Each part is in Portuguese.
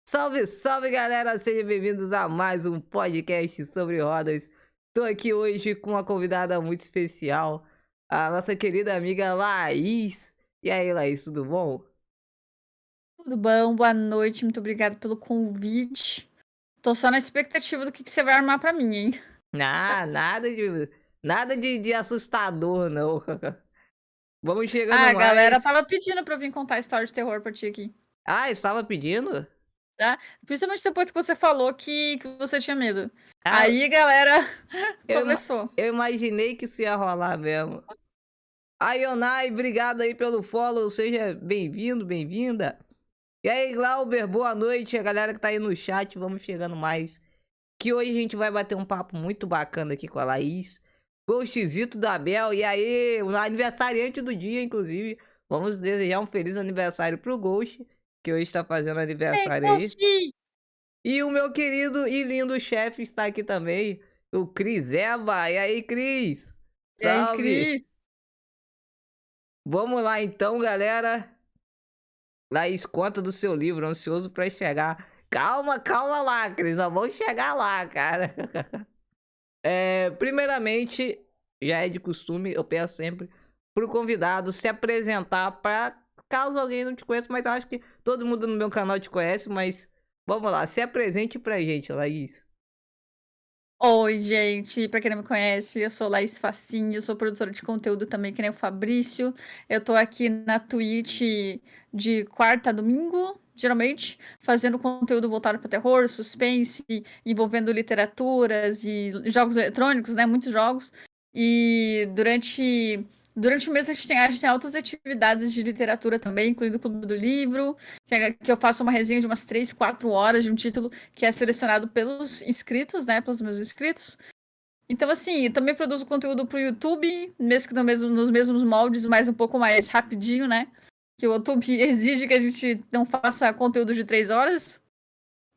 Salve, salve galera, sejam bem-vindos a mais um podcast sobre rodas. Tô aqui hoje com uma convidada muito especial, a nossa querida amiga Laís. E aí, Laís, tudo bom? Tudo bom? Boa noite, muito obrigada pelo convite. Tô só na expectativa do que você vai armar pra mim, hein? Nada de assustador, não. Vamos chegando Ah, a galera mais. tava pedindo pra eu vir contar história de terror pra ti aqui, Ah, estava pedindo? tá? Principalmente depois que você falou que você tinha medo. Ah, Aí a galera eu, ima- começou. eu imaginei que isso ia rolar mesmo. Aí, Onai, obrigado aí pelo follow, seja bem-vindo, bem-vinda. E aí, Glauber, boa noite, a galera que tá aí no chat, vamos chegando mais. Que hoje a gente vai bater um papo muito bacana aqui com a Laís. Ghostzito da Abel, e aí, o aniversariante do dia, inclusive. Vamos desejar um feliz aniversário pro Ghost, que hoje tá fazendo Ei, aniversário aí. Sophie! E o meu querido e lindo chefe está aqui também, o Cris Eba. E aí, Cris? E aí, Salve! Cris? Vamos lá então, galera. Laís, conta do seu livro, ansioso pra chegar. Calma, calma lá, Cris, nós vamos chegar lá, cara. Primeiramente, já é de costume, eu peço sempre pro convidado se apresentar pra caso alguém não te conheça, mas eu acho que todo mundo no meu canal te conhece, mas vamos lá, se apresente pra gente, Laís. Oi, gente, pra quem não me conhece, eu sou Laís Facinho, eu sou produtora de conteúdo também, que nem o Fabrício. Eu tô aqui na Twitch de quarta a domingo, geralmente, fazendo conteúdo voltado para terror, suspense, envolvendo literaturas e jogos eletrônicos, né? Muitos jogos. E durante o mês a gente tem altas atividades de literatura também, incluindo o Clube do Livro, que eu faço uma resenha de umas 3, 4 horas de um título que é selecionado pelos inscritos, né? Pelos meus inscritos. Então, assim, eu também produzo conteúdo pro YouTube, mesmo que nos mesmos moldes, mas um pouco mais rapidinho, né? Que o YouTube exige que a gente não faça conteúdo de 3 horas.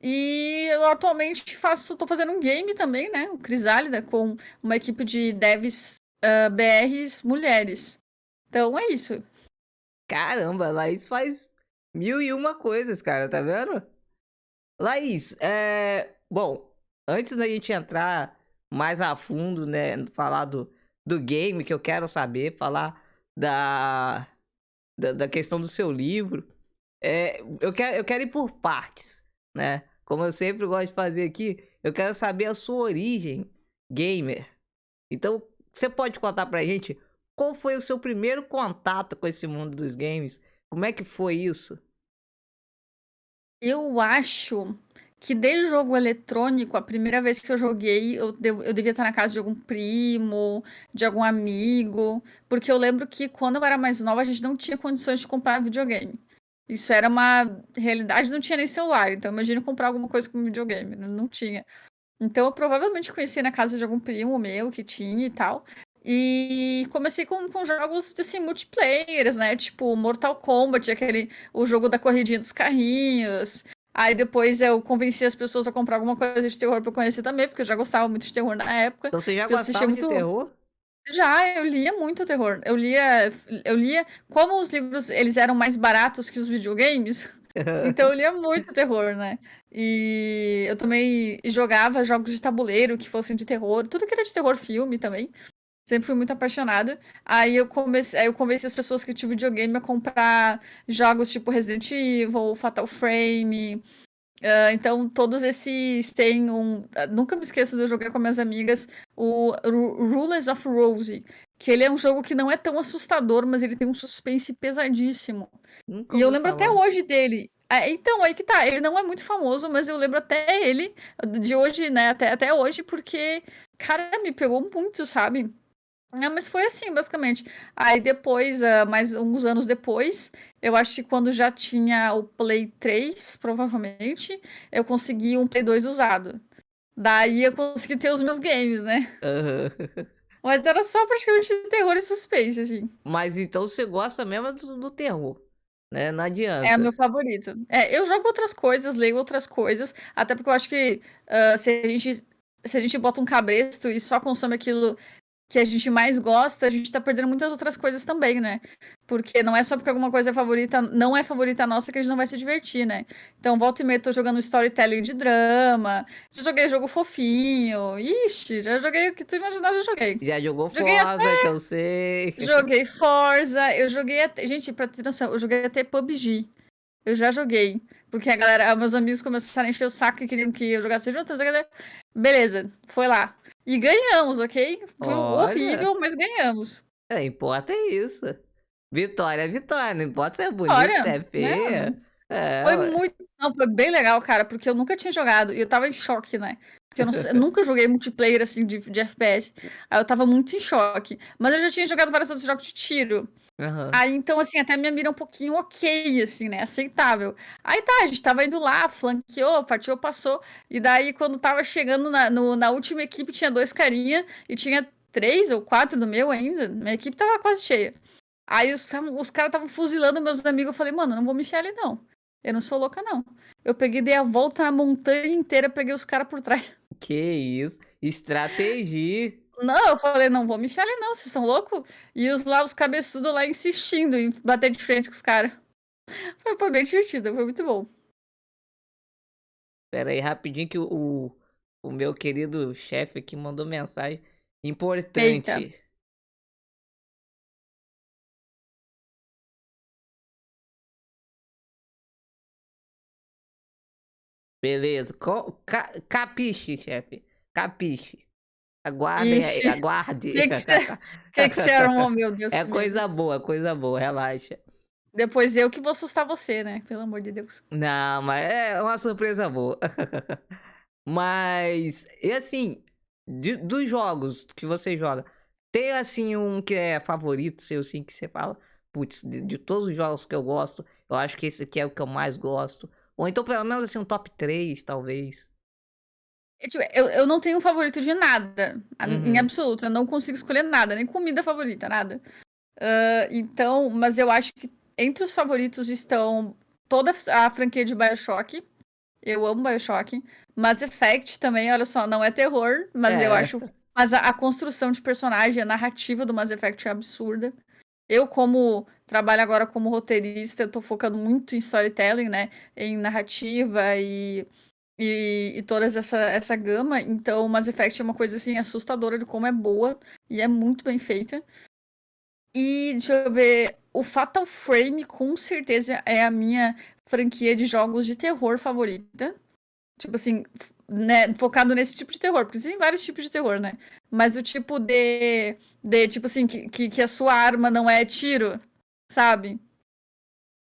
E eu atualmente tô fazendo um game também, né? O Crisálida, com uma equipe de devs BRs mulheres. Então é isso. Caramba, Laís faz mil e uma coisas, cara, tá vendo? Laís, bom, antes da gente entrar mais a fundo, né, falar do game que eu quero saber, falar da, da questão do seu livro, eu quero ir por partes, né? Como eu sempre gosto de fazer aqui, eu quero saber a sua origem gamer. Então, você pode contar pra gente qual foi o seu primeiro contato com esse mundo dos games? Como é que foi isso? Eu acho que de jogo eletrônico, a primeira vez que eu joguei, eu devia estar na casa de algum primo, de algum amigo, porque eu lembro que quando eu era mais nova, a gente não tinha condições de comprar videogame. Isso era uma realidade, não tinha nem celular, então imagina comprar alguma coisa com videogame, não tinha. Então eu provavelmente conheci na casa de algum primo meu que tinha e tal. E comecei com jogos assim, multiplayers, né? Tipo Mortal Kombat, o jogo da corridinha dos carrinhos. Aí depois eu convenci as pessoas a comprar alguma coisa de terror pra eu conhecer também, porque eu já gostava muito de terror na época. Então, você já Tipo, eu assistia gostava de muito. terror? Já, eu lia muito terror. Eu lia, como os livros eles eram mais baratos que os videogames, então eu lia muito terror, né? E eu também jogava jogos de tabuleiro que fossem de terror, tudo que era de terror, filme também. Sempre fui muito apaixonada. Aí eu convenci as pessoas que tinham videogame a comprar jogos tipo Resident Evil, Fatal Frame. Então todos esses têm um. Nunca me esqueço de eu jogar com minhas amigas o Rulers of Rose, que ele é um jogo que não é tão assustador, mas ele tem um suspense pesadíssimo. Nunca E eu ouvi lembro até falar. hoje dele. Então, aí que tá. Ele não é muito famoso, mas eu lembro até ele, de hoje, né? Até hoje, porque, cara, me pegou muito, sabe? Não, mas foi assim, basicamente. Aí depois, mais uns anos depois, eu acho que quando já tinha o Play 3, provavelmente, eu consegui um Play 2 usado. Daí eu consegui ter os meus games, né? Aham. Mas era só praticamente terror e suspense, assim. Mas então você gosta mesmo do terror, né? Não É o adianta. meu favorito. Eu jogo outras coisas, leio outras coisas, até porque eu acho que se a gente bota um cabresto e só consome aquilo que a gente mais gosta, a gente tá perdendo muitas outras coisas também, né? Porque não é só porque alguma coisa é favorita, não é favorita nossa que a gente não vai se divertir, né? Então, volta e meia, tô jogando storytelling de drama, já joguei jogo fofinho, ixi, já joguei o que tu imaginar, já joguei. Já jogou Joguei Forza, que eu sei. Joguei Forza, eu joguei até... Gente, pra ter noção, eu joguei até PUBG. Eu já joguei. Porque a galera, meus amigos começaram a encher o saco e queriam que eu jogasse juntos. Beleza, foi lá. E ganhamos, ok? Foi Olha, horrível, mas ganhamos. importa é isso. Vitória é vitória, não importa se é bonito, se Olha, é né? feia. É, Foi ué. muito. Não, foi bem legal, cara, porque eu nunca tinha jogado. E eu tava em choque, né? Porque eu nunca joguei multiplayer assim de FPS. Aí eu tava muito em choque. Mas eu já tinha jogado vários outros jogos de tiro. Aham. Aí, então, assim, até a minha mira é um pouquinho ok, assim, né? Aceitável. Aí tá, a gente tava indo lá, flanqueou, fatiou, passou. E daí, quando tava chegando na última equipe, tinha 2 carinha e tinha 3 ou 4 do meu ainda. Minha equipe tava quase cheia. Aí os caras estavam fuzilando meus amigos. Eu falei, mano, eu não vou me enfiar ali, não. Eu não sou louca, não. Eu peguei, dei a volta na montanha inteira, peguei os caras por trás. Que isso? Estratégia. Não, eu falei, não vou me enfiar ali, não, vocês são loucos? E os cabeçudos lá insistindo em bater de frente com os caras. Foi bem divertido, foi muito bom. Pera aí, rapidinho que o meu querido chefe aqui mandou mensagem Eita. importante. Beleza. Capiche, chefe. Capiche. Aguardem aí, Ixi, aguarde. que você armou, meu Deus, É que medo. coisa boa, relaxa. Depois eu que vou assustar você, né? Pelo amor de Deus. Não, mas é uma surpresa boa. Mas, e assim, dos jogos que você joga, tem assim um que é favorito seu, assim, que você fala, putz, de todos os jogos que eu gosto, eu acho que esse aqui é o que eu mais gosto. Ou então, pelo menos assim, um top 3 talvez. Tipo, eu não tenho um favorito de nada, em Uhum. absoluto. Eu não consigo escolher nada, nem comida favorita, nada. Então, mas eu acho que entre os favoritos estão toda a franquia de BioShock. Eu amo BioShock. Mass Effect também, olha só, não é terror, mas eu É. acho. Mas a construção de personagem, a narrativa do Mass Effect é absurda. Eu, como trabalho agora como roteirista, eu tô focando muito em storytelling, né? Em narrativa e toda essa gama. Então, o Mass Effect é uma coisa assim assustadora de como é boa e é muito bem feita. E deixa eu ver, o Fatal Frame com certeza é a minha franquia de jogos de terror favorita. Tipo assim, né, focado nesse tipo de terror, porque tem vários tipos de terror, né? Mas o tipo tipo assim, que a sua arma não é tiro, sabe?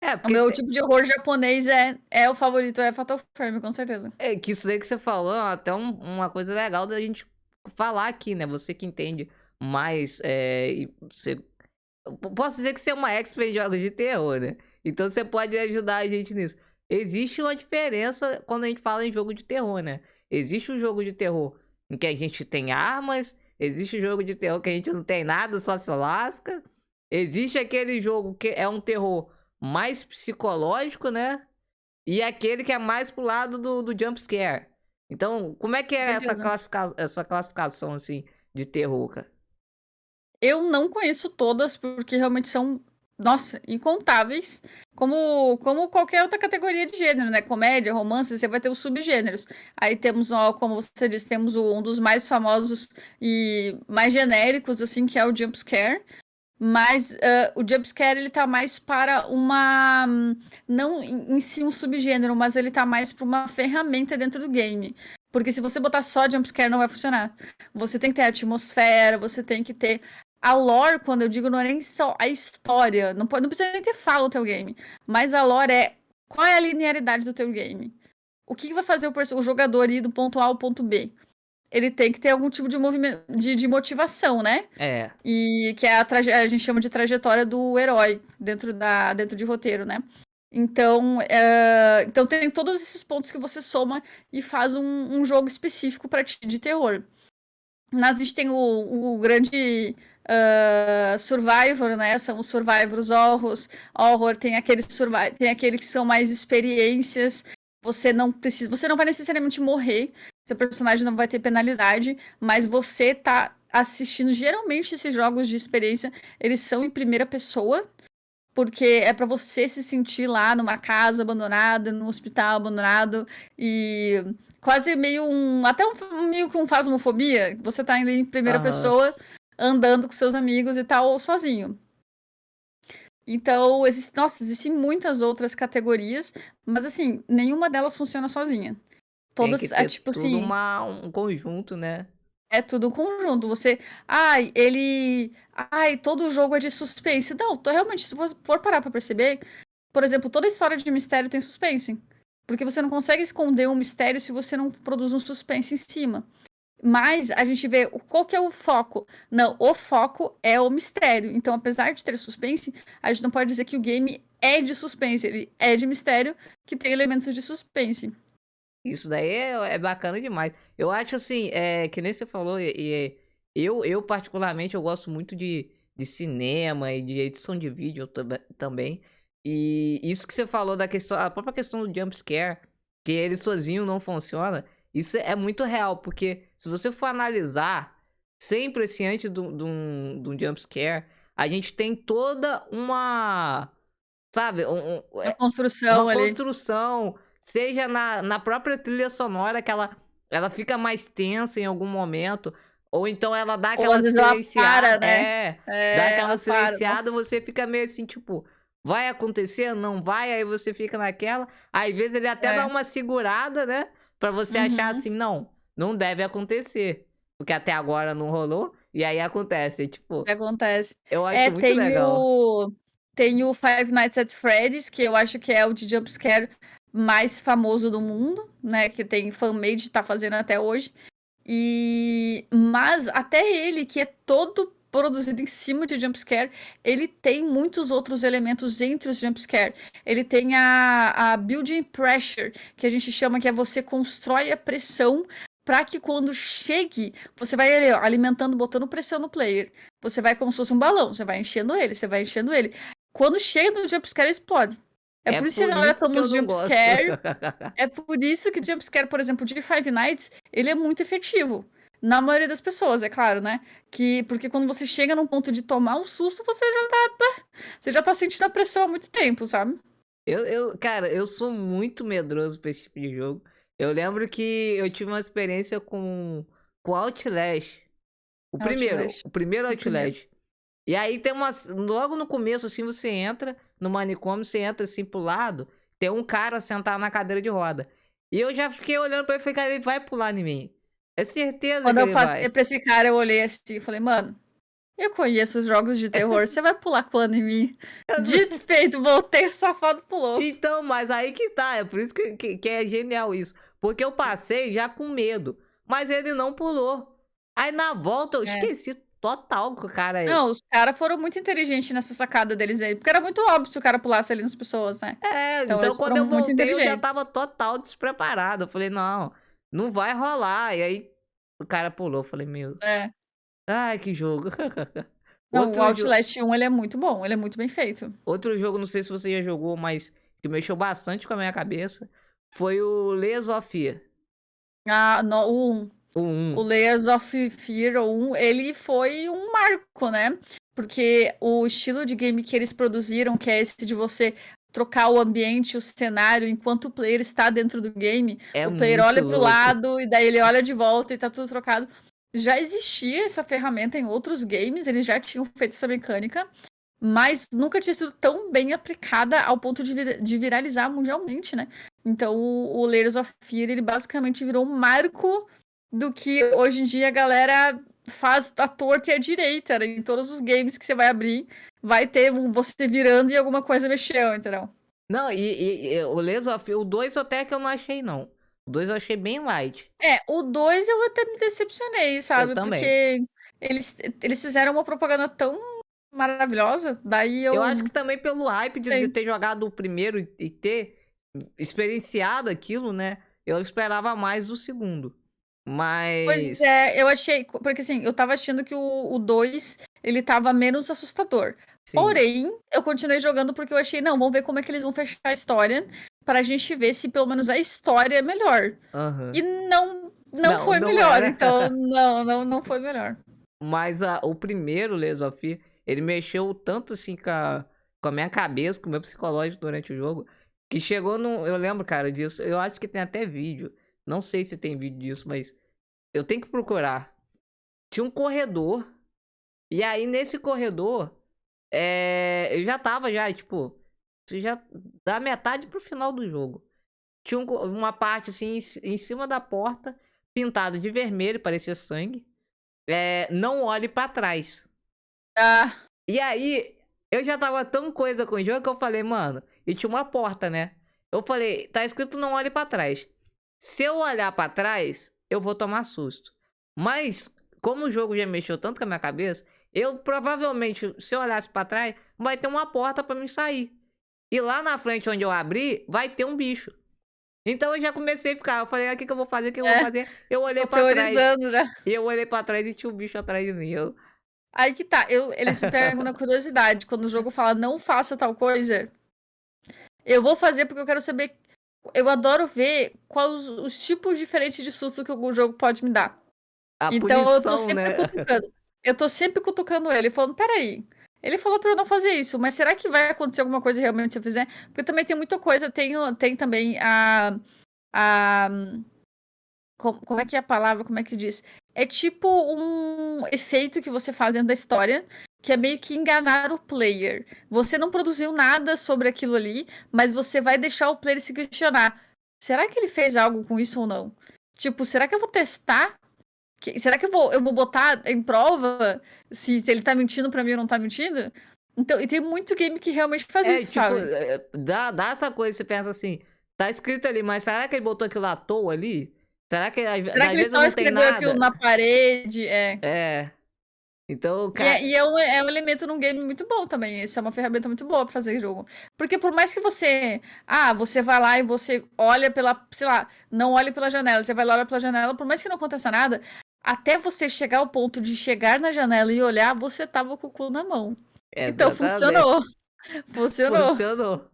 É, O porque meu tipo de horror japonês é o favorito, é Fatal Frame, com certeza. é que isso aí que você falou é até uma coisa legal da gente falar aqui, né? Você que entende mais, você posso dizer que você é uma expert em jogos de terror, né? Então você pode ajudar a gente nisso. Existe uma diferença quando a gente fala em jogo de terror, né? Existe um jogo de terror em que a gente tem armas, existe um jogo de terror que a gente não tem nada, só se lasca. Existe aquele jogo que é um terror mais psicológico, né? E aquele que é mais pro lado do jump scare. Então, como é que Com é certeza. essa classificação, assim, de terror, cara? Eu não conheço todas, porque realmente são, nossa, incontáveis. Como qualquer outra categoria de gênero, né? Comédia, romance, você vai ter os subgêneros. Aí temos, ó, como você disse, temos um dos mais famosos e mais genéricos, assim, que é o jump scare. Mas o jumpscare, ele tá mais para uma... Não em si um subgênero, mas ele tá mais para uma ferramenta dentro do game. Porque se você botar só jumpscare, não vai funcionar. Você tem que ter a atmosfera, você tem que ter... A lore, quando eu digo, não é nem só a história. Não precisa nem ter fala o teu game. Mas a lore é... Qual é a linearidade do teu game? O que vai fazer o jogador ir do ponto A ao ponto B? Ele tem que ter algum tipo de movimento, de motivação, né? É. E que é a gente chama de trajetória do herói dentro de roteiro, né? Então tem todos esses pontos que você soma e faz um jogo específico para ti de terror. Mas a gente tem o grande Survivor, né? São os Survivors Horror, tem aquele que são mais experiências. Você não vai necessariamente morrer, seu personagem não vai ter penalidade, mas você tá assistindo. Geralmente esses jogos de experiência, eles são em primeira pessoa, porque é pra você se sentir lá numa casa abandonada, num hospital abandonado e quase meio até meio que um phasmophobia, você tá indo em primeira Aham. pessoa, andando com seus amigos e tal, ou sozinho. Então, nossa, existem muitas outras categorias, mas assim, nenhuma delas funciona sozinha. Tem que Todas, ter tipo tudo assim, um conjunto, né? é tudo um conjunto. Você, todo jogo é de suspense. Não, realmente, se você for parar pra perceber, por exemplo, toda história de mistério tem suspense. Porque você não consegue esconder um mistério se você não produz um suspense em cima. Mas a gente vê qual que é o foco. Não, o foco é o mistério. Então, apesar de ter suspense, a gente não pode dizer que o game é de suspense. Ele é de mistério que tem elementos de suspense. Isso daí é bacana demais. Eu acho assim, que nem você falou, eu particularmente eu gosto muito de cinema e de edição de vídeo também. E isso que você falou da questão, a própria questão do jump scare, que ele sozinho não funciona, isso é muito real, porque se você for analisar, sempre assim, antes de um jump scare, a gente tem toda uma, sabe, A uma construção ali. construção, seja na própria trilha sonora que ela fica mais tensa em algum momento, ou então ela dá Ou aquela às vezes ela para, silenciada, né? dá É, aquela ela para. silenciada, Nossa. você fica meio assim, tipo, vai acontecer? Não vai? Aí você fica naquela. Às vezes ele até dá É. uma segurada, né? Pra você achar Uhum. assim, não deve acontecer. Porque até agora não rolou, e aí acontece. Tipo, Que acontece. eu acho É, muito legal. tem o Five Nights at Freddy's, que eu acho que é o de jumpscare mais famoso do mundo, né? Que tem fanmade, tá fazendo até hoje. Mas até ele, que é todo produzido em cima de jumpscare, ele tem muitos outros elementos entre os jumpscare. Ele tem a building pressure, que a gente chama que é você constrói a pressão para que quando chegue, você vai ali, ó, alimentando, botando pressão no player. Você vai como se fosse um balão, você vai enchendo ele, você vai enchendo ele. Quando chega no jumpscare, explode. É É por isso que por agora isso que eu estamos não gosto. jumpscare. É por isso que jumpscare, por exemplo, de Five Nights, ele é muito efetivo. Na maioria das pessoas, é claro, né? Porque quando você chega num ponto de tomar um susto, você já tá sentindo a pressão há muito tempo, sabe? Cara, eu sou muito medroso pra esse tipo de jogo. Eu lembro que eu tive uma experiência com Outlast. Outlast, O primeiro o primeiro. Outlast. E aí tem umas. Logo no começo, assim, você entra no manicômio, você entra assim pro lado, tem um cara sentado na cadeira de roda. E eu já fiquei olhando pra ele e falei, cara, ele vai pular em mim. É certeza Quando que eu ele passei vai. pra esse cara, eu olhei assim e falei, mano, eu conheço os jogos de terror, você vai pular quando em mim? Dito e feito, voltei, o safado pulou. Então, mas aí que tá, é por isso que é genial isso. Porque eu passei já com medo, mas ele não pulou. Aí na volta eu É. esqueci total que o cara é. Não, os caras foram muito inteligentes nessa sacada deles aí, porque era muito óbvio se o cara pulasse ali nas pessoas, né? É, Então então eles quando foram eu muito voltei eu já inteligentes. tava total despreparado. Eu falei, não vai rolar. E aí o cara pulou. Eu falei, meu, É. ai que jogo. Não, o Outro, jo Outlast 1 ele é muito bom, ele é muito bem feito. outro jogo, não sei se você já jogou, mas que mexeu bastante com a minha cabeça, foi o Layers of Fear. Ah, no, o 1. O O 1. Layers of Fear 1, ele foi um marco, né? Porque o estilo de game que eles produziram, que é esse de você trocar o ambiente, o cenário, enquanto o player está dentro do game, É o player muito olha para o louco. lado e daí ele olha de volta e tá tudo trocado. Já existia essa ferramenta em outros games, eles já tinham feito essa mecânica, mas nunca tinha sido tão bem aplicada ao ponto de viralizar mundialmente, né? Então, o Layers of Fear, ele basicamente virou um marco do que hoje em dia a galera faz à torta e à direita, né? Em todos os games que você vai abrir, vai ter você virando e alguma coisa mexeu, entendeu? Não, e o Layers of Fear, o 2 até que eu não achei, não. O 2 eu achei bem light. É, o 2 eu até me decepcionei, Eu sabe? também. Porque eles fizeram uma propaganda tão maravilhosa, daí Eu eu acho não que também pelo hype de sei. ter jogado o primeiro e ter experienciado aquilo, né? Eu esperava mais do segundo. Pois Mas. é, eu achei. Porque assim, eu tava achando que o 2 ele tava menos assustador. Sim. Porém, eu continuei jogando porque eu achei, não, vamos ver como é que eles vão fechar a história. Pra gente ver se pelo menos a história é melhor. Aham. E não Não, foi não melhor. era. Então, não foi melhor. Mas o primeiro Layers of Fear, ele mexeu tanto assim com a minha cabeça, com o meu psicológico durante o jogo, que chegou num. Eu lembro, cara, disso. Eu acho que tem até vídeo. Não sei se tem vídeo disso, mas eu tenho que procurar. Tinha um corredor. E aí, nesse corredor, eu já tava já, tipo, você já da metade pro final do jogo. Tinha uma parte assim em cima da porta, pintada de vermelho, parecia sangue. Não olhe pra trás. Ah, E aí, eu já tava tão coisa com o jogo que eu falei, mano, e tinha uma porta, né? Eu falei, tá escrito não olhe pra trás. Se eu olhar pra trás, eu vou tomar susto. Mas, como o jogo já mexeu tanto com a minha cabeça, eu provavelmente, se eu olhasse pra trás, vai ter uma porta pra mim sair. E lá na frente, onde eu abri, vai ter um bicho. Então eu já comecei a ficar, eu falei, o que que eu vou fazer, o que eu vou é, fazer? Eu olhei tô pra trás, teorizando já. e eu olhei pra trás e tinha um bicho atrás de mim. Eu... Aí que tá, eles me pegam na curiosidade. Quando o jogo fala não faça tal coisa, eu vou fazer porque eu quero saber. Eu adoro ver quais os tipos diferentes de susto que o jogo pode me dar. A Então eu tô punição, sempre né? cutucando. Eu tô sempre cutucando ele, falando, peraí. Ele falou pra eu não fazer isso, mas será que vai acontecer alguma coisa realmente se eu fizer? Porque também tem muita coisa, tem também a como é que é a palavra? Como é que diz? É tipo um efeito que você faz dentro da história, que é meio que enganar o player. Você não produziu nada sobre aquilo ali, mas você vai deixar o player se questionar. Será que ele fez algo com isso ou não? Tipo, será que eu vou testar? Será que eu vou botar em prova se ele tá mentindo pra mim ou não tá mentindo? Então, e tem muito game que realmente faz isso, Tipo, sabe? dá essa coisa, você pensa assim, tá escrito ali, mas será que ele botou aquilo à toa ali? Será que Será às que ele vezes só não tem escreveu aquilo nada? na parede? É. É. Então, E, é, cara. e é um elemento num game muito bom também. Isso é uma ferramenta muito boa pra fazer jogo. Porque por mais que você. Ah, você vai lá e você olha pela. Sei lá, não olhe pela janela. Você vai lá, olha pela janela, por mais que não aconteça nada, até você chegar ao ponto de chegar na janela e olhar, você tava com o cu na mão. Então Exatamente. funcionou. Funcionou. Funcionou.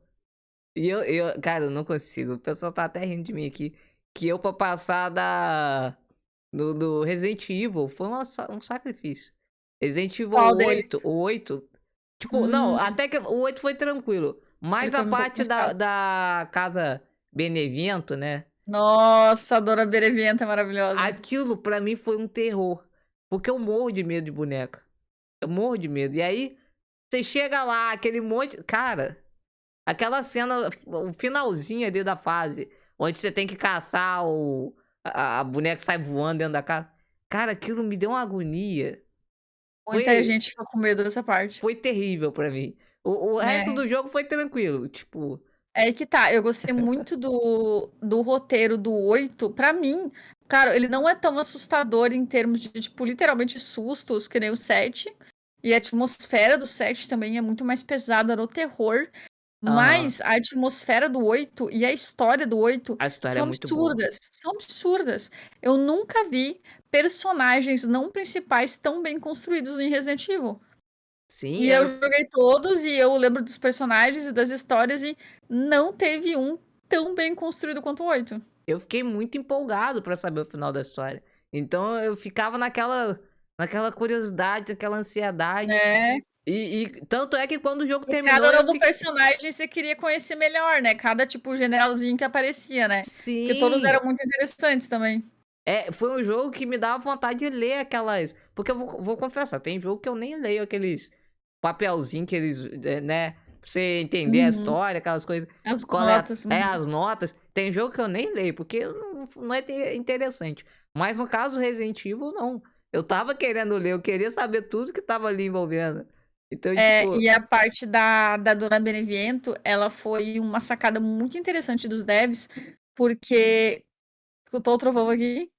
E cara, eu não consigo. O pessoal tá até rindo de mim aqui. Que eu pra passar do Resident Evil foi um sacrifício. Resident Evil Qual deles? 8, o 8. Tipo, não, Hum, até que o 8 foi tranquilo. ele Mas a foi um pouco parte mais fácil. da casa Benevento, né? Nossa, a Dora Berevienta é maravilhosa. Aquilo pra mim foi um terror. Porque eu morro de medo de boneca. Eu morro de medo. E aí, você chega lá, aquele monte. Cara, aquela cena, o finalzinho ali da fase, onde você tem que caçar a boneca que sai voando dentro da casa. Cara, aquilo me deu uma agonia. Muita Foi, gente ficou com medo dessa parte. foi terrível pra mim. O resto É. do jogo foi tranquilo. Tipo, É aí que tá, eu gostei muito do roteiro do 8. Pra mim, cara, ele não é tão assustador em termos de, tipo, literalmente sustos que nem o 7. E a atmosfera do 7 também é muito mais pesada no terror. aham. Mas a atmosfera do 8 e a história do 8 A história é são muito boa. absurdas. São absurdas. Eu nunca vi personagens não principais tão bem construídos em Resident Evil. Sim, E eu joguei todos e eu lembro dos personagens e das histórias e não teve um tão bem construído quanto o 8. eu fiquei muito empolgado pra saber o final da história. Então eu ficava naquela curiosidade, naquela ansiedade. É. E tanto é que quando o jogo E terminou, cada eu novo fiquei. personagem você queria conhecer melhor, né? Cada tipo generalzinho que aparecia, né? Porque todos Sim! eram muito interessantes também. Foi um jogo que me dava vontade de ler aquelas. Porque eu vou confessar, tem jogo que eu nem leio aqueles papelzinhos que eles, né? Pra você entender a Uhum. história, aquelas coisas. As notas. Uhum. As notas. Tem jogo que eu nem leio, porque não é interessante. Mas no caso Resident Evil, não. Eu tava querendo ler, eu queria saber tudo que tava ali envolvendo. Então, É, tipo, e a parte da Dona Beneviento, ela foi uma sacada muito interessante dos devs, porque. Escutou o trovão aqui?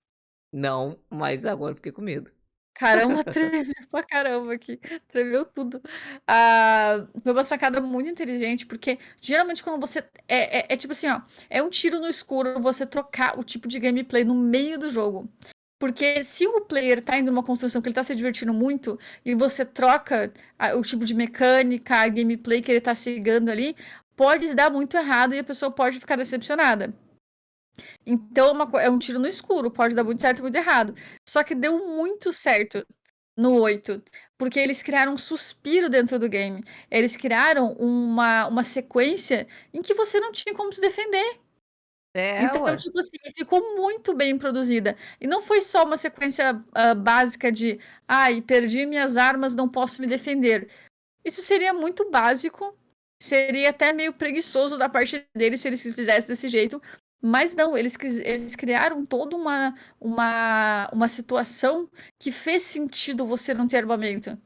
não, mas agora eu fiquei com medo. Caramba, tremeu pra caramba aqui. Tremeu tudo. Ah, foi uma sacada muito inteligente, porque geralmente quando você. É tipo assim, ó. É um tiro no escuro você trocar o tipo de gameplay no meio do jogo. Porque se o player tá indo numa construção que ele tá se divertindo muito e você troca o tipo de mecânica, a gameplay que ele tá seguindo ali, pode dar muito errado e a pessoa pode ficar decepcionada. Então é um tiro no escuro, pode dar muito certo e muito errado. Só que deu muito certo. no 8, porque eles criaram um suspiro dentro do game. Eles criaram uma sequência em que você não tinha como se defender. É, Então, ué. tipo assim, ficou muito bem produzida. E não foi só uma sequência básica de ai, perdi minhas armas, não posso me defender. Isso seria muito básico, seria até meio preguiçoso da parte deles se eles fizessem desse jeito. Mas não, eles criaram toda uma situação que fez sentido você não ter armamento.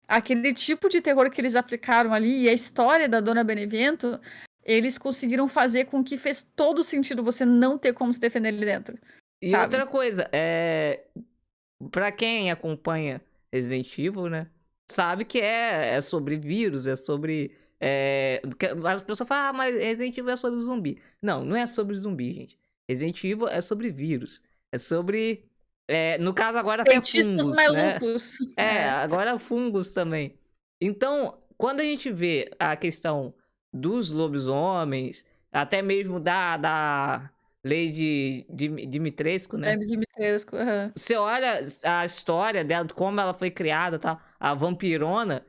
Aquele tipo de terror que eles aplicaram ali e a história da Dona Benevento, eles conseguiram fazer com que fez todo sentido você não ter como se defender ali dentro, E outra sabe? coisa, pra quem acompanha Resident Evil, né? Sabe que é sobre vírus, é sobre. As pessoas falam, ah, mas Resident Evil é sobre zumbi. Não, não é sobre zumbi, gente. Resident Evil é sobre vírus. É sobre. No caso, agora até Cientistas fungos, né? malucos. Agora fungos também. Então, quando a gente vê a questão dos lobisomens, até mesmo da lei de Dimitrescu, né? Dimitrescu, aham. Você olha a história dela, como ela foi criada, tá? A vampirona,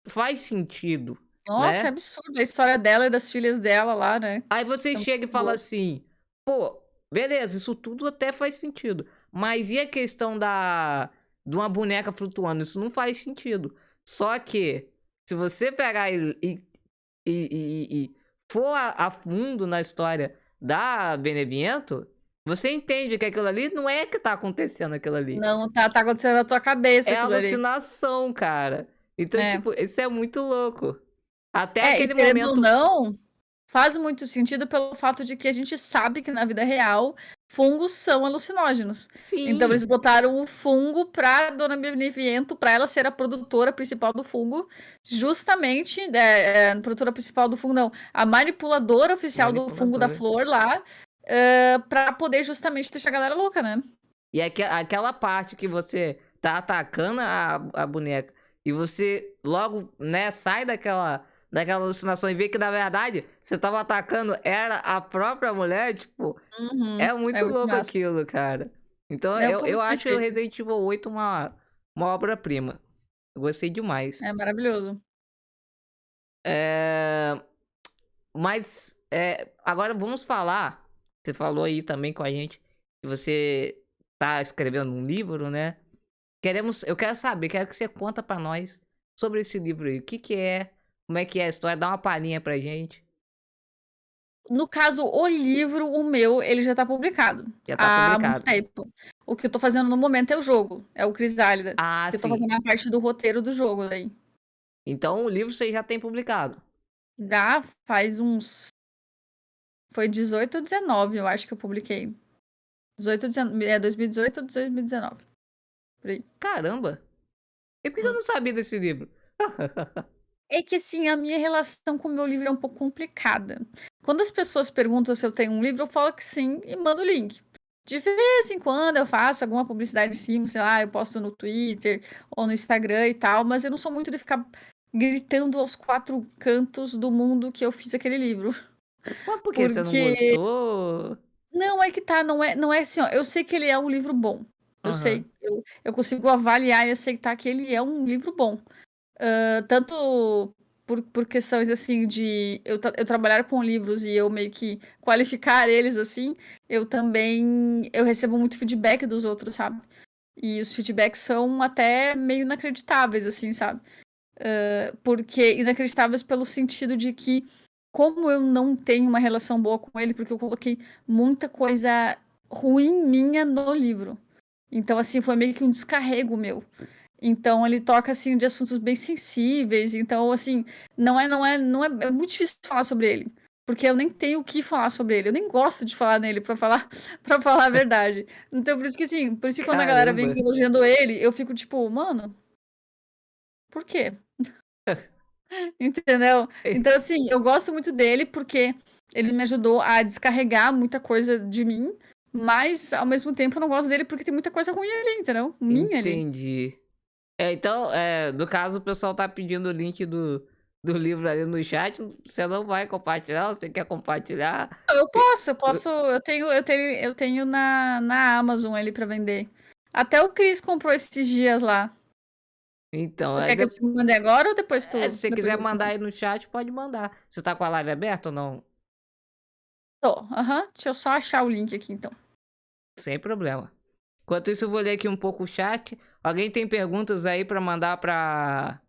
faz sentido, Nossa, é né? absurdo a história dela e das filhas dela lá, né? Aí você São chega e muito fala boas. assim, pô, beleza, isso tudo até faz sentido. Mas e a questão de uma boneca flutuando? Isso não faz sentido. Só que, se você pegar e for a fundo na história da Beneviento, você entende que aquilo ali não é que tá acontecendo aquilo ali. Não, tá acontecendo na tua cabeça É aquilo ali. alucinação, cara. Então, É. tipo, isso é muito louco. Até E aquele querendo ou momento. não, faz muito sentido pelo fato de que a gente sabe que na vida real fungos são alucinógenos. Então eles Sim, botaram o fungo pra Dona Beneviento, pra ela ser a produtora principal do fungo, justamente, produtora principal do fungo não, a manipuladora oficial do fungo da manipuladora. flor lá, pra poder justamente deixar a galera louca, né? E aquela parte que você tá atacando a boneca e você logo, né, sai daquela alucinação e vê que na verdade você tava atacando era a própria mulher, tipo, Uhum. é É muito muito louco massa. aquilo, cara. Então Não, foi eu muito bem acho o feito. Resident Evil 8 uma obra-prima. Eu gostei demais. É maravilhoso. É, mas agora vamos falar. Você falou aí também com a gente que você tá escrevendo um livro, né? Eu quero saber, quero que você conta pra nós sobre esse livro aí. O que que é? Como é que é a história? Dá uma palhinha pra gente. No caso, o livro, o meu, ele já tá publicado Já tá há muito publicado. tempo. O que eu tô fazendo no momento é o jogo, é o Crisálida, Ah, que eu tô sim. fazendo a parte do roteiro do jogo daí. Então o livro você já tem publicado. Já faz uns foi 18 ou 19, eu acho que eu publiquei. 2018 ou 2019, por aí. Caramba! E por que eu Hum. não sabia desse livro? É que, assim, a minha relação com o meu livro é um pouco complicada. Quando as pessoas perguntam se eu tenho um livro, eu falo que sim e mando o link. De vez em quando eu faço alguma publicidade em cima, sei lá, eu posto no Twitter ou no Instagram e tal, mas eu não sou muito de ficar gritando aos quatro cantos do mundo que eu fiz aquele livro. Mas por que você não Porque gostou? não é que tá, não é assim, ó, eu sei que ele é um livro bom. Eu Aham. sei, eu consigo avaliar e aceitar que ele é um livro bom. Tanto por questões assim de eu trabalhar com livros e eu meio que qualificar eles assim, eu também eu recebo muito feedback dos outros, sabe? E os feedbacks são até meio inacreditáveis, assim, sabe? Porque inacreditáveis pelo sentido de que, como eu não tenho uma relação boa com ele, porque eu coloquei muita coisa ruim minha no livro. Então, assim, foi meio que um descarrego meu. Então ele toca assim de assuntos bem sensíveis, então assim, é muito difícil falar sobre ele, porque eu nem tenho o que falar sobre ele, eu nem gosto de falar nele pra falar para falar a verdade. Então por isso que assim, por isso que quando a galera vem Caramba! elogiando ele, eu fico tipo, mano, por quê? Entendeu? Então assim, eu gosto muito dele porque ele me ajudou a descarregar muita coisa de mim, mas ao mesmo tempo eu não gosto dele porque tem muita coisa ruim ali, entendeu? Minha ali. Entendi. Então, no caso, o pessoal tá pedindo o link do livro ali no chat. Você não vai compartilhar? Você quer compartilhar? Eu tenho na Amazon ali pra vender. Até o Chris comprou esses dias lá. Então, Tu quer que eu te mande agora ou se você depois quiser eu te mandar mando? aí no chat, pode mandar. Você tá com a live aberta ou não? Tô, aham. Deixa eu só achar o link aqui então. Sem problema. Enquanto isso, eu vou ler aqui um pouco o chat. Alguém tem perguntas aí pra mandar pra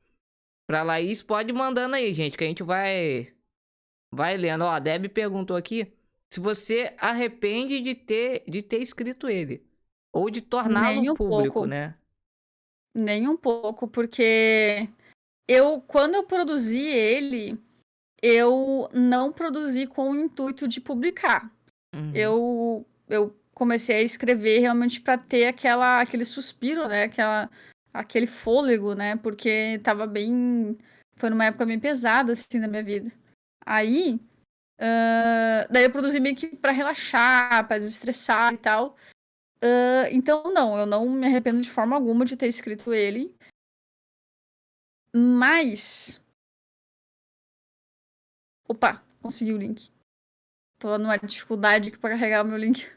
Laís? Pode ir mandando aí, gente, que a gente vai lendo. Ó, a Deb perguntou aqui se você arrepende de ter escrito ele. Ou de torná-lo Nem um público, pouco, né? nem um pouco, porque quando eu produzi ele, eu não produzi com o intuito de publicar. Uhum. Eu comecei a escrever realmente para ter aquele suspiro, né? Aquele fôlego, né? Porque foi numa época bem pesada, assim, na minha vida. Aí, daí eu produzi meio que pra relaxar, pra desestressar e tal. Então, não, eu não me arrependo de forma alguma de ter escrito ele. Mas. Opa, consegui o link. Tô numa dificuldade aqui pra carregar o meu link.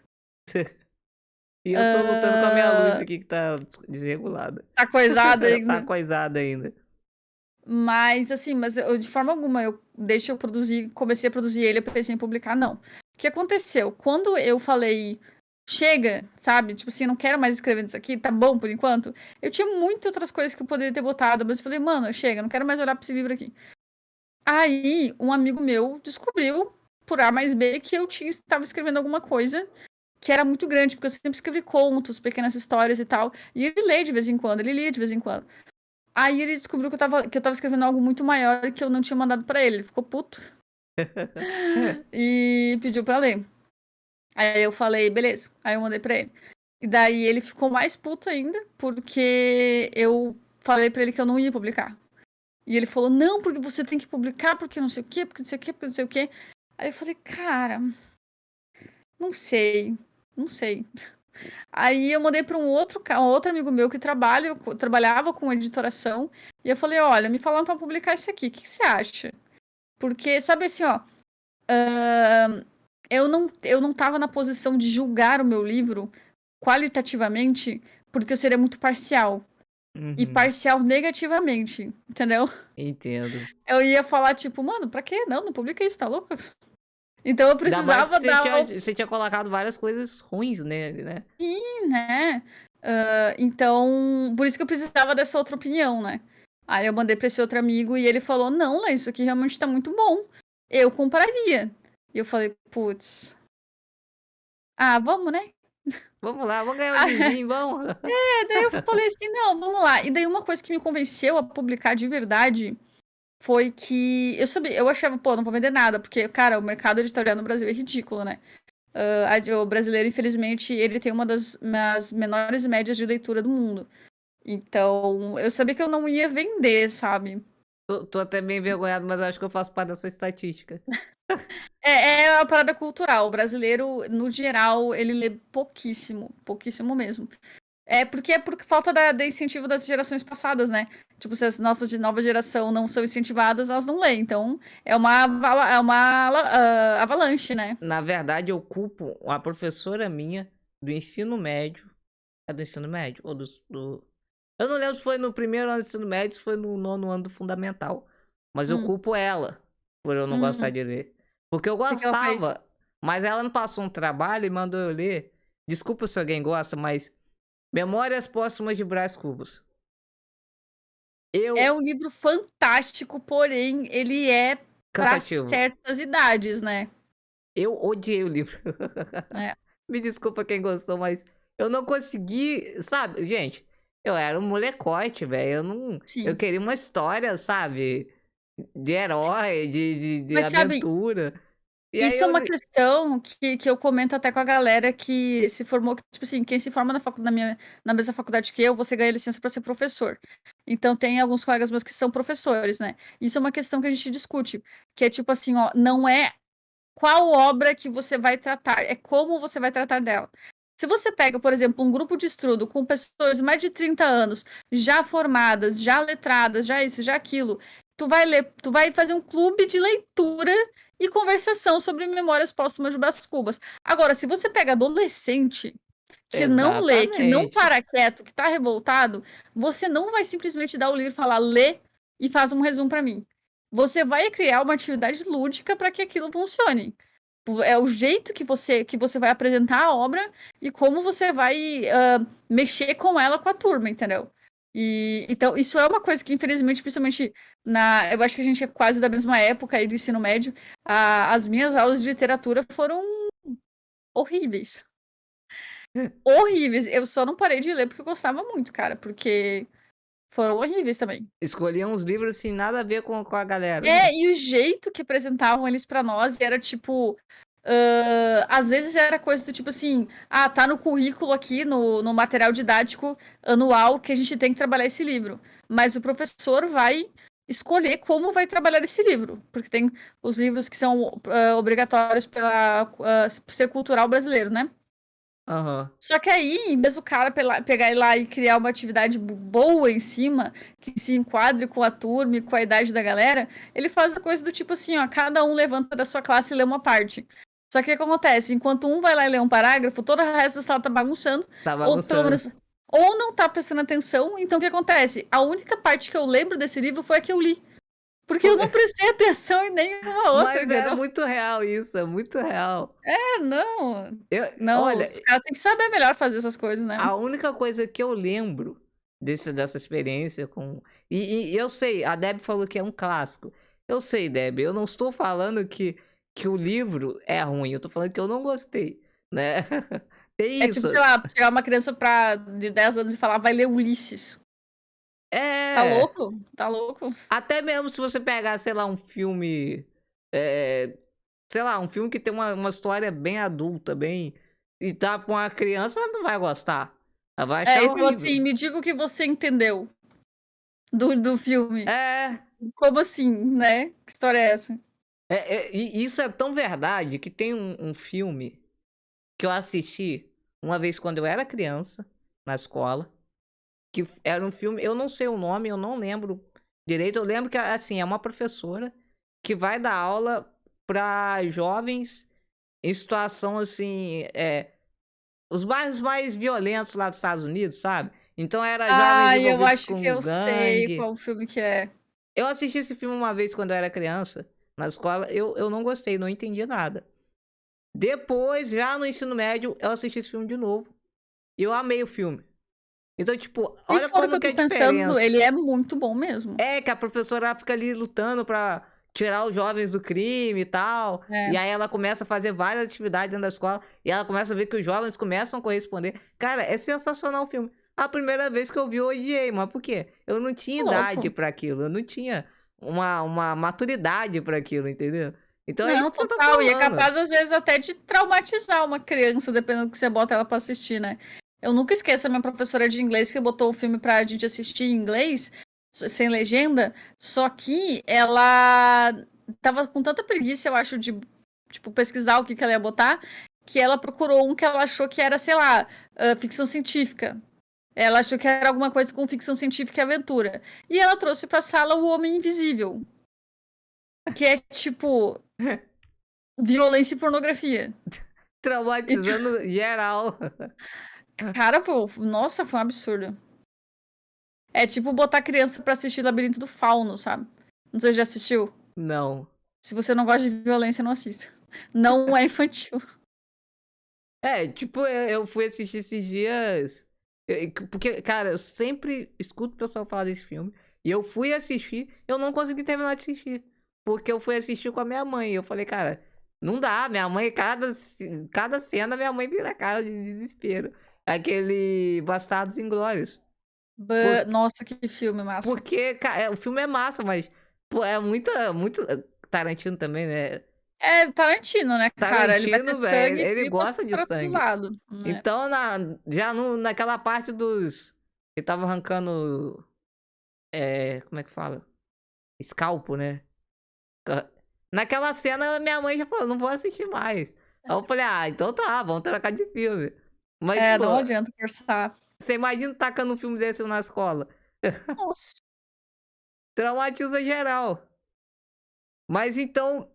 E eu tô lutando com a minha luz Ah, aqui que tá desregulada. tá coisada Tá ainda. coisada ainda. Mas, assim, de forma alguma, desde que eu comecei a produzir ele, eu pensei em publicar, não. O que aconteceu? Quando eu falei, chega, sabe? Tipo assim, não quero mais escrever isso aqui, tá bom por enquanto. Eu tinha muitas outras coisas que eu poderia ter botado, mas eu falei, mano, chega, não quero mais olhar pra esse livro aqui. Aí, um amigo meu descobriu, por A mais B, que eu estava escrevendo alguma coisa que era muito grande, porque eu sempre escrevi contos, pequenas histórias e tal. E ele lê de vez em quando, ele lia de vez em quando. Aí ele descobriu que eu tava escrevendo algo muito maior e que eu não tinha mandado pra ele. Ele ficou puto e pediu pra ler. Aí eu falei, beleza. Aí eu mandei pra ele. E daí ele ficou mais puto ainda, porque eu falei pra ele que eu não ia publicar. E ele falou, não, porque você tem que publicar, porque não sei o quê, porque não sei o quê, porque não sei o quê. Aí eu falei, cara, não sei, não sei. Aí eu mandei para um outro amigo meu que trabalhava com editoração. E eu falei, olha, me falaram para publicar isso aqui, o que você acha? Porque, sabe assim, ó, eu não tava na posição de julgar o meu livro qualitativamente, porque eu seria muito parcial. E Uhum. parcial negativamente, entendeu? Entendo. Eu ia falar, tipo, mano, pra quê? Não, não publica isso, tá louco? Então eu Ainda mais que precisava dar você tinha colocado várias coisas ruins nele, né? né? Então, por isso que eu precisava dessa outra opinião, né? Aí eu mandei pra esse outro amigo e ele falou: Não, Lê, isso aqui realmente tá muito bom. Eu compraria. E eu falei: Putz, vamos, né? Vamos lá, vamos ganhar um din-din, vamos. Daí eu falei assim: Não, vamos lá. E daí uma coisa que me convenceu a publicar de verdade foi que eu sabia, eu achava, pô, não vou vender nada, porque, cara, o mercado editorial no Brasil é ridículo, né? O brasileiro, infelizmente, ele tem uma das menores médias de leitura do mundo. Então, eu sabia que eu não ia vender, sabe? Tô até bem envergonhado, mas eu acho que eu faço parte dessa estatística. É a parada cultural. O brasileiro, no geral, ele lê pouquíssimo, pouquíssimo mesmo. É por falta da incentivo das gerações passadas, né? Tipo, se as nossas de nova geração não são incentivadas, elas não leem. Então, é uma avalanche, né? Na verdade, eu culpo uma professora minha do ensino médio. É do ensino médio? Ou do... Eu não lembro se foi no primeiro ano do ensino médio, se foi no nono ano do fundamental. Mas eu Hum, culpo ela por eu não gostar hum. de ler. Porque eu O que que ela fez? gostava, mas ela me passou um trabalho e mandou eu ler. Desculpa se alguém gosta, mas Memórias Póstumas de Brás Cubas. É Eu, um livro fantástico, porém, ele é para cansativo. certas idades, né? Eu odiei o livro. É, Me desculpa quem gostou, mas eu não consegui, sabe, gente, eu era um molecote, velho, eu sim. queria uma história, sabe, de herói, de Mas sabe, aventura. E aí isso é eu uma li... questão que eu comento até com a galera que se formou, que, tipo assim, quem se forma na mesma faculdade que eu, você ganha licença para ser professor. Então tem alguns colegas meus que são professores, né? Isso é uma questão que a gente discute, que é tipo assim, ó, não é qual obra que você vai tratar, é como você vai tratar dela. Se você pega, por exemplo, um grupo de estudo com pessoas de mais de 30 anos, já formadas, já letradas, já isso, já aquilo, tu vai fazer um clube de leitura e conversação sobre Memórias Póstumas de Brás Cubas. Agora, se você pega adolescente que não lê, que não Exatamente. para quieto, que tá revoltado, você não vai simplesmente dar o livro e falar: "Lê e faz um resumo pra mim". Você vai criar uma atividade lúdica para que aquilo funcione. É o jeito que você vai apresentar a obra e como você vai, mexer com ela com a turma, entendeu. Então isso é uma coisa que infelizmente, principalmente eu acho que a gente é quase da mesma época aí do ensino médio, as minhas aulas de literatura foram horríveis. Horríveis. Eu só não parei de ler porque eu gostava muito, cara, porque foram horríveis também. Escolhiam uns livros assim, nada a ver com a galera, né? É, e o jeito que apresentavam eles pra nós era tipo, às vezes era coisa do tipo assim, tá no currículo aqui, no material didático anual que a gente tem que trabalhar esse livro. Mas o professor vai escolher como vai trabalhar esse livro, porque tem os livros que são obrigatórios por ser cultural brasileiro, né? Aham. Só que aí, em vez do cara pegar e lá e criar uma atividade boa em cima, que se enquadre com a turma e com a idade da galera, ele faz a coisa do tipo assim, ó, cada um levanta da sua classe e lê uma parte. Só que o que acontece? Enquanto um vai lá e lê um parágrafo, todo o resto da sala tá bagunçando, Tá ou pelo bagunçando. menos, ou não tá prestando atenção, então o que acontece? A única parte que eu lembro desse livro foi a que eu li. Porque eu não prestei atenção em nenhuma outra, Mas é entendeu? muito real isso, é muito real. Não. Não, Olha, os caras têm que saber melhor fazer essas coisas, né? a única coisa que eu lembro dessa experiência com. E eu sei, a Deb falou que é um clássico. Eu sei, Deb, eu não estou falando que o livro é ruim, eu tô falando que eu não gostei, né? Tem É isso. tipo, sei lá, chegar uma criança de 10 anos e falar: "Vai ler Ulisses". Tá É. louco? Tá louco? Até mesmo se você pegar, sei lá, um filme. eh, Sei lá, um filme que tem uma história bem adulta, bem. E tá com uma criança, ela não vai gostar. Ela vai É, achar e falou horrível. assim: "Me diga o que você entendeu do filme". É. Como assim, né? Que história é essa? E isso é tão verdade que tem um filme que eu assisti uma vez quando eu era criança, na escola, que era um filme, eu não sei o nome, eu não lembro direito. Eu lembro que, assim, é uma professora que vai dar aula para jovens em situação, assim, os bairros mais violentos lá dos Estados Unidos, sabe? Então era jovens Ai, eu envolvidos acho que com eu sei gangue. qual filme que é. Eu assisti esse filme uma vez quando eu era criança, na escola, eu não gostei, não entendi nada. Depois, já no ensino médio, eu assisti esse filme de novo. E eu amei o filme. Então, tipo, Se olha for o que como eu que é tô a pensando, diferença. ele é muito bom mesmo. É que a professora fica ali lutando pra tirar os jovens do crime e tal. É. E aí ela começa a fazer várias atividades dentro da escola. E ela começa a ver que os jovens começam a corresponder. Cara, é sensacional o filme. A primeira vez que eu vi, eu odiei. Mas por quê? Eu não tinha Tá idade louco. pra aquilo. Eu não tinha uma maturidade pra aquilo, entendeu? Então é isso Não, que você tá total. E é falando. capaz, às vezes, até de traumatizar uma criança, dependendo do que você bota ela pra assistir, né? Eu nunca esqueço a minha professora de inglês que botou o filme pra gente assistir em inglês, sem legenda, só que ela tava com tanta preguiça, eu acho, de, tipo, pesquisar o que que ela ia botar, que ela procurou um que ela achou que era, sei lá, ficção científica. Ela achou que era alguma coisa com ficção científica e aventura. E ela trouxe pra sala O Homem Invisível, que é, tipo, violência e pornografia. Então, Traumatizando geral. cara, pô, nossa, foi um absurdo. É tipo botar criança pra assistir Labirinto do Fauno, sabe? Não sei se já assistiu. Não. Se você não gosta de violência, não assista. Não é infantil. É, tipo, eu fui assistir esses dias. Porque, cara, eu sempre escuto o pessoal falar desse filme. E eu fui assistir, eu não consegui terminar de assistir. Porque eu fui assistir com a minha mãe. Eu falei, cara, não dá. Minha mãe, cada cena, minha mãe vira cara de desespero. Aquele Bastardos Inglórios. Por, Nossa, que filme massa. porque, cara, o filme é massa, mas pô, é muito. Tarantino também, né? É Tarantino, né, cara? Ele vai ter Tarantino, velho, sangue e ele tripas gosta de pra todo sangue. lado, né? Então, já naquela parte dos. Ele tava arrancando. Como é que fala? Escalpo, né? Ca- Naquela cena, minha mãe já falou: não vou assistir mais. Aí eu falei: então tá, vamos trocar de filme. Mas, É, tipo, não adianta forçar. você imagina tacando um filme desse na escola? Nossa. Traumatiza geral. Mas então,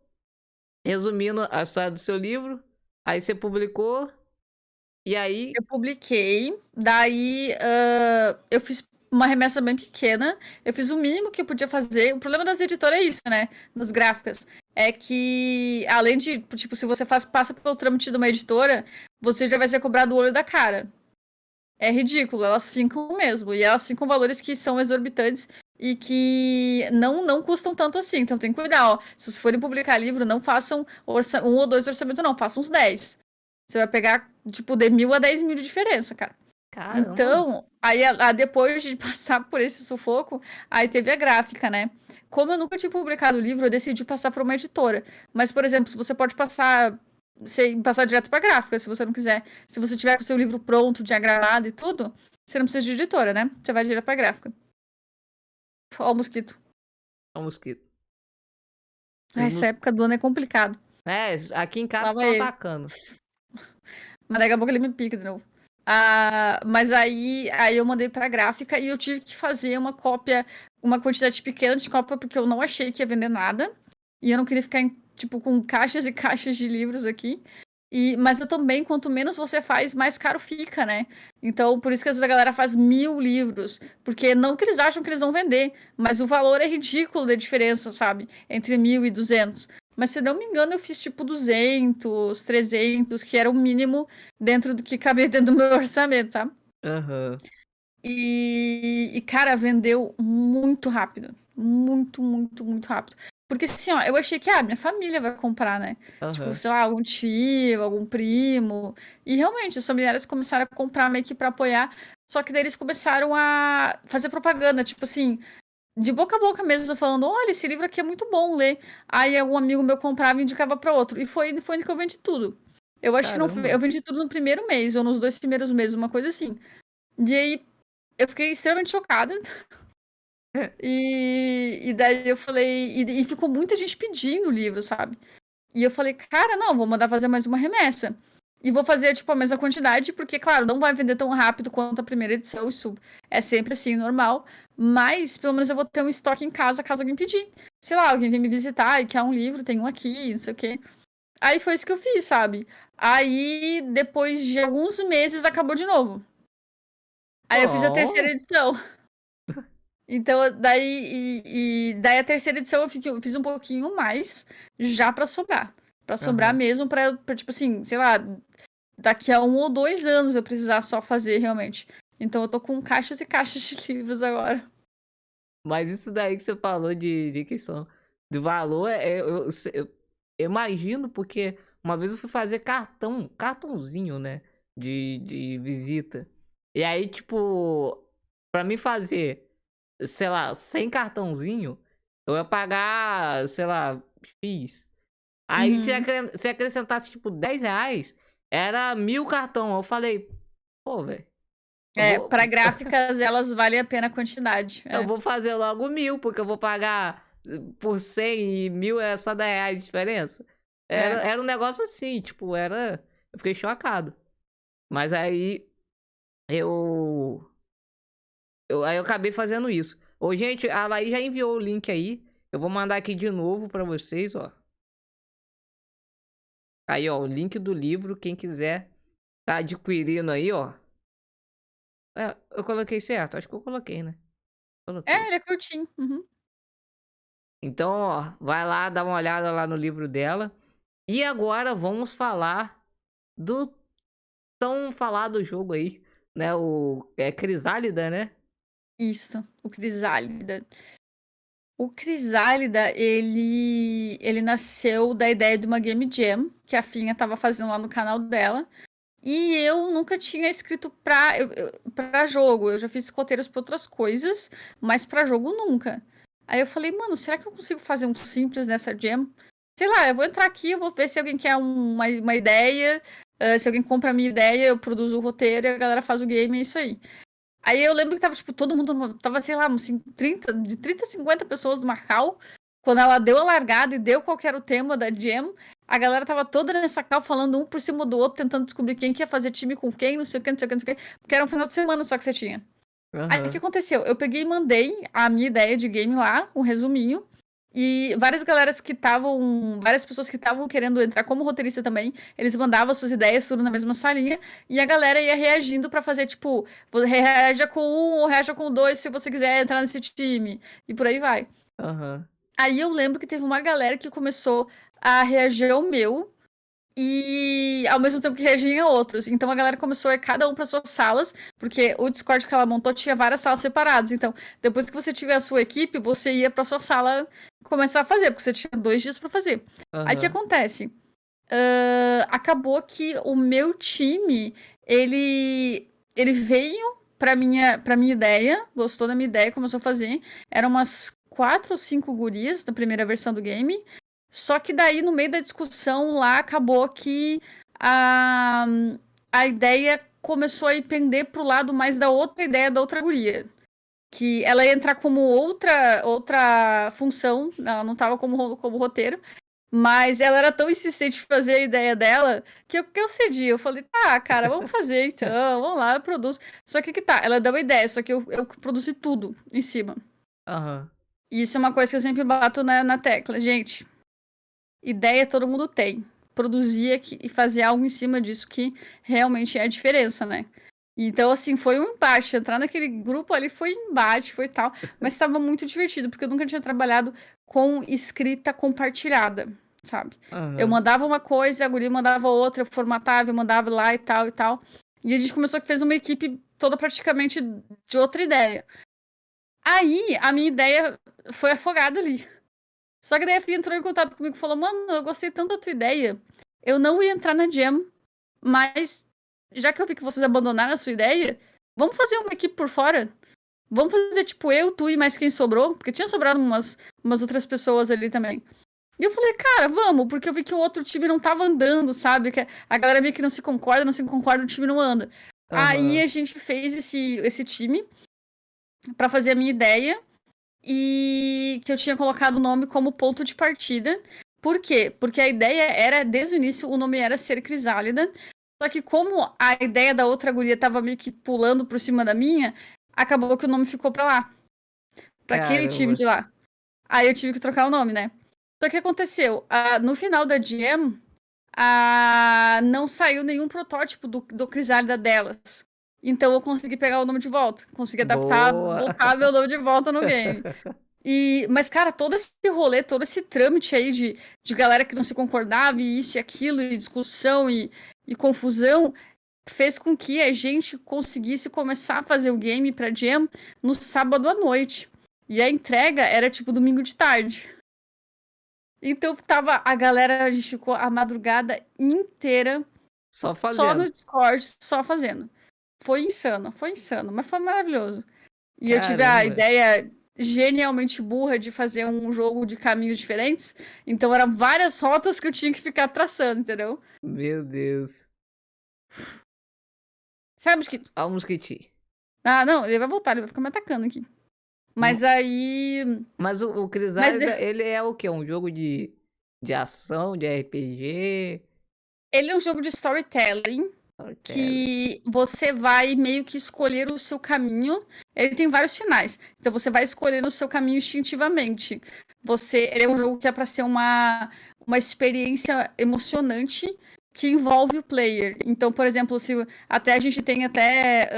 resumindo a história do seu livro, aí você publicou E aí. Eu publiquei, daí eu fiz uma remessa bem pequena, eu fiz o mínimo que eu podia fazer. O problema das editoras é isso, né? Nas gráficas. É que, além de, tipo, se você passa pelo trâmite de uma editora, você já vai ser cobrado o olho da cara. É ridículo, elas fincam mesmo. E elas fincam valores que são exorbitantes e que não custam tanto assim. Então tem que cuidar, ó. Se vocês forem publicar livro, não façam um ou dois orçamentos, não. Façam uns 10. Você vai pegar, tipo, de 1.000 a 10.000 de diferença, cara. Caramba! Então, aí depois de passar por esse sufoco, aí teve a gráfica, né? Como eu nunca tinha publicado o livro, eu decidi passar para uma editora. Mas, por exemplo, se você pode passar, sem passar direto para gráfica, se você não quiser. Se você tiver com o seu livro pronto, diagramado e tudo, você não precisa de editora, né? Você vai direto para gráfica. Ó o mosquito. É um mosquito. Essa época do ano é complicado. É, aqui em casa Lava estão ele. atacando. Mas daqui a pouco ele me pica de novo. Mas aí eu mandei pra gráfica e eu tive que fazer uma cópia, uma quantidade pequena de cópia, porque eu não achei que ia vender nada. E eu não queria ficar, tipo, com caixas e caixas de livros aqui. Mas eu também, quanto menos você faz, mais caro fica, né? Então, por isso que às vezes a galera faz 1.000 livros. Porque não que eles acham que eles vão vender, mas o valor é ridículo da diferença, sabe? Entre 1.000 e 200. Mas se não me engano, eu fiz tipo 200, 300, que era o mínimo dentro do que cabia dentro do meu orçamento, sabe? Aham. Cara, vendeu muito rápido. Muito, muito, muito rápido. Porque assim, ó, eu achei que, minha família vai comprar, né? Tipo, Aham. sei lá, algum tio, algum primo. E realmente, os familiares começaram a comprar meio que pra apoiar. Só que daí eles começaram a fazer propaganda, tipo assim, de boca a boca mesmo, falando, olha, esse livro aqui é muito bom ler. Aí algum amigo meu comprava e indicava para outro. E foi onde que eu vendi tudo. Eu acho que não, Caramba. eu vendi tudo no primeiro mês, ou nos 2 primeiros meses, uma coisa assim. E aí eu fiquei extremamente chocada. E daí eu falei. E ficou muita gente pedindo o livro, sabe? E eu falei, cara, não, vou mandar fazer mais uma remessa. E vou fazer, tipo, a mesma quantidade, porque, claro, não vai vender tão rápido quanto a primeira edição, isso é sempre assim, normal. Mas, pelo menos eu vou ter um estoque em casa, caso alguém pedir. Sei lá, alguém vem me visitar e quer um livro, tem um aqui, não sei o quê. Aí foi isso que eu fiz, sabe? Aí, depois de alguns meses, acabou de novo. Aí eu fiz a terceira Bom. edição. Então, daí a terceira edição eu fiz um pouquinho mais, já pra sobrar. Pra sobrar Aham. mesmo, pra, tipo assim, sei lá, daqui a 1 ou 2 anos eu precisar só fazer realmente. Então eu tô com caixas e caixas de livros agora. Mas isso daí que você falou de questão do valor, eu imagino, porque uma vez eu fui fazer cartãozinho, né? De visita. E aí, tipo, pra mim fazer, sei lá, 100 cartãozinho, eu ia pagar, sei lá, X. Aí se, Uhum. se acrescentasse, tipo, R$ 10, era 1.000 cartão. Eu falei, pô, velho, eu Pra vou. gráficas, elas valem a pena a quantidade. Eu vou fazer logo 1.000, porque eu vou pagar por 100 e 1.000 é só R$ 10 de diferença. É. Era um negócio assim, tipo, era. Eu fiquei chocado. Mas aí eu. Aí eu acabei fazendo isso. Ô, gente, a Laís já enviou o link aí. Eu vou mandar aqui de novo pra vocês, ó. Aí, ó, o link do livro, quem quiser tá adquirindo aí, ó. Eu coloquei certo? Acho que eu coloquei, né? Coloquei. Ele é curtinho. Uhum. Então, ó, vai lá, dá uma olhada lá no livro dela. E agora vamos falar do tão falado jogo aí, né? O Crisálida, né? Isso, o Crisálida. O Crisálida, ele nasceu da ideia de uma Game Jam que a Finha tava fazendo lá no canal dela. E eu nunca tinha escrito pra jogo. Eu já fiz roteiros pra outras coisas, mas pra jogo nunca. Aí eu falei, mano, será que eu consigo fazer um simples nessa jam? Sei lá, eu vou entrar aqui, eu vou ver se alguém quer uma ideia. Se alguém compra a minha ideia, eu produzo o roteiro e a galera faz o game, é isso aí. Aí eu lembro que tava, tipo, todo mundo, tava, sei lá, assim, de 30 a 50 pessoas no Macau. Quando ela deu a largada e deu qual que era o tema da jam, a galera tava toda nessa cal falando um por cima do outro, tentando descobrir quem que ia fazer time com quem, não sei o que, não sei o que, não sei o que. Porque era um final de semana só que você tinha. Aí o que Aham. aconteceu? Eu peguei e mandei a minha ideia de game lá, um resuminho. E várias pessoas que estavam querendo entrar como roteirista também, eles mandavam suas ideias tudo na mesma salinha, e a galera ia reagindo pra fazer, tipo, reaja com um ou reaja com dois se você quiser entrar nesse time, e por aí vai. Aham. Aí eu lembro que teve uma galera que começou a reagir ao meu, e ao mesmo tempo que reagia a outros. Então a galera começou a ir cada um para suas salas, porque o Discord que ela montou tinha várias salas separadas. Então, depois que você tiver a sua equipe, você ia para sua sala começar a fazer, porque você tinha 2 dias para fazer. Aí o que Aham. acontece? Acabou que o meu time, ele veio para minha ideia, gostou da minha ideia, começou a fazer. Eram umas 4 ou 5 gurias na primeira versão do game. Só que daí, no meio da discussão lá, acabou que a ideia começou a ir pender pro lado mais da outra ideia da outra guria. Que ela ia entrar como outra função, ela não tava como roteiro, mas ela era tão insistente em fazer a ideia dela que eu cedi. Eu falei, tá, cara, vamos fazer então, vamos lá, eu produzo. Só que tá, ela deu a ideia, só que eu produzi tudo em cima. Aham. E isso é uma coisa que eu sempre bato na tecla. Gente, ideia todo mundo tem. Produzir e fazer algo em cima disso que realmente é a diferença, né? Então, assim, foi um embate. Entrar naquele grupo ali foi embate, foi tal. Mas estava muito divertido, porque eu nunca tinha trabalhado com escrita compartilhada, sabe? Eu Aham. mandava uma coisa, a guria mandava outra, eu formatava, eu mandava lá e tal e tal. E a gente começou que fez uma equipe toda praticamente de outra ideia. Aí, a minha ideia foi afogada ali. Só que daí a Fia entrou em contato comigo e falou: Mano, eu gostei tanto da tua ideia. Eu não ia entrar na Jam, mas já que eu vi que vocês abandonaram a sua ideia, vamos fazer uma equipe por fora? Vamos fazer tipo eu, tu e mais quem sobrou? Porque tinha sobrado umas outras pessoas ali também. E eu falei, cara, vamos, porque eu vi que o outro time não tava andando, sabe? Que a galera meio que não se concorda, o time não anda. Aí Aham. a gente fez esse time pra fazer a minha ideia. E que eu tinha colocado o nome como ponto de partida. Por quê? Porque a ideia era, desde o início, o nome era Ser Crisálida. Só que como a ideia da outra guria tava meio que pulando por cima da minha, acabou que o nome ficou pra lá. Pra aquele time Caramba. de lá. Aí eu tive que trocar o nome, né? Só que aconteceu, no final da GM, não saiu nenhum protótipo do Crisálida delas. Então eu consegui pegar o nome de volta. Consegui adaptar, Boa. botar meu nome de volta no game. Mas, cara, todo esse rolê, todo esse trâmite aí de galera que não se concordava, e isso e aquilo, e discussão e confusão, fez com que a gente conseguisse começar a fazer o game pra Jam no sábado à noite. E a entrega era tipo domingo de tarde. Então tava a galera, a gente ficou a madrugada inteira Só só fazendo. no Discord, só fazendo. Foi insano, mas foi maravilhoso. E eu tive a Caramba. ideia genialmente burra de fazer um jogo de caminhos diferentes. Então eram várias rotas que eu tinha que ficar traçando, entendeu? Meu Deus. Sabe que. Olha o mosquitinho. Ah, não, ele vai voltar, ele vai ficar me atacando aqui. Mas M- aí. Mas o Mas Crisálida, ele é o quê? Um jogo de ação, de RPG? ele é um jogo de storytelling Storytelling. que você vai meio que escolher o seu caminho. Ele tem vários finais. Então você vai escolhendo o seu caminho instintivamente. Ele é um jogo que é para ser uma experiência emocionante que envolve o player. Então, por exemplo, se até a gente tem até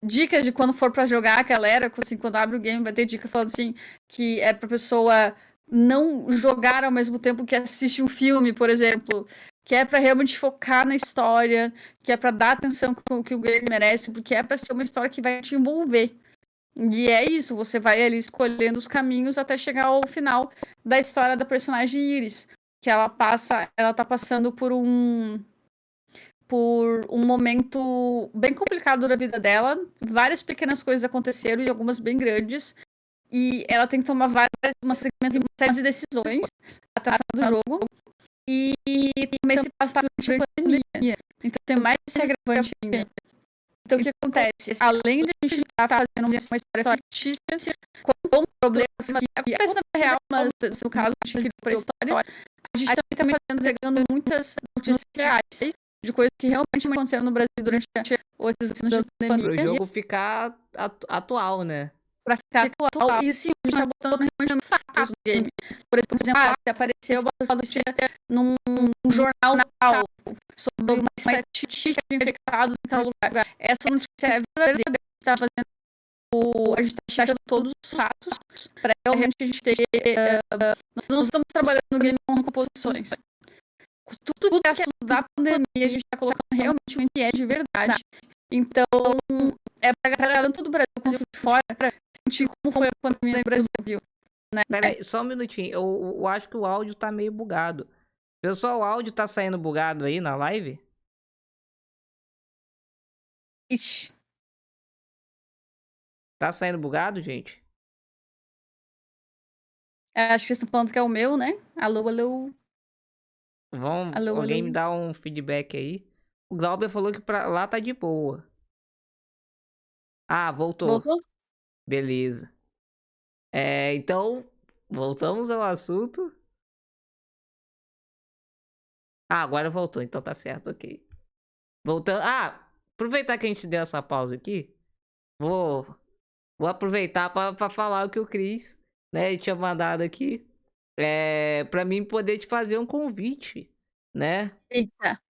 dicas de quando for para jogar a galera, assim, quando abre o game vai ter dica falando assim que é para pessoa não jogar ao mesmo tempo que assiste um filme, por exemplo, que é para realmente focar na história, que é para dar atenção que o game merece, porque é para ser uma história que vai te envolver. E é isso, você vai ali escolhendo os caminhos até chegar ao final da história da personagem Iris, que ela tá passando por um momento bem complicado da vida dela. Várias pequenas coisas aconteceram e algumas bem grandes. E ela tem que tomar uma série de decisões até o final do jogo. E também se passa durante a pandemia. Então tem mais esse agravante ainda. Então o que acontece? Além de a gente estar fazendo uma história fictícia, com problemas que acontecem na vida real, mas no caso a gente criou para a história, a gente também está pegando muitas notícias reais de coisas que realmente aconteceram no Brasil durante esses anos de Pro pandemia, jogo ficar atual, né? pra ficar atual. E sim, a gente tá botando realmente fatos do game. Por exemplo, se apareceu uma notícia num jornal natal sobre uma estatística de infectados em tal lugar. Essa notícia é verdadeira. A gente tá checando todos os fatos para realmente a gente ter. Nós não estamos trabalhando no game com suposições. Tudo que é assunto da pandemia, a gente tá colocando realmente o que é de verdade. Então, é pra galera tanto do Brasil como de fora sentir como foi a pandemia no Brasil. Né? Peraí, só um minutinho. Eu acho que o áudio tá meio bugado. Pessoal, o áudio tá saindo bugado aí na live? Ixi. Tá saindo bugado, gente? Acho que vocês estão falando que é o meu, né? Alô, alô. Alguém me dá um feedback aí. O Glauber falou que pra lá tá de boa. Ah, voltou. Beleza. Então, voltamos ao assunto. Ah, agora voltou, então tá certo, ok. Voltando. Ah, aproveitar que a gente deu essa pausa aqui. Vou aproveitar pra falar o que o Cris, né, tinha mandado aqui. Pra mim poder te fazer um convite, né? Eita.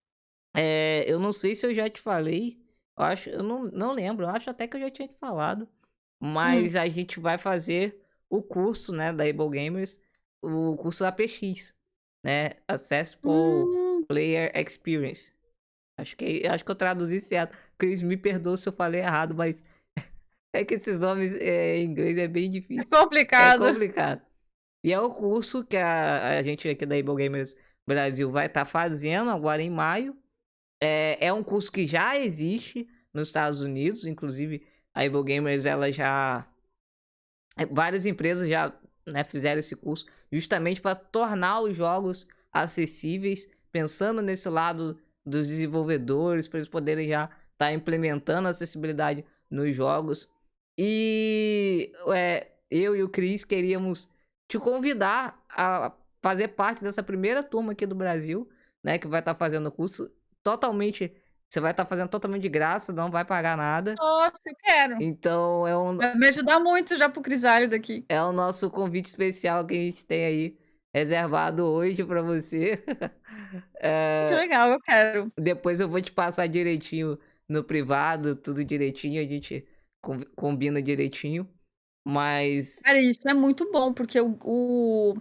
Eu não sei se eu já te falei. Eu não lembro. Eu acho até que eu já tinha te falado. Mas a gente vai fazer o curso, né, da Able Gamers, o curso APX, né? Accessible Player Experience. Acho que eu traduzi certo. Cris, me perdoa se eu falei errado, mas é que esses nomes em inglês é bem difícil. É complicado. É complicado. E é o curso que a gente aqui da Able Gamers Brasil vai estar fazendo agora em maio. É um curso que já existe nos Estados Unidos, inclusive a Able Gamers, ela já... várias empresas já, né, fizeram esse curso justamente para tornar os jogos acessíveis, pensando nesse lado dos desenvolvedores, para eles poderem já estar implementando acessibilidade nos jogos. E eu e o Cris queríamos te convidar a fazer parte dessa primeira turma aqui do Brasil, né, que vai estar fazendo o curso totalmente... Você vai estar fazendo totalmente de graça, não vai pagar nada. Nossa, eu quero. Então, vai me ajudar muito já pro Crisálida aqui. É o nosso convite especial que a gente tem aí reservado hoje pra você. Que legal, eu quero. Depois eu vou te passar direitinho no privado, tudo direitinho, a gente combina direitinho. Mas... Cara, isso é muito bom, porque o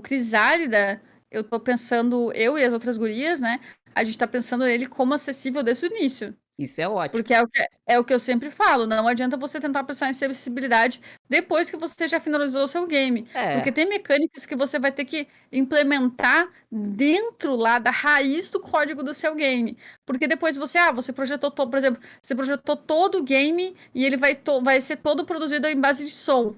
Crisálida, eu tô pensando, eu e as outras gurias, né? A gente tá pensando nele como acessível desde o início. Isso é ótimo. Porque é o que eu sempre falo, não adianta você tentar pensar em acessibilidade depois que você já finalizou o seu game. Porque tem mecânicas que você vai ter que implementar dentro lá da raiz do código do seu game. Porque depois você projetou todo, por exemplo, você projetou todo o game e ele vai ser todo produzido em base de som.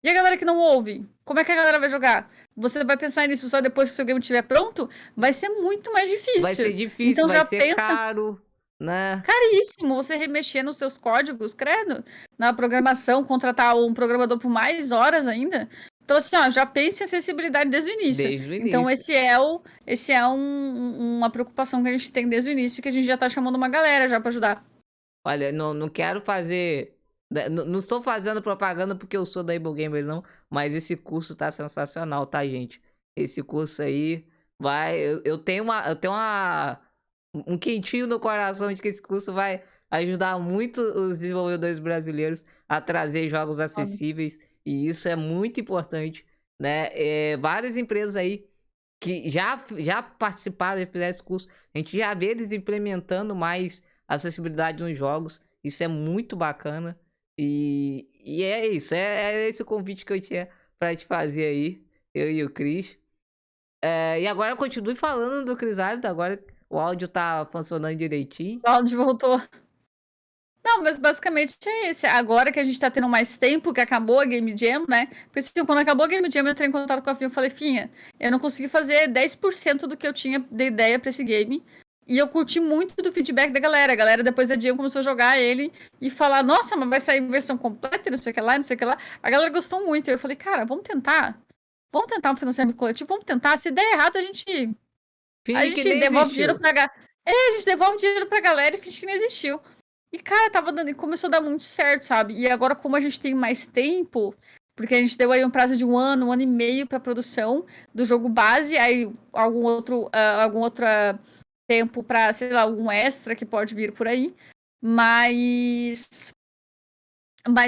E a galera que não ouve? Como é que a galera vai jogar? Você vai pensar nisso só depois que o seu game estiver pronto? Vai ser muito mais difícil. Vai ser difícil, então, vai já ser pensa... caro, né? Caríssimo você remexer nos seus códigos, credo, na programação, contratar um programador por mais horas ainda. Então, assim, já pense em acessibilidade desde o início. Então, esse é uma preocupação que a gente tem desde o início, que a gente já tá chamando uma galera já para ajudar. Olha, não quero fazer... Não estou fazendo propaganda porque eu sou da Able Gamers, não. Mas esse curso tá sensacional, tá, gente? Esse curso aí vai... Eu tenho um quentinho no coração de que esse curso vai ajudar muito os desenvolvedores brasileiros a trazer jogos acessíveis. E isso é muito importante, né? Várias empresas aí que já participaram, já fizeram esse curso. A gente já vê eles implementando mais acessibilidade nos jogos. Isso é muito bacana. E é isso. É esse o convite que eu tinha pra te fazer aí. Eu e o Cris. E agora continue falando do Crisálida. Agora o áudio tá funcionando direitinho. O áudio voltou. Não, mas basicamente é esse. Agora que a gente tá tendo mais tempo, que acabou a Game Jam, né? Porque assim, quando acabou a Game Jam, eu entrei em contato com a Finha e falei, Finha, eu não consegui fazer 10% do que eu tinha de ideia pra esse game. E eu curti muito do feedback da galera. A galera, depois da Jam, começou a jogar ele e falar, nossa, mas vai sair versão completa, não sei o que lá, não sei o que lá. A galera gostou muito. E eu falei, cara, vamos tentar. Vamos tentar um financiamento coletivo, vamos tentar. Se der errado, a gente devolve dinheiro pra... a gente devolve dinheiro pra galera e finge que não existiu. E, cara, estava dando e começou a dar muito certo, sabe. E agora como a gente tem mais tempo, porque a gente deu aí um prazo de 1 ano e meio pra produção do jogo base, aí algum outro tempo pra, sei lá, algum extra que pode vir por aí. Mas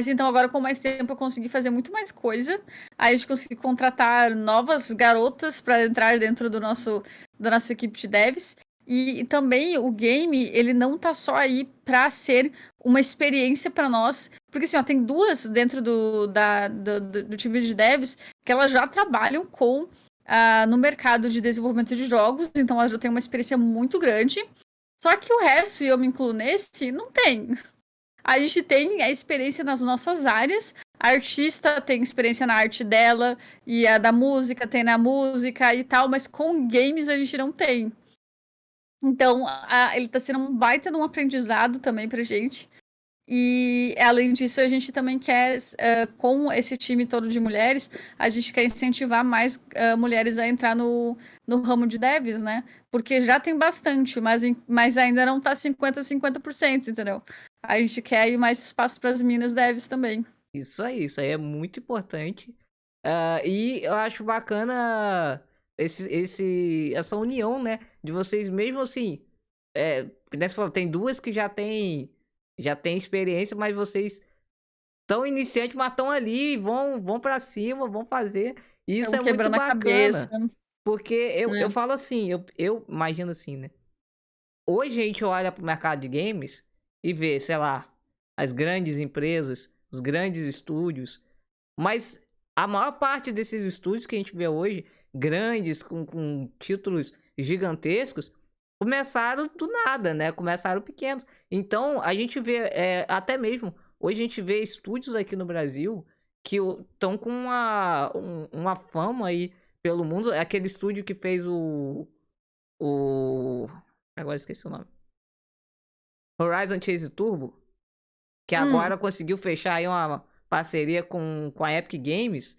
então agora com mais tempo eu consegui fazer muito mais coisa. Aí a gente conseguiu contratar novas garotas para entrar dentro da nossa equipe de devs. E também o game, ele não tá só aí para ser uma experiência para nós. Porque assim, ó, tem duas dentro do time de devs que elas já trabalham no mercado de desenvolvimento de jogos, então elas já têm uma experiência muito grande. Só que o resto, e eu me incluo nesse, não tem. A gente tem a experiência nas nossas áreas. A artista tem experiência na arte dela, e a da música tem na música e tal, mas com games a gente não tem. Então, ele tá sendo um baita de um aprendizado também pra gente. E, além disso, a gente também quer, com esse time todo de mulheres, a gente quer incentivar mais mulheres a entrar no ramo de devs, né? Porque já tem bastante, mas ainda não tá 50%, entendeu? A gente quer aí mais espaço para as minas devs também. Isso aí é muito importante. E eu acho bacana essa união, né? De vocês mesmo assim. Que nem você falou, tem duas que já tem experiência, mas vocês tão iniciantes, mas estão ali, vão para cima, vão fazer. E isso Estamos é muito quebrando a cabeça, bacana. Porque eu né? falo assim, eu imagino assim, né? Hoje a gente olha pro mercado de games e vê, sei lá, as grandes empresas, os grandes estúdios, mas a maior parte desses estúdios que a gente vê hoje, grandes, com títulos gigantescos, começaram do nada, né? Começaram pequenos. Então a gente vê, até mesmo, hoje a gente vê estúdios aqui no Brasil que estão com uma fama aí pelo mundo. É aquele estúdio que fez o. Agora esqueci o nome. Horizon Chase Turbo, que Hum, agora conseguiu fechar aí uma parceria com a Epic Games.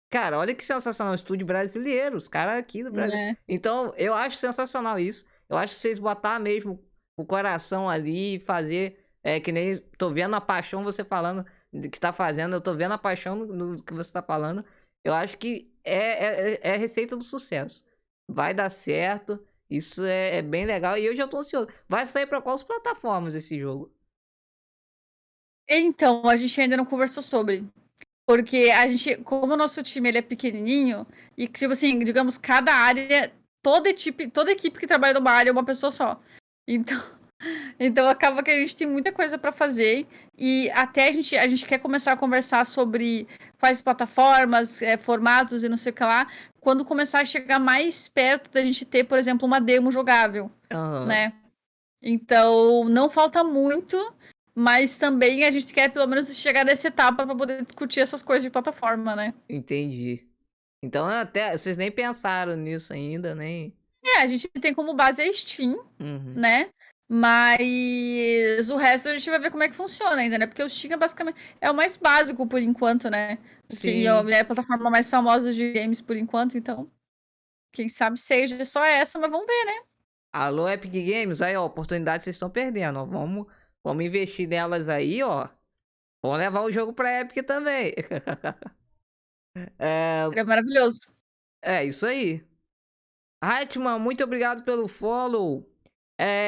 Cara, olha que sensacional, um estúdio brasileiro, os caras aqui do Brasil. né? Então, eu acho sensacional isso. Eu acho que vocês botar mesmo o coração ali e fazer, que nem tô vendo a paixão você falando do que tá fazendo, eu tô vendo a paixão no que você tá falando. Eu acho que é a receita do sucesso. Vai dar certo, isso é bem legal e eu já tô ansioso. Vai sair pra quais plataformas esse jogo? Então, a gente ainda não conversou sobre. Porque a gente, como o nosso time ele é pequenininho, e tipo assim, digamos, cada área, toda equipe que trabalha numa área é uma pessoa só. Então, então acaba que a gente tem muita coisa para fazer e até a gente quer começar a conversar sobre quais plataformas, formatos e não sei o que lá, quando começar a chegar mais perto da gente ter, por exemplo, uma demo jogável, Aham, né? Então, não falta muito, mas também a gente quer pelo menos chegar nessa etapa para poder discutir essas coisas de plataforma, né? entendi. Então até vocês nem pensaram nisso ainda, nem. A gente tem como base a Steam, Uhum. né? Mas o resto a gente vai ver como é que funciona ainda, né? Porque o Steam é basicamente o mais básico por enquanto, né? É Sim. a plataforma mais famosa de games por enquanto, então quem sabe seja só essa, mas vamos ver, né? Alô, Epic Games, aí, ó, oportunidade vocês estão perdendo, ó. Vamos investir nelas aí, ó. Vamos levar o jogo pra Epic também. É, Seria maravilhoso. é isso aí. Hatman, muito obrigado pelo follow.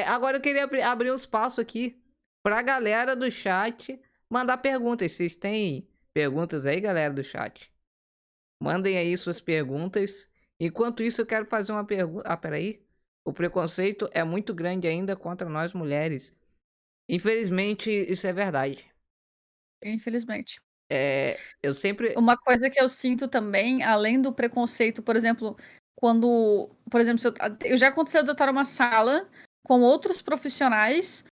Agora eu queria abrir um espaço aqui pra galera do chat mandar perguntas. Vocês têm perguntas aí, galera do chat? Mandem aí suas perguntas. Enquanto isso, eu quero fazer uma pergunta. Ah, peraí. O preconceito é muito grande ainda contra nós mulheres. Infelizmente, isso é verdade. Infelizmente. Eu sempre. Uma coisa que eu sinto também, além do preconceito, por exemplo, quando, por exemplo, se eu já aconteceu de eu estar numa sala com outros profissionais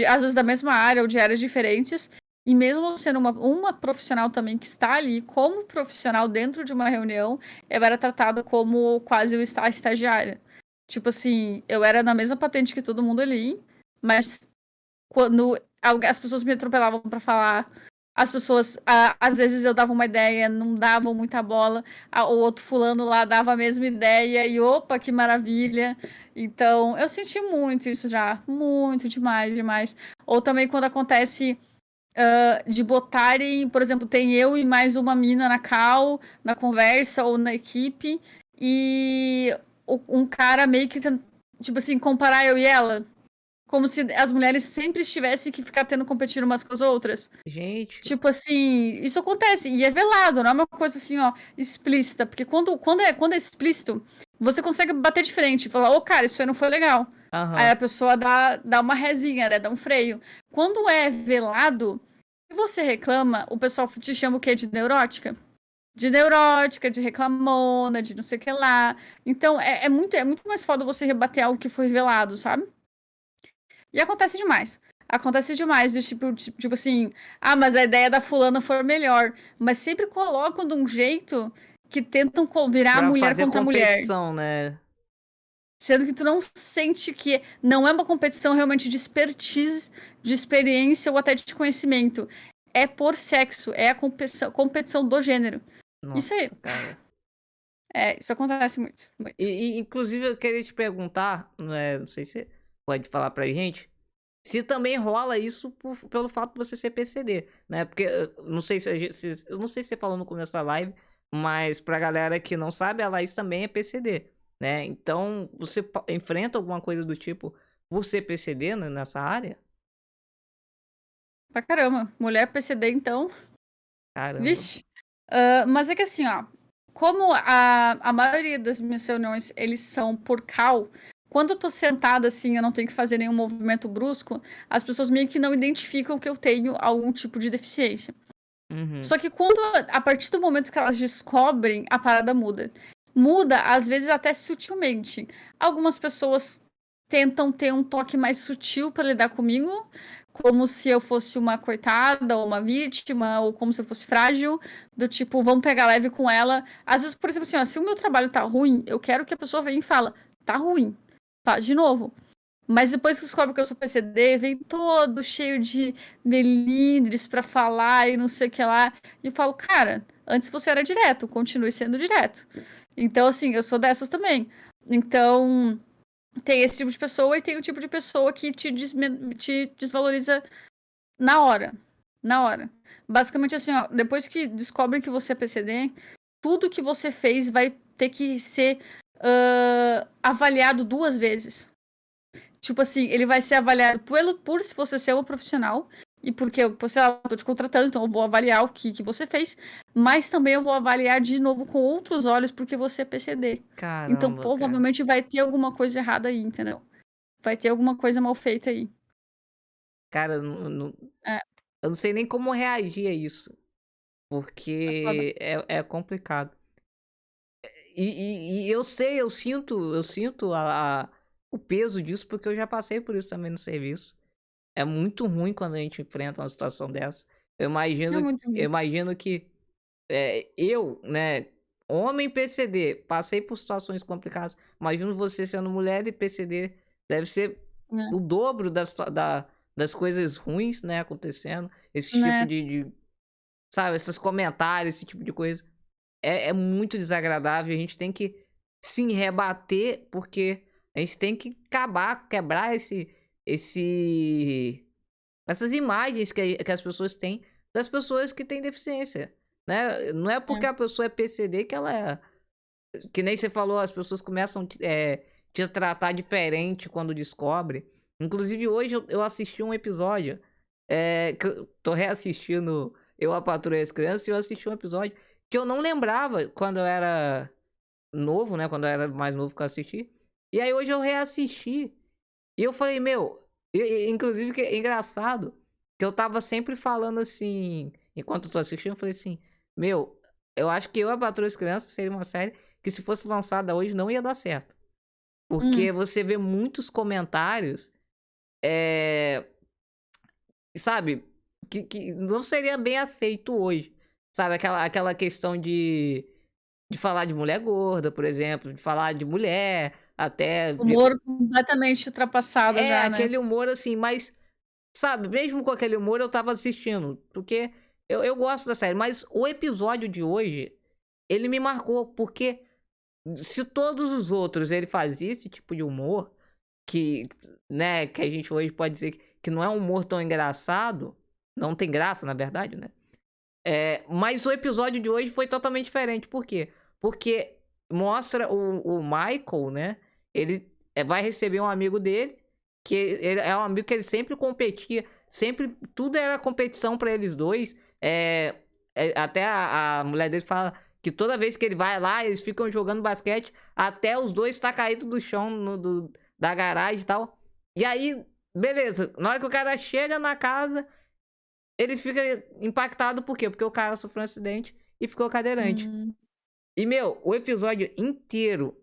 às vezes da mesma área ou de áreas diferentes, e mesmo sendo uma profissional também que está ali como profissional dentro de uma reunião, eu era tratada como quase a estagiária. Tipo assim, eu era na mesma patente que todo mundo ali, mas quando as pessoas me atropelavam para falar As pessoas, às vezes eu dava uma ideia, não davam muita bola, o outro fulano lá dava a mesma ideia e opa, que maravilha. Então, eu senti muito isso já, muito demais, demais. Ou também quando acontece de botarem, por exemplo, tem eu e mais uma mina na call, na conversa ou na equipe, e um cara meio que, tipo assim, comparar eu e ela. Como se as mulheres sempre tivessem que ficar tendo competindo umas com as outras. Gente, Tipo assim, isso acontece, e é velado, não é uma coisa assim, ó, explícita, porque quando é explícito, você consegue bater de frente, falar, ô cara, isso aí não foi legal. Aí aham. a pessoa dá uma rezinha, né, dá um freio. Quando é velado, se você reclama, o pessoal te chama o quê? De neurótica? De neurótica, de reclamona, de não sei o que lá. Então, é muito mais foda você rebater algo que foi velado, sabe? E acontece demais. Acontece demais, tipo assim, mas a ideia da fulana foi melhor. Mas sempre colocam de um jeito que tentam virar Pra mulher fazer contra mulher. competição, né? Sendo que tu não sente que não é uma competição realmente de expertise, de experiência ou até de conhecimento. É por sexo, é a competição do gênero. Isso aí, Nossa, cara. isso acontece muito, muito. Inclusive, eu queria te perguntar, né, não sei se você pode falar pra gente, se também rola isso pelo fato de você ser PCD, né? Porque não sei eu não sei se você falou no começo da live, mas pra galera que não sabe, a Laís também é PCD, né? Então, você enfrenta alguma coisa do tipo por ser PCD nessa área? Pra caramba. Mulher PCD, então. Caramba. Vixe. Mas é que assim, ó, como a maioria das minhas reuniões, eles são por call, quando eu tô sentada assim, eu não tenho que fazer nenhum movimento brusco, as pessoas meio que não identificam que eu tenho algum tipo de deficiência. Uhum. Só que quando, a partir do momento que elas descobrem, a parada muda. Muda, às vezes até sutilmente. Algumas pessoas tentam ter um toque mais sutil para lidar comigo, como se eu fosse uma coitada, ou uma vítima, ou como se eu fosse frágil, do tipo, vamos pegar leve com ela. Às vezes, por exemplo, assim, ó, se o meu trabalho tá ruim, eu quero que a pessoa venha e fala, tá ruim, faz de novo. Mas depois que descobre que eu sou PCD, vem todo cheio de melindres pra falar e não sei o que lá. E eu falo, cara, antes você era direto, continue sendo direto. Então, assim, eu sou dessas também. Então, tem esse tipo de pessoa e tem o tipo de pessoa que te desvaloriza na hora. Na hora. Basicamente, assim, ó, depois que descobrem que você é PCD, tudo que você fez vai ter que ser avaliado 2 vezes. Tipo assim, ele vai ser avaliado por se você ser uma profissional e porque eu, sei lá, eu tô te contratando, então eu vou avaliar o que você fez, mas também eu vou avaliar de novo com outros olhos porque você é PCD. Então, Caramba, cara. provavelmente vai ter alguma coisa errada aí, entendeu? Vai ter alguma coisa mal feita aí. Cara, É, eu não sei nem como reagir a isso, é foda. porque é complicado. E eu sei, eu sinto o peso disso, porque eu já passei por isso também no serviço. É muito ruim quando a gente enfrenta uma situação dessa. Eu É imagino, muito eu ruim. imagino que eu, né, homem PCD, passei por situações complicadas. Imagino você sendo mulher e PCD, deve ser Né? o dobro das coisas ruins, né, acontecendo. Esse tipo Né? sabe, esses comentários, esse tipo de coisa. É muito desagradável. A gente tem que sim rebater, porque a gente tem que quebrar esse essas imagens que as pessoas têm das pessoas que têm deficiência, né? Não é É. porque a pessoa é PCD que ela é. Que nem você falou, as pessoas começam te tratar diferente quando descobre. Inclusive, hoje eu assisti um episódio. Que eu tô reassistindo Eu, a Patroa e as Crianças, e eu assisti um episódio que eu não lembrava quando eu era novo, né? Quando eu era mais novo que eu assisti. E aí hoje eu reassisti. E eu falei, meu, inclusive que é engraçado que eu tava sempre falando assim, enquanto eu tô assistindo, eu falei assim, meu, eu acho que Eu, a Patroa e as Crianças seria uma série que se fosse lançada hoje não ia dar certo. Porque Hum, você vê muitos comentários, é, sabe, que não seria bem aceito hoje. Sabe, aquela questão de falar de mulher gorda, por exemplo, de falar de mulher, até. humor completamente ultrapassado É, já, né? aquele humor assim, mas, sabe, mesmo com aquele humor eu tava assistindo. Porque Eu gosto da série, mas o episódio de hoje, ele me marcou, porque se todos os outros ele fazia esse tipo de humor, que, né, que a gente hoje pode dizer que não é um humor tão engraçado, não tem graça, na verdade, né? Mas o episódio de hoje foi totalmente diferente. Por quê? Porque mostra o Michael, né? Ele vai receber um amigo dele, que ele é um amigo que ele sempre competia, sempre, tudo era competição pra eles dois. Até a mulher dele fala que toda vez que ele vai lá, eles ficam jogando basquete até os dois estar caídos do chão da garagem e tal. E aí, beleza, na hora que o cara chega na casa, ele fica impactado, por quê? Porque o cara sofreu um acidente e ficou cadeirante. Hum. E, meu, o episódio inteiro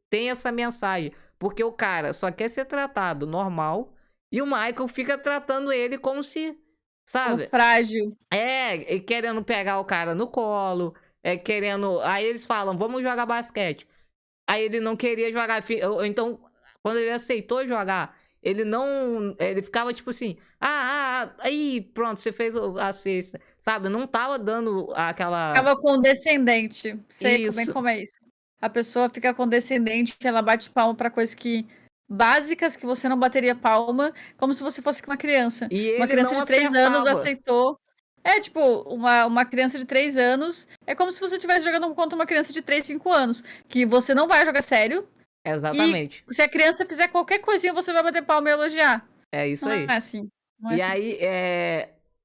tem essa mensagem. Porque o cara só quer ser tratado normal e o Michael fica tratando ele como se, O sabe? frágil. E querendo pegar o cara no colo, querendo. Aí eles falam, vamos jogar basquete. Aí ele não queria jogar. Ou então, quando ele aceitou jogar, ele não. Ele ficava tipo assim: aí pronto, você fez a cesta. Sabe? Não tava dando aquela. Ficava condescendente. Sei bem Isso. como é isso. A pessoa fica condescendente, ela bate palma pra coisas básicas que você não bateria palma, como se você fosse uma criança. E Uma ele criança não de 3 anos acertava. aceitou. Tipo, uma criança de 3 anos é como se você estivesse jogando contra uma criança de 3, 5 anos, que você não vai jogar sério, e Exatamente. se a criança fizer qualquer coisinha, você vai bater palma e elogiar. É isso Não é aí. assim. Não é E assim. aí,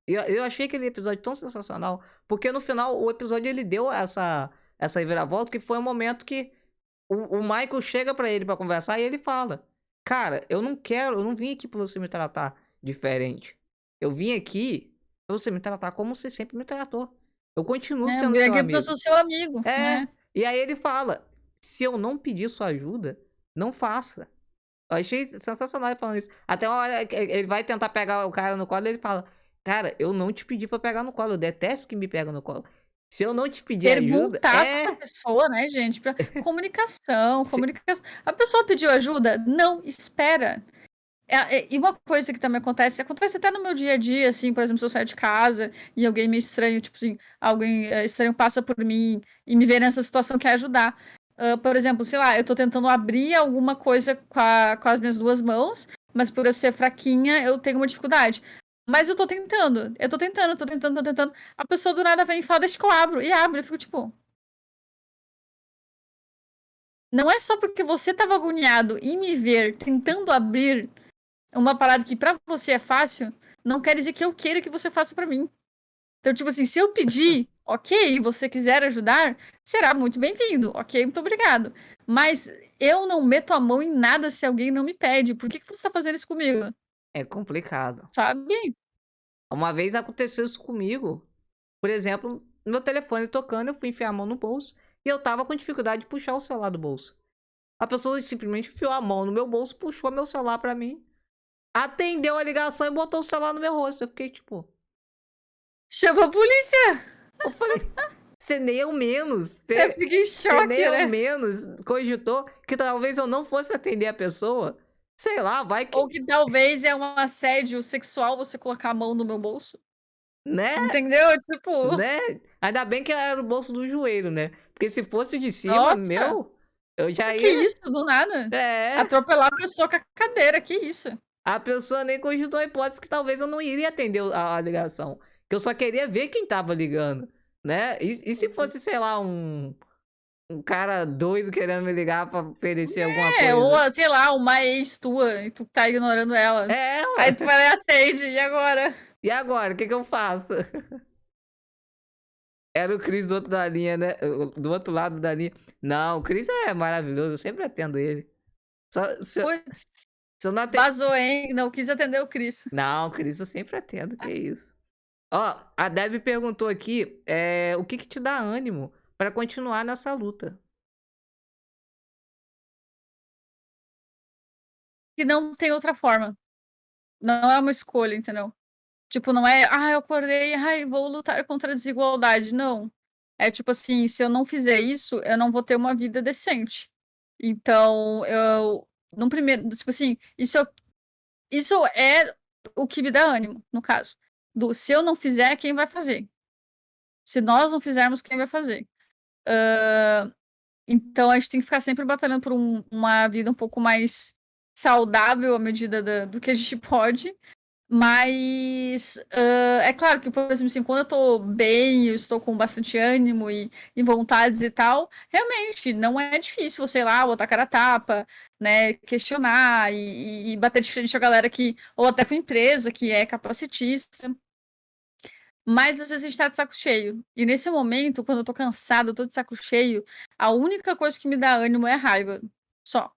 eu achei aquele episódio tão sensacional, porque no final o episódio ele deu essa reviravolta, que foi um momento que o Michael chega pra ele pra conversar e ele fala: Cara, eu não vim aqui pra você me tratar diferente. Eu vim aqui pra você me tratar como você sempre me tratou. Eu continuo Eu sendo vim seu aqui porque eu amigo. sou seu amigo, né. E aí ele fala: Se eu não pedir sua ajuda, não faça. Eu achei sensacional ele falando isso. Até uma hora que ele vai tentar pegar o cara no colo, ele fala: Cara, eu não te pedi pra pegar no colo, eu detesto que me pega no colo. Se eu não te pedir ajuda, Perguntar pra pessoa, né, gente, comunicação, se- comunicação. A pessoa pediu ajuda? Não, espera. E uma coisa que também acontece até no meu dia a dia, assim, por exemplo, se eu saio de casa e alguém meio estranho, tipo assim, alguém estranho passa por mim e me vê nessa situação, quer ajudar. Por exemplo, sei lá, eu tô tentando abrir alguma coisa com as minhas 2 mãos, mas por eu ser fraquinha, eu tenho uma dificuldade. Mas eu tô tentando, eu tô tentando, tô tentando, tô tentando. A pessoa do nada vem e fala: "Deixa que eu abro", e abre, eu fico tipo, não é só porque você estava agoniado em me ver tentando abrir uma parada que pra você é fácil, não quer dizer que eu queira que você faça pra mim. Então, tipo assim, se eu pedir, ok, e você quiser ajudar, será muito bem-vindo, ok, muito obrigado. Mas eu não meto a mão em nada se alguém não me pede. Por que que você tá fazendo isso comigo? é complicado. Sabe? Uma vez aconteceu isso comigo. Por exemplo, meu telefone tocando, eu fui enfiar a mão no bolso e eu tava com dificuldade de puxar o celular do bolso. A pessoa simplesmente enfiou a mão no meu bolso, puxou meu celular pra mim, atendeu a ligação e botou o celular no meu rosto. Eu fiquei tipo. Chama a polícia! Eu falei, você nem ao menos, Eu fico em você nem choque, ao né? menos cogitou que talvez eu não fosse atender a pessoa. Sei lá, vai que, Ou que talvez é um assédio sexual você colocar a mão no meu bolso. né, Entendeu? Tipo, né? Ainda bem que era o bolso do joelho, né? Porque se fosse de cima, nossa, meu, eu já que ia. isso, do nada? É, Atropelar a pessoa com a cadeira, que isso? a pessoa nem cogitou a hipótese que talvez eu não iria atender a ligação. Que eu só queria ver quem tava ligando, né? E se fosse, sei lá, um cara doido querendo me ligar pra oferecer alguma Ou coisa? sei lá, uma ex tua e tu tá ignorando ela. Aí tu Ué. vai lá e atende, e agora? E agora, o que que eu faço? Era o Chris do outro da linha, né? Do outro lado da linha. Não, o Chris é maravilhoso, eu sempre atendo ele. Só, Putz, se eu não atendo. vazou, hein? Não quis atender o Cris. Não, o Chris eu sempre atendo, que isso. Ó, a Deb perguntou aqui, o que que te dá ânimo pra continuar nessa luta? E não tem outra forma. Não é uma escolha, entendeu? Tipo, não é: "Ah, eu acordei, ai, vou lutar contra a desigualdade", não. É tipo assim, se eu não fizer isso, eu não vou ter uma vida decente. Então, eu no primeiro tipo assim, isso é o que me dá ânimo, no caso. do se eu não fizer, quem vai fazer? Se nós não fizermos, quem vai fazer? Então a gente tem que ficar sempre batalhando por uma vida um pouco mais saudável à medida do que a gente pode. Mas é claro que, por exemplo, assim, quando eu tô bem, eu estou com bastante ânimo e vontades e tal, realmente não é difícil você ir lá, botar a cara a tapa, né, questionar e bater de frente com a galera que, ou até com a empresa que é capacitista. Mas às vezes a gente tá de saco cheio. E nesse momento, quando eu tô cansada, eu tô de saco cheio, a única coisa que me dá ânimo é a raiva. Só.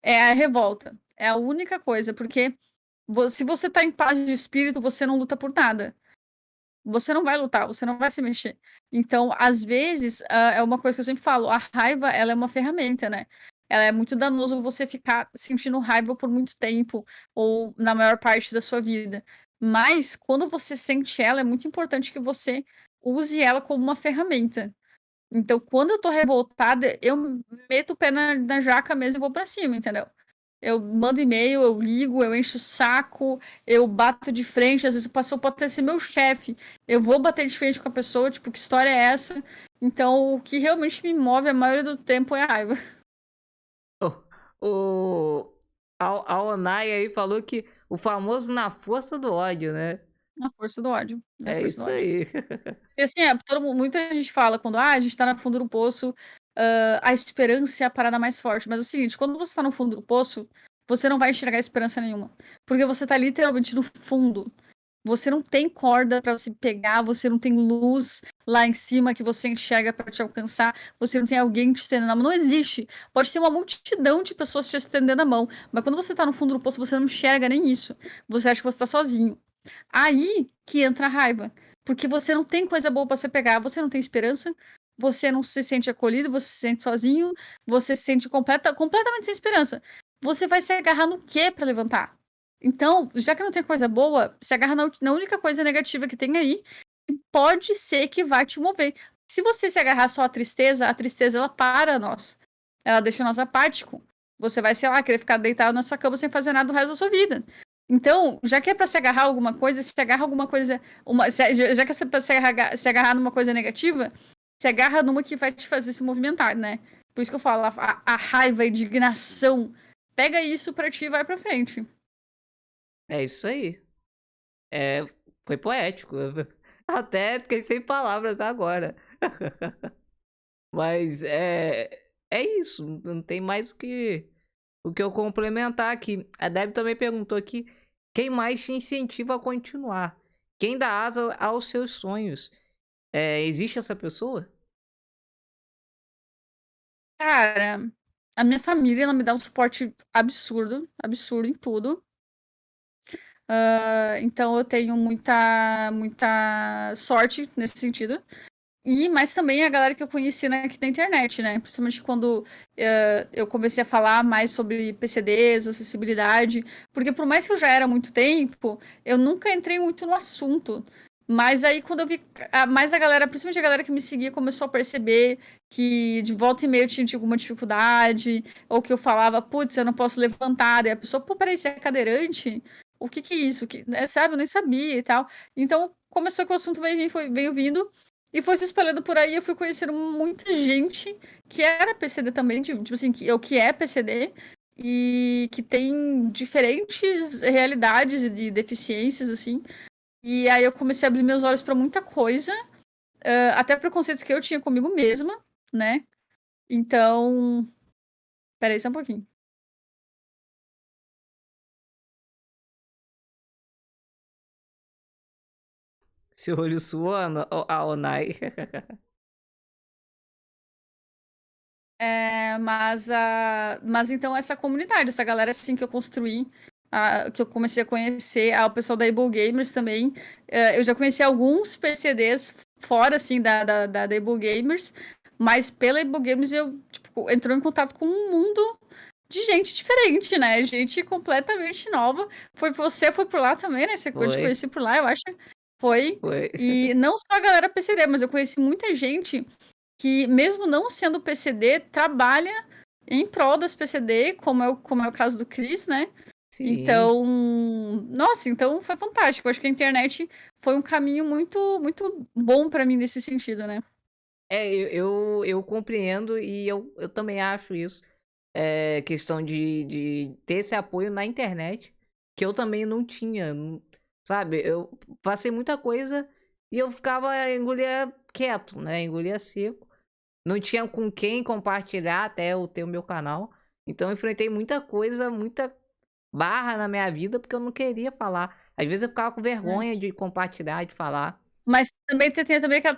É a revolta. É a única coisa, porque se você tá em paz de espírito, você não luta por nada. Você não vai lutar, você não vai se mexer. Então, às vezes, é uma coisa que eu sempre falo, a raiva, ela é uma ferramenta, né? Ela é muito danoso você ficar sentindo raiva por muito tempo, ou na maior parte da sua vida. Mas, quando você sente ela, é muito importante que você use ela como uma ferramenta. Então, quando eu tô revoltada, eu meto o pé na jaca mesmo e vou pra cima, entendeu? Eu mando e-mail, eu ligo, eu encho o saco, eu bato de frente, às vezes a pessoa pode até ser meu chefe. Eu vou bater de frente com a pessoa, tipo, que história é essa? Então, o que realmente me move a maioria do tempo é a raiva. O, a Onai aí falou que o famoso na força do ódio, né? Na força do ódio. Na É força do isso ódio. aí. E assim, muita gente fala quando a gente tá no fundo do poço, a esperança é a parada mais forte. Mas é o seguinte, quando você tá no fundo do poço, você não vai enxergar esperança nenhuma. Porque você tá literalmente no fundo. Você não tem corda pra se pegar, você não tem luz lá em cima que você enxerga pra te alcançar, você não tem alguém te estendendo a mão. Não existe. Pode ter uma multidão de pessoas te estendendo a mão, mas quando você tá no fundo do poço, você não enxerga nem isso. Você acha que você tá sozinho. Aí que entra a raiva. Porque você não tem coisa boa pra você pegar, você não tem esperança, você não se sente acolhido, você se sente sozinho, você se sente completamente sem esperança. Você vai se agarrar no quê pra levantar? Então, já que não tem coisa boa, se agarra na única coisa negativa que tem aí, e pode ser que vai te mover. Se você se agarrar só à tristeza, a tristeza ela para nós. Ela deixa nós apático. Você vai, sei lá, querer ficar deitado na sua cama sem fazer nada o resto da sua vida. Então, já que é pra se agarrar a alguma coisa, se agarra alguma coisa. Já que é pra se agarrar numa coisa negativa, se agarra numa que vai te fazer se movimentar, né? Por isso que eu falo, a raiva, a indignação. Pega isso pra ti e vai pra frente. É isso aí. É, foi poético. Até fiquei sem palavras agora. Mas é isso. Não tem mais o que eu complementar aqui. A Deb também perguntou aqui: quem mais te incentiva a continuar? Quem dá asa aos seus sonhos? Existe essa pessoa? Cara, a minha família, ela me dá um suporte absurdo, absurdo em tudo. Então eu tenho muita sorte nesse sentido. Mas também a galera que eu conheci aqui na internet, né? Principalmente quando eu comecei a falar mais sobre PCDs, acessibilidade. Porque por mais que eu já era há muito tempo, eu nunca entrei muito no assunto. Mas aí quando eu vi mais a galera, principalmente a galera que me seguia, começou a perceber que de volta e meia eu tinha alguma dificuldade, ou que eu falava, putz, eu não posso levantar. E a pessoa, pô, peraí, você é cadeirante? O que é isso? Sabe, eu nem sabia e tal. Então começou que o assunto veio vindo. E foi se espalhando por aí, eu fui conhecendo muita gente que era PCD também, tipo assim, que é PCD, e que tem diferentes realidades e deficiências, assim. E aí eu comecei a abrir meus olhos pra muita coisa, até preconceitos que eu tinha comigo mesma, né? Então. Peraí só um pouquinho. Seu olho suando, a Onai. Mas então essa comunidade, essa galera assim que eu construí, que eu comecei a conhecer, o pessoal da Able Gamers também, eu já conheci alguns PCDs fora assim da Able Gamers, mas pela Able Gamers eu tipo, entrou em contato com um mundo de gente diferente, né? Gente completamente nova. Você foi por lá também, né? Eu te Foi, conheci por lá, eu acho. Foi. foi. E não só a galera PCD, mas eu conheci muita gente que, mesmo não sendo PCD, trabalha em prol das PCD, como é o caso do Chris, né? Sim. Então, nossa, então foi fantástico. Eu acho que a internet foi um caminho muito muito bom pra mim nesse sentido, né. Eu compreendo e eu também acho isso. Questão de ter esse apoio na internet, que eu também não tinha, sabe? Eu passei muita coisa e eu ficava, engolia quieto, né? Engolia seco. Não tinha com quem compartilhar até eu ter o meu canal. Então eu enfrentei muita coisa, muita barra na minha vida, porque eu não queria falar. Às vezes eu ficava com É. vergonha de compartilhar, de falar. Mas também tem também aquela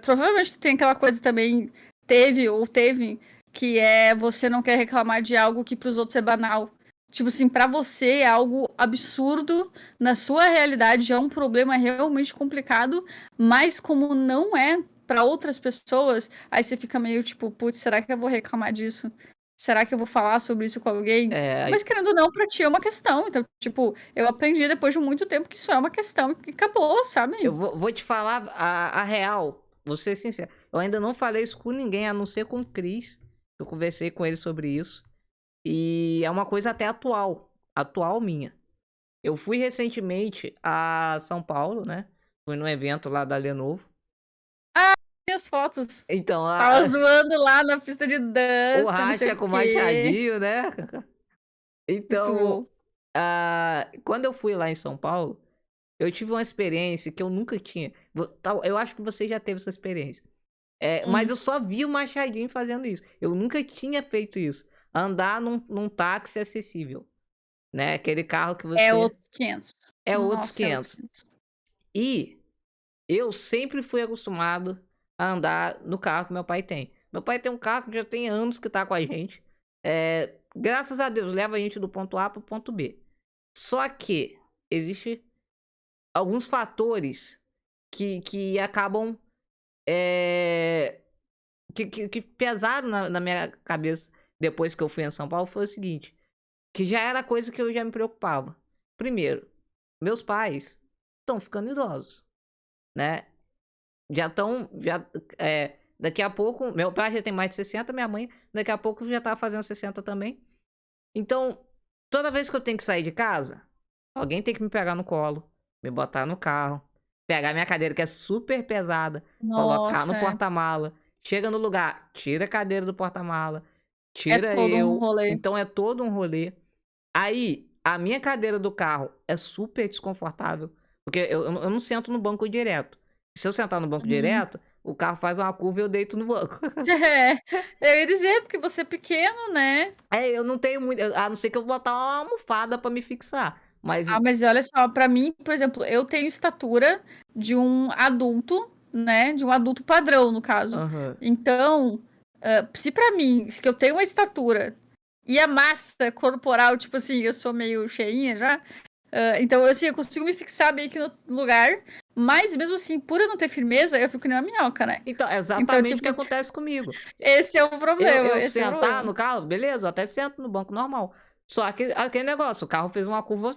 provavelmente tem aquela coisa também, teve, que é você não quer reclamar de algo que para os outros é banal. Tipo assim, pra você é algo absurdo, na sua realidade é um problema realmente complicado, mas como não é pra outras pessoas, aí você fica meio tipo: "Putz, será que eu vou reclamar disso? Será que eu vou falar sobre isso com alguém?". É, Mas querendo ou não, pra ti é uma questão, então, tipo, eu aprendi depois de muito tempo que isso é uma questão e acabou, eu sabe? vou te falar a real, vou ser sincero. Eu ainda não falei isso com ninguém, a não ser com o Cris. Eu conversei com ele sobre isso. E é uma coisa até atual minha. Eu fui recentemente a São Paulo, né? Fui num evento lá da Lenovo. E as fotos? Então, Tava zoando lá na pista de o dança, não sei racha o com o quê. machadinho, né? Muito Então, bom. quando eu fui lá em São Paulo, eu tive uma experiência que eu nunca tinha. Eu acho que você já teve essa experiência. Mas Hum. eu só vi o Machadinho fazendo isso. Eu nunca tinha feito isso. Andar num táxi acessível, né? Aquele carro que É você. outros 500. É outros Nossa, é outros 500. 500. E eu sempre fui acostumado a andar no carro que meu pai tem. Meu pai tem um carro que já tem anos que tá com a gente. Graças a Deus, leva a gente do ponto A pro ponto B. Só que existe alguns fatores que acabam. é, que pesaram na minha cabeça depois que eu fui em São Paulo foi o seguinte, que já era coisa que eu já me preocupava. Primeiro, meus pais estão ficando idosos, né? Daqui a pouco, meu pai já tem mais de 60, minha mãe daqui a pouco já tá fazendo 60 também. Então, toda vez que eu tenho que sair de casa, alguém tem que me pegar no colo, me botar no carro, pegar minha cadeira que é super pesada, colocar no Nossa, é. porta-mala. Chega no lugar, tira a cadeira do porta-mala, É tira todo um eu. rolê. Então é todo um rolê. Aí, a minha cadeira do carro é super desconfortável, porque eu não sento no banco direto. Se eu sentar no banco Uhum. direto, o carro faz uma curva e eu deito no banco. É, eu ia dizer, porque você é pequeno, né. Eu não tenho muito, a não ser que eu botar uma almofada pra me fixar. Mas Ah, mas olha só, pra mim, por exemplo, eu tenho estatura de um adulto, né, de um adulto padrão, no caso. aham. Então, se pra mim, que eu tenho uma estatura e a massa corporal, tipo assim, eu sou meio cheinha já, então, assim, eu consigo me fixar meio que no lugar, mas mesmo assim, por eu não ter firmeza, eu fico que nem uma minhoca, né. Então, é Então, exatamente o tipo que assim, acontece comigo. esse é o problema, Eu esse é o sentar problema. no carro, beleza, eu até sento no banco normal. Só que aquele negócio, o carro fez uma curva,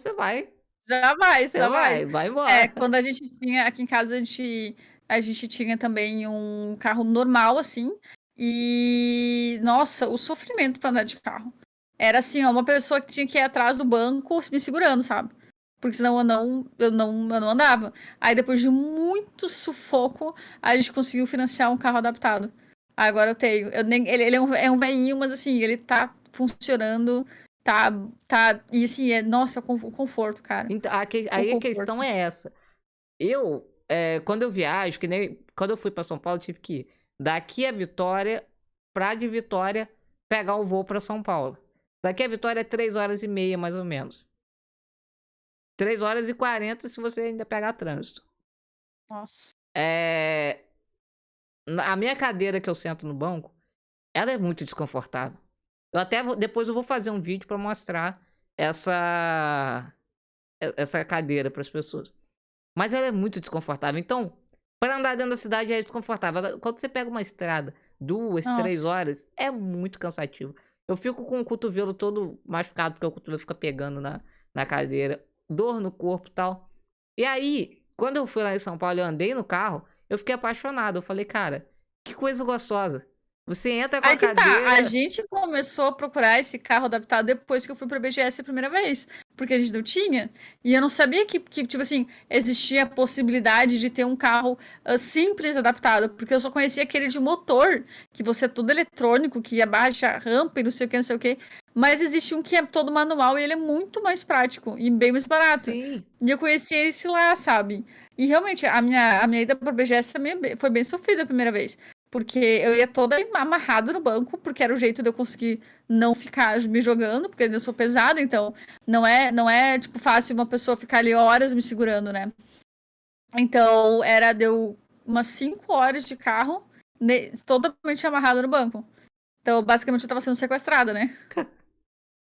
Jamais, você jamais. vai É, embora. quando a gente tinha aqui em casa a gente tinha também um carro normal, assim, e nossa, o sofrimento pra andar de carro. Era assim, ó, uma pessoa que tinha que ir atrás do banco me segurando, sabe. Porque senão eu não andava. Aí depois de muito sufoco, a gente conseguiu financiar um carro adaptado. Agora eu tenho. Eu nem ele é um velhinho, mas assim, ele tá funcionando, tá e assim, nossa, o conforto, cara. Então, O aí a conforto. questão é essa. Quando eu viajo, que nem quando eu fui pra São Paulo, eu tive que ir daqui a Vitória, pra de Vitória, pegar o voo pra São Paulo. Daqui a Vitória é 3 horas e meia, mais ou menos. 3 horas e 40 se você ainda pegar trânsito. Nossa. É, a minha cadeira que eu sento no banco, ela é muito desconfortável. Depois eu vou fazer um vídeo pra mostrar essa essa cadeira para as pessoas. Mas ela é muito desconfortável. Então, para andar dentro da cidade é desconfortável. Agora, quando você pega uma estrada, 2, 3 Nossa. horas, é muito cansativo. Eu fico com o cotovelo todo machucado, porque o cotovelo fica pegando na cadeira, dor no corpo e tal. E aí, quando eu fui lá em São Paulo e eu andei no carro, eu fiquei apaixonado. Eu falei, cara, que coisa gostosa. Você entra com a Aí que tá, a cadeira. gente começou a procurar esse carro adaptado depois que eu fui pra BGS a primeira vez, porque a gente não tinha, e eu não sabia que tipo assim, existia a possibilidade de ter um carro simples adaptado, porque eu só conhecia aquele de motor, que você é todo eletrônico, que abaixa a rampa e não sei o que, não sei o que, mas existe um que é todo manual e ele é muito mais prático e bem mais barato. Sim. E eu conheci esse lá, sabe? E realmente, a minha ida pra BGS também foi bem sofrida a primeira vez. Porque eu ia toda amarrada no banco, porque era o jeito de eu conseguir não ficar me jogando, porque eu sou pesada, então não é tipo fácil uma pessoa ficar ali horas me segurando, né? Então deu umas 5 horas de carro totalmente amarrada no banco. Então, basicamente, eu tava sendo sequestrada, né?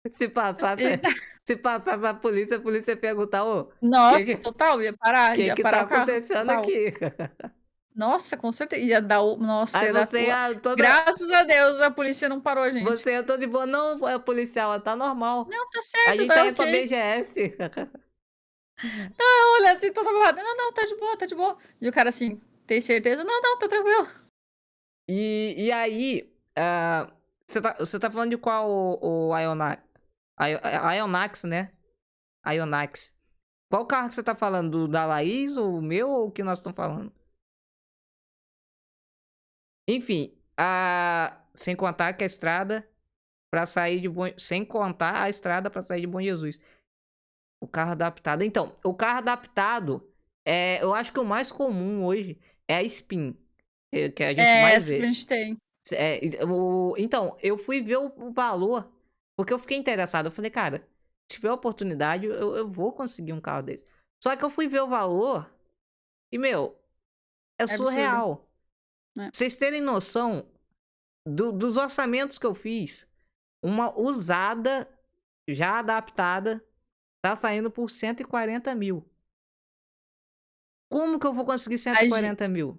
Se passasse, Eita. se passasse a polícia ia perguntar, ô, Nossa, que, total, ia que parar tá o carro, acontecendo total. aqui? Nossa, com certeza. Ia dar o. Nossa, Aí ia dar. você ia toda. Graças a Deus a polícia não parou a gente. Você ia toda de boa. Não, é policial, tá normal. Não, tá A certo, gente tá tá indo pra ok. BGS. Olhando assim, toda borrada. Não, não, tá de boa, tá de boa. E o cara assim, tem certeza? Não, não, tá tranquilo. E aí, você tá falando de qual o Ionax? Ionax, né? Ionax. Qual carro que você tá falando? Do da Laís, o meu ou o que nós estamos falando? Enfim, sem contar que a estrada para sair de Bom... Sem contar a estrada para sair de Bom Jesus. O carro adaptado. Então, o carro adaptado, eu acho que o mais comum hoje é a Spin, que a gente É mais essa que a vê. gente tem. Então, eu fui ver o valor, porque eu fiquei interessado. Eu falei, cara, se tiver oportunidade, eu vou conseguir um carro desse. Só que eu fui ver o valor e, meu, é É absurdo. surreal. Pra Né? vocês terem noção dos orçamentos que eu fiz, uma usada, já adaptada, tá saindo por 140 mil. Como que eu vou conseguir A, 140 mil?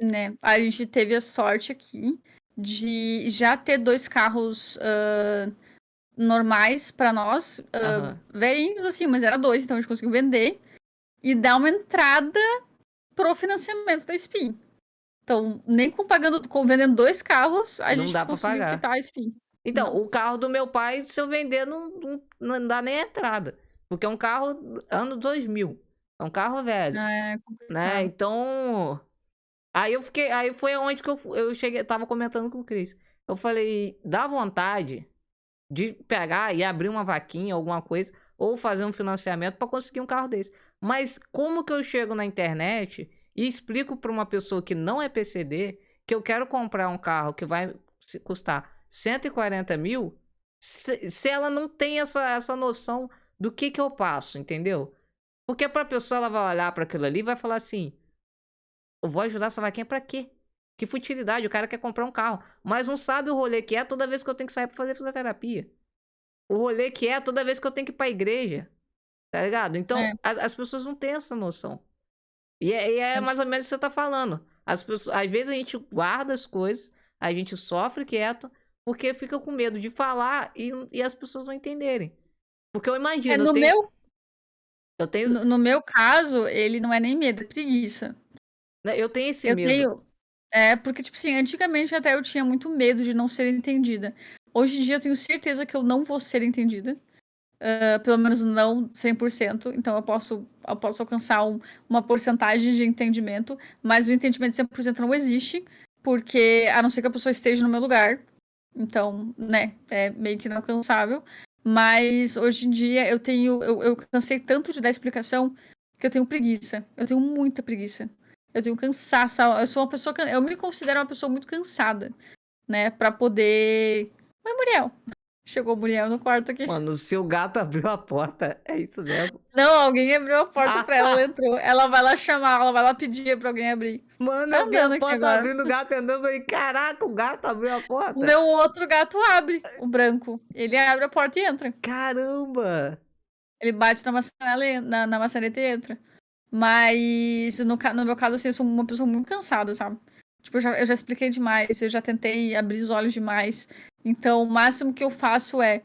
né? A gente teve a sorte aqui de já ter dois carros normais pra nós, Aham. velhinhos assim, mas era dois, então a gente conseguiu vender e dar uma entrada pro financiamento da Spin. Então, nem vendendo dois carros, a Não gente dá pra conseguiu pagar. quitar a Spin. Então, Não. o carro do meu pai, se eu vender, não dá nem entrada. Porque é um carro ano 2000. É um carro velho, É né? complicado. Então, aí foi onde que eu cheguei, tava comentando com o Chris. Eu falei, dá vontade de pegar e abrir uma vaquinha, alguma coisa, ou fazer um financiamento para conseguir um carro desse. Mas como que eu chego na internet e explico para uma pessoa que não é PCD que eu quero comprar um carro que vai custar 140 mil, se ela não tem essa noção do que eu passo, entendeu? Porque pra pessoa, ela vai olhar para aquilo ali e vai falar assim, eu vou ajudar essa vaquinha pra quê? Que futilidade, o cara quer comprar um carro, mas não sabe o rolê que é toda vez que eu tenho que sair pra fazer fisioterapia. O rolê que é toda vez que eu tenho que ir pra igreja, tá ligado? Então, É. as pessoas não têm essa noção. E é mais ou menos o que você tá falando. As pessoas, às vezes a gente guarda as coisas, a gente sofre quieto, porque fica com medo de falar e as pessoas não entenderem. Porque eu É, imagino, no meu, eu tenho, no meu caso, ele não é nem medo, é preguiça. né, eu tenho esse Eu medo. tenho. É, porque, tipo assim, antigamente até eu tinha muito medo de não ser entendida. Hoje em dia eu tenho certeza que eu não vou ser entendida. Pelo menos não 100%. Então eu posso alcançar uma porcentagem de entendimento, mas o entendimento de 100% não existe, porque a não ser que a pessoa esteja no meu lugar. Então, né, é meio que inalcançável. Mas hoje em dia eu cansei tanto de dar explicação que eu tenho preguiça. Eu tenho muita preguiça. Eu tenho cansaço. Eu sou uma pessoa, eu me considero uma pessoa muito cansada, né, pra poder. Oi, Muriel. Chegou o Muriel no quarto aqui. Mano, o seu gato abriu a porta, é isso mesmo? Não, alguém abriu a porta pra ela, ela Ah, entrou. Ela vai lá chamar, ela vai lá pedir pra alguém abrir. mano, Tá eu vi a andando aqui porta agora. abrindo, o gato andando, falei, caraca, o gato abriu a O porta. meu outro gato abre, o branco. Ele abre a porta e entra. Caramba! Ele bate na maçaneta e entra. Mas no meu caso, assim, eu sou uma pessoa muito cansada, sabe? Tipo, eu já expliquei demais, eu já tentei abrir os olhos demais. Então, o máximo que eu faço é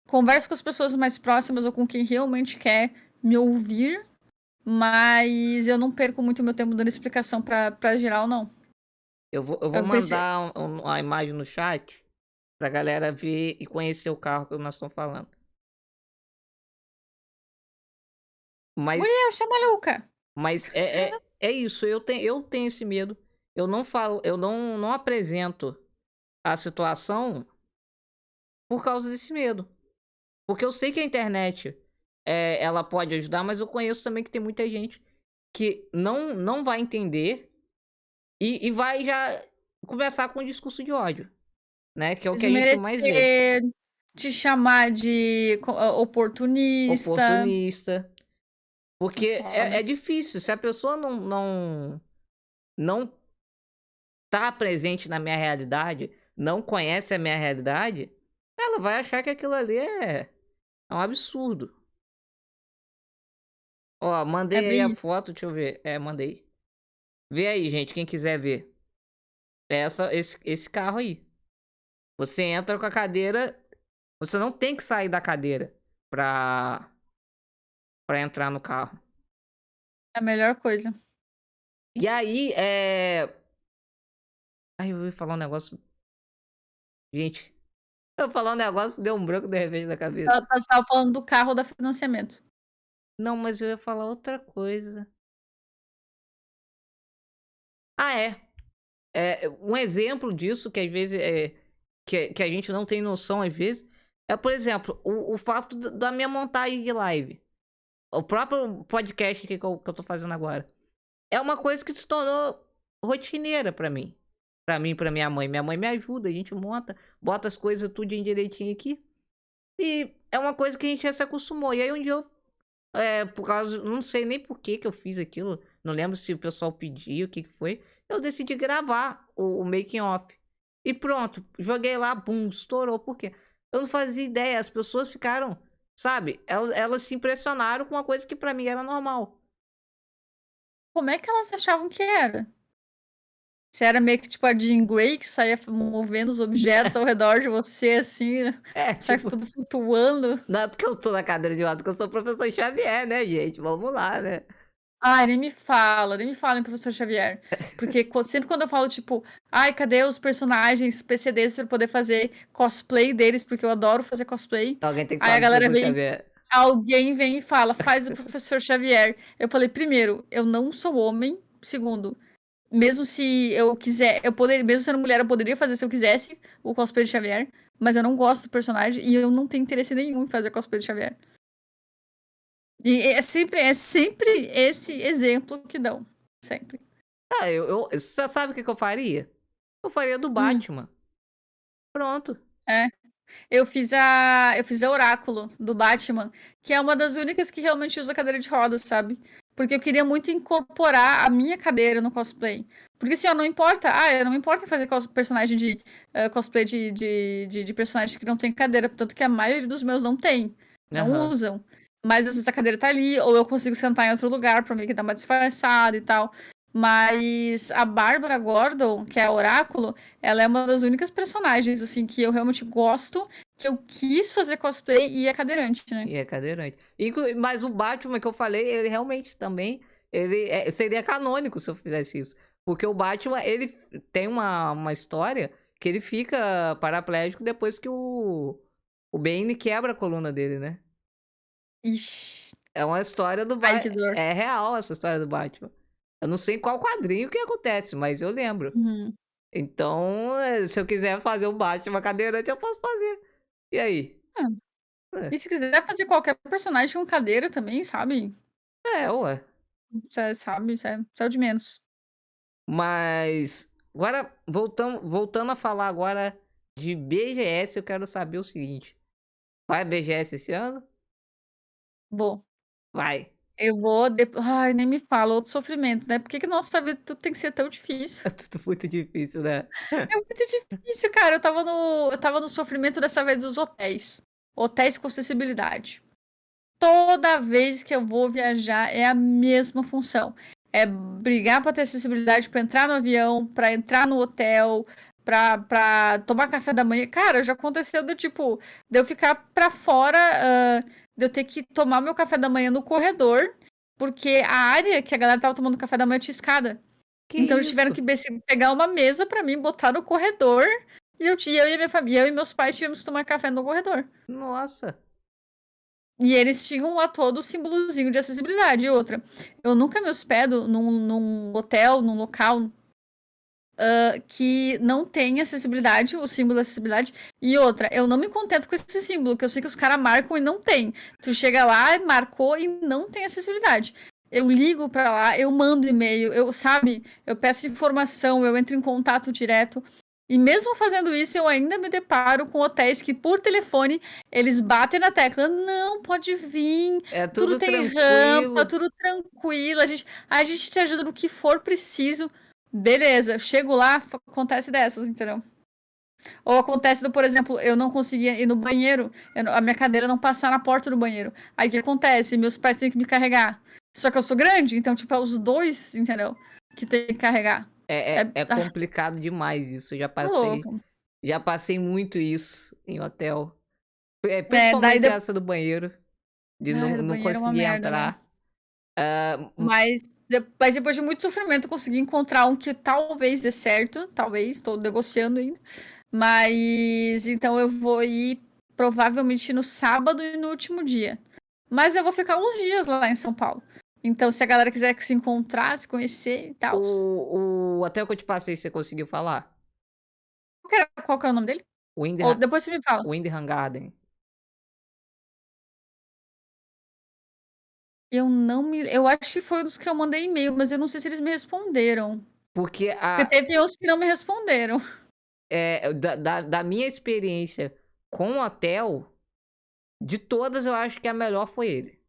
converso com as pessoas mais próximas ou com quem realmente quer me ouvir, mas eu não perco muito meu tempo dando explicação pra geral, não. Eu vou Eu pensei mandar a imagem no chat pra galera ver e conhecer o carro que nós estamos falando. Mas mulher, você é maluca. mas é isso, eu tenho esse medo. Eu não apresento a situação por causa desse medo. Porque eu sei que a internet, ela pode ajudar, mas eu conheço também que tem muita gente que não vai entender e vai já começar com um discurso de ódio, né, que é o que a gente mais vê. Desmerecer, te chamar de oportunista. Oportunista, É porque é foda. difícil, se a pessoa não tá presente na minha realidade, não conhece a minha realidade, ela vai achar que aquilo ali é um absurdo. Ó, É mandei aí a bem isso. foto, deixa eu ver. Mandei. Vê aí, gente, quem quiser ver. Esse carro aí. Você entra com a cadeira, você não tem que sair da cadeira pra, pra entrar no carro. É a melhor coisa. E aí, Ai, eu ia falar um negócio. Gente, eu ia falar um negócio, deu um branco de repente na cabeça. Você estava falando do carro da financiamento. Não, mas eu ia falar outra coisa. Ah, um exemplo disso que às vezes que a gente não tem noção às vezes por exemplo, o fato da minha montagem de live. O próprio podcast que eu tô fazendo agora. É uma coisa que se tornou rotineira pra mim. Pra mim e pra minha mãe. Minha mãe me ajuda, a gente monta, bota as coisas tudo em direitinho aqui. E é uma coisa que a gente já se acostumou. E aí um dia eu, por causa, não sei nem por que que eu fiz aquilo. Não lembro se o pessoal pediu, o que que foi. Eu decidi gravar o making off. E pronto, joguei lá, bum, estourou. Por quê? Eu não fazia ideia, as pessoas ficaram, sabe? Elas se impressionaram com uma coisa que pra mim era normal. Como é que elas achavam que era? Você era meio que tipo a Jean Grey que saía movendo os objetos ao redor de você, assim, né, sabe, Tipo, tudo flutuando. não é porque eu tô na cadeira de roda que eu sou o professor Xavier, né, gente? Vamos lá, né? Ai, nem me fala em Professor Xavier, porque sempre quando eu falo, tipo: "Ai, cadê os personagens PCDs pra eu poder fazer cosplay deles?", porque eu adoro fazer cosplay, Alguém tem que aí falar a do galera professor vem Xavier. alguém vem e fala: "Faz o Professor Xavier". Eu falei: "Primeiro, eu não sou homem, segundo, mesmo se eu quiser, eu poderia, mesmo sendo mulher, eu poderia fazer se eu quisesse o cosplay de Xavier, mas eu não gosto do personagem e eu não tenho interesse nenhum em fazer cosplay de Xavier". E é sempre esse exemplo que dão, sempre. Você sabe o que que eu faria? Eu faria do Hum, Batman. Pronto. é. Eu fiz a Oráculo, do Batman, que é uma das únicas que realmente usa cadeira de rodas, sabe. Porque eu queria muito incorporar a minha cadeira no cosplay. Porque assim, ó, não importa, eu não me importo em fazer personagem de, cosplay de personagens que não tem cadeira, tanto que a maioria dos meus não tem, não Aham. usam. Mas às vezes a cadeira tá ali, ou eu consigo sentar em outro lugar pra meio que dar uma disfarçada e tal. Mas a Bárbara Gordon, que é a Oráculo, ela é uma das únicas personagens, assim, que eu realmente gosto, que eu quis fazer cosplay e é cadeirante, né? E é cadeirante. Mas o Batman que eu falei, ele realmente também. Seria canônico se eu fizesse isso. Porque o Batman, ele tem uma história que ele fica paraplégico depois que o Bane quebra a coluna dele, né? Ixi, É uma história do ai Batman. que dor. É real essa história do Batman. Eu não sei em qual quadrinho que acontece, mas eu lembro. Uhum. Então, se eu quiser fazer o Batman cadeirante, eu posso fazer. E aí? Ah, É, e se quiser fazer qualquer personagem com cadeira também, sabe? ué. Cê sabe, isso é o de menos. Mas agora voltando a falar agora de BGS, eu quero saber o seguinte: vai BGS esse ano? Vou. Vai. Eu vou ai, nem me fala, outro sofrimento, né, por que que nossa vida tudo tem que ser tão difícil? É tudo muito difícil, né? É muito difícil, cara, eu estava no sofrimento dessa vez dos hotéis. Hotéis com acessibilidade. Toda vez que eu vou viajar é a mesma função. É brigar para ter acessibilidade para entrar no avião, para entrar no hotel, para tomar café da manhã. Cara, já aconteceu do tipo, de eu ficar para fora, de eu ter que tomar meu café da manhã no corredor, porque a área que a galera tava tomando café da manhã tinha escada. Que Então eles tiveram isso? que pegar uma mesa pra mim, botar no corredor, e eu e a minha família, eu e meus pais tivemos que tomar café no corredor. Nossa. E eles tinham lá todo o símbolozinho de acessibilidade. E outra, eu nunca me hospedo num hotel, num local que não tem acessibilidade, o símbolo da acessibilidade. E outra, eu não me contento com esse símbolo, que eu sei que os caras marcam e não tem. Tu chega lá, marcou e não tem acessibilidade. Eu ligo pra lá, eu mando e-mail, eu peço informação, eu entro em contato direto. E mesmo fazendo isso, eu ainda me deparo com hotéis que, por telefone, eles batem na tecla. Não, pode vir, É tudo tudo tem rampa, tranquilo. tudo tranquilo, a gente te ajuda no que for preciso. Beleza, chego lá, acontece dessas, entendeu? Ou acontece por exemplo, eu não conseguia ir no banheiro, a minha cadeira não passar na porta do banheiro. Aí o que acontece? Meus pais têm que me carregar. Só que eu sou grande, então, tipo, é os dois, entendeu? Que tem que carregar. É complicado demais isso. Tá louco. Já passei muito isso em hotel. Daí Principalmente essa do banheiro, de Ai, do não banheiro é uma conseguir merda, né? entrar. Ah, Mas depois de muito sofrimento, eu consegui encontrar um que talvez dê certo. Talvez, estou negociando ainda. Mas então eu vou ir provavelmente no sábado e no último dia. Mas eu vou ficar uns dias lá em São Paulo. Então, se a galera quiser se encontrar, se conhecer e tal. o hotel que eu te passei, você conseguiu falar? Qual que era o nome dele? Ou Windham, depois você me fala. Windham Garden. Eu não me. Eu acho que foi um dos que eu mandei e-mail, mas eu não sei se eles me responderam. Porque Porque teve uns que não me responderam. da minha experiência com hotel, de todas eu acho que a melhor foi ele.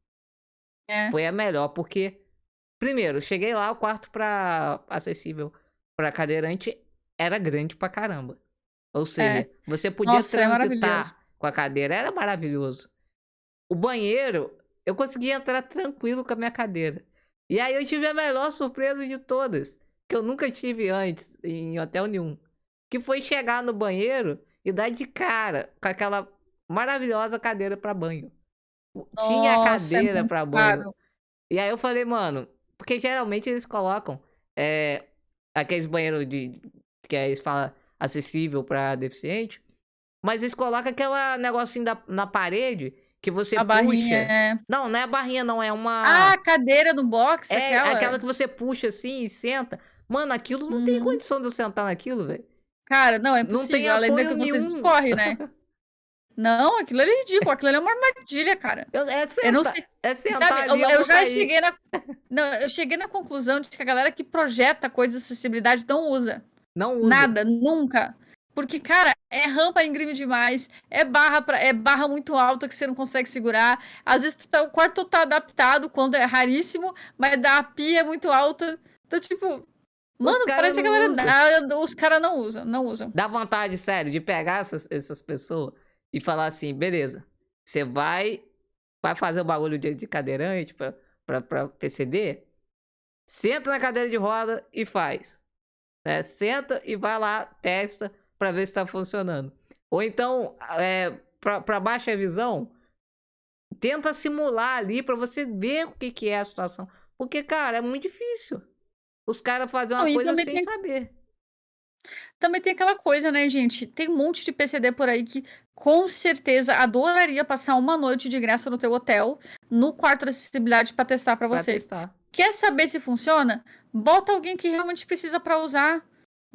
É, Foi a melhor, porque, primeiro, cheguei lá, o quarto acessível pra cadeirante era grande pra caramba. Ou é. seja, você podia Nossa, é maravilhoso. transitar com a cadeira, era maravilhoso. O banheiro, eu conseguia entrar tranquilo com a minha cadeira. E aí eu tive a melhor surpresa de todas, que eu nunca tive antes em hotel nenhum, que foi chegar no banheiro e dar de cara com aquela maravilhosa cadeira pra banho. Tinha a Nossa, é cadeira muito pra banho. caro. E aí eu falei, mano, porque geralmente eles colocam é, aqueles banheiros que eles falam acessível pra deficiente, mas eles colocam aquela negocinho na parede que você A barrinha puxa. é. Não, não é barrinha, não, é Ah, uma. a cadeira do box, É aquela aquela? que você puxa assim e senta. Mano, aquilo não tem Uhum. condição de eu sentar naquilo, velho. Cara, não, é Não tem impossível. Além da apoio que você nenhum. discorre, né? Não, aquilo ali é ridículo, aquilo ali é uma armadilha, cara. Eu não sei. É Sabe, sentar ali, eu eu vou já cair. cheguei na. Não, eu cheguei na conclusão de que a galera que projeta coisas de acessibilidade não usa. Não usa. Nada, nunca. Porque, cara, é rampa íngreme demais, é barra muito alta que você não consegue segurar. Às vezes o quarto tá adaptado quando é raríssimo, mas a pia é muito alta. Então, tipo, Os mano, caras parece que a não galera. usam. Os caras não usam, não usam. Dá vontade, sério, de pegar essas pessoas e falar assim, beleza, você vai fazer o bagulho de cadeirante pra PCD, senta na cadeira de roda e faz. Né? Senta e vai lá, testa pra ver se tá funcionando. Ou então, pra baixa visão, tenta simular ali pra você ver o que é a situação. Porque, cara, é muito difícil. Os caras fazem Não, uma e coisa sem saber. também tem aquela coisa, né, gente? Tem um monte de PCD por aí que com certeza adoraria passar uma noite de graça no teu hotel, no quarto de acessibilidade para testar para Pra você. testar. Quer saber se funciona? Bota alguém que realmente precisa para usar.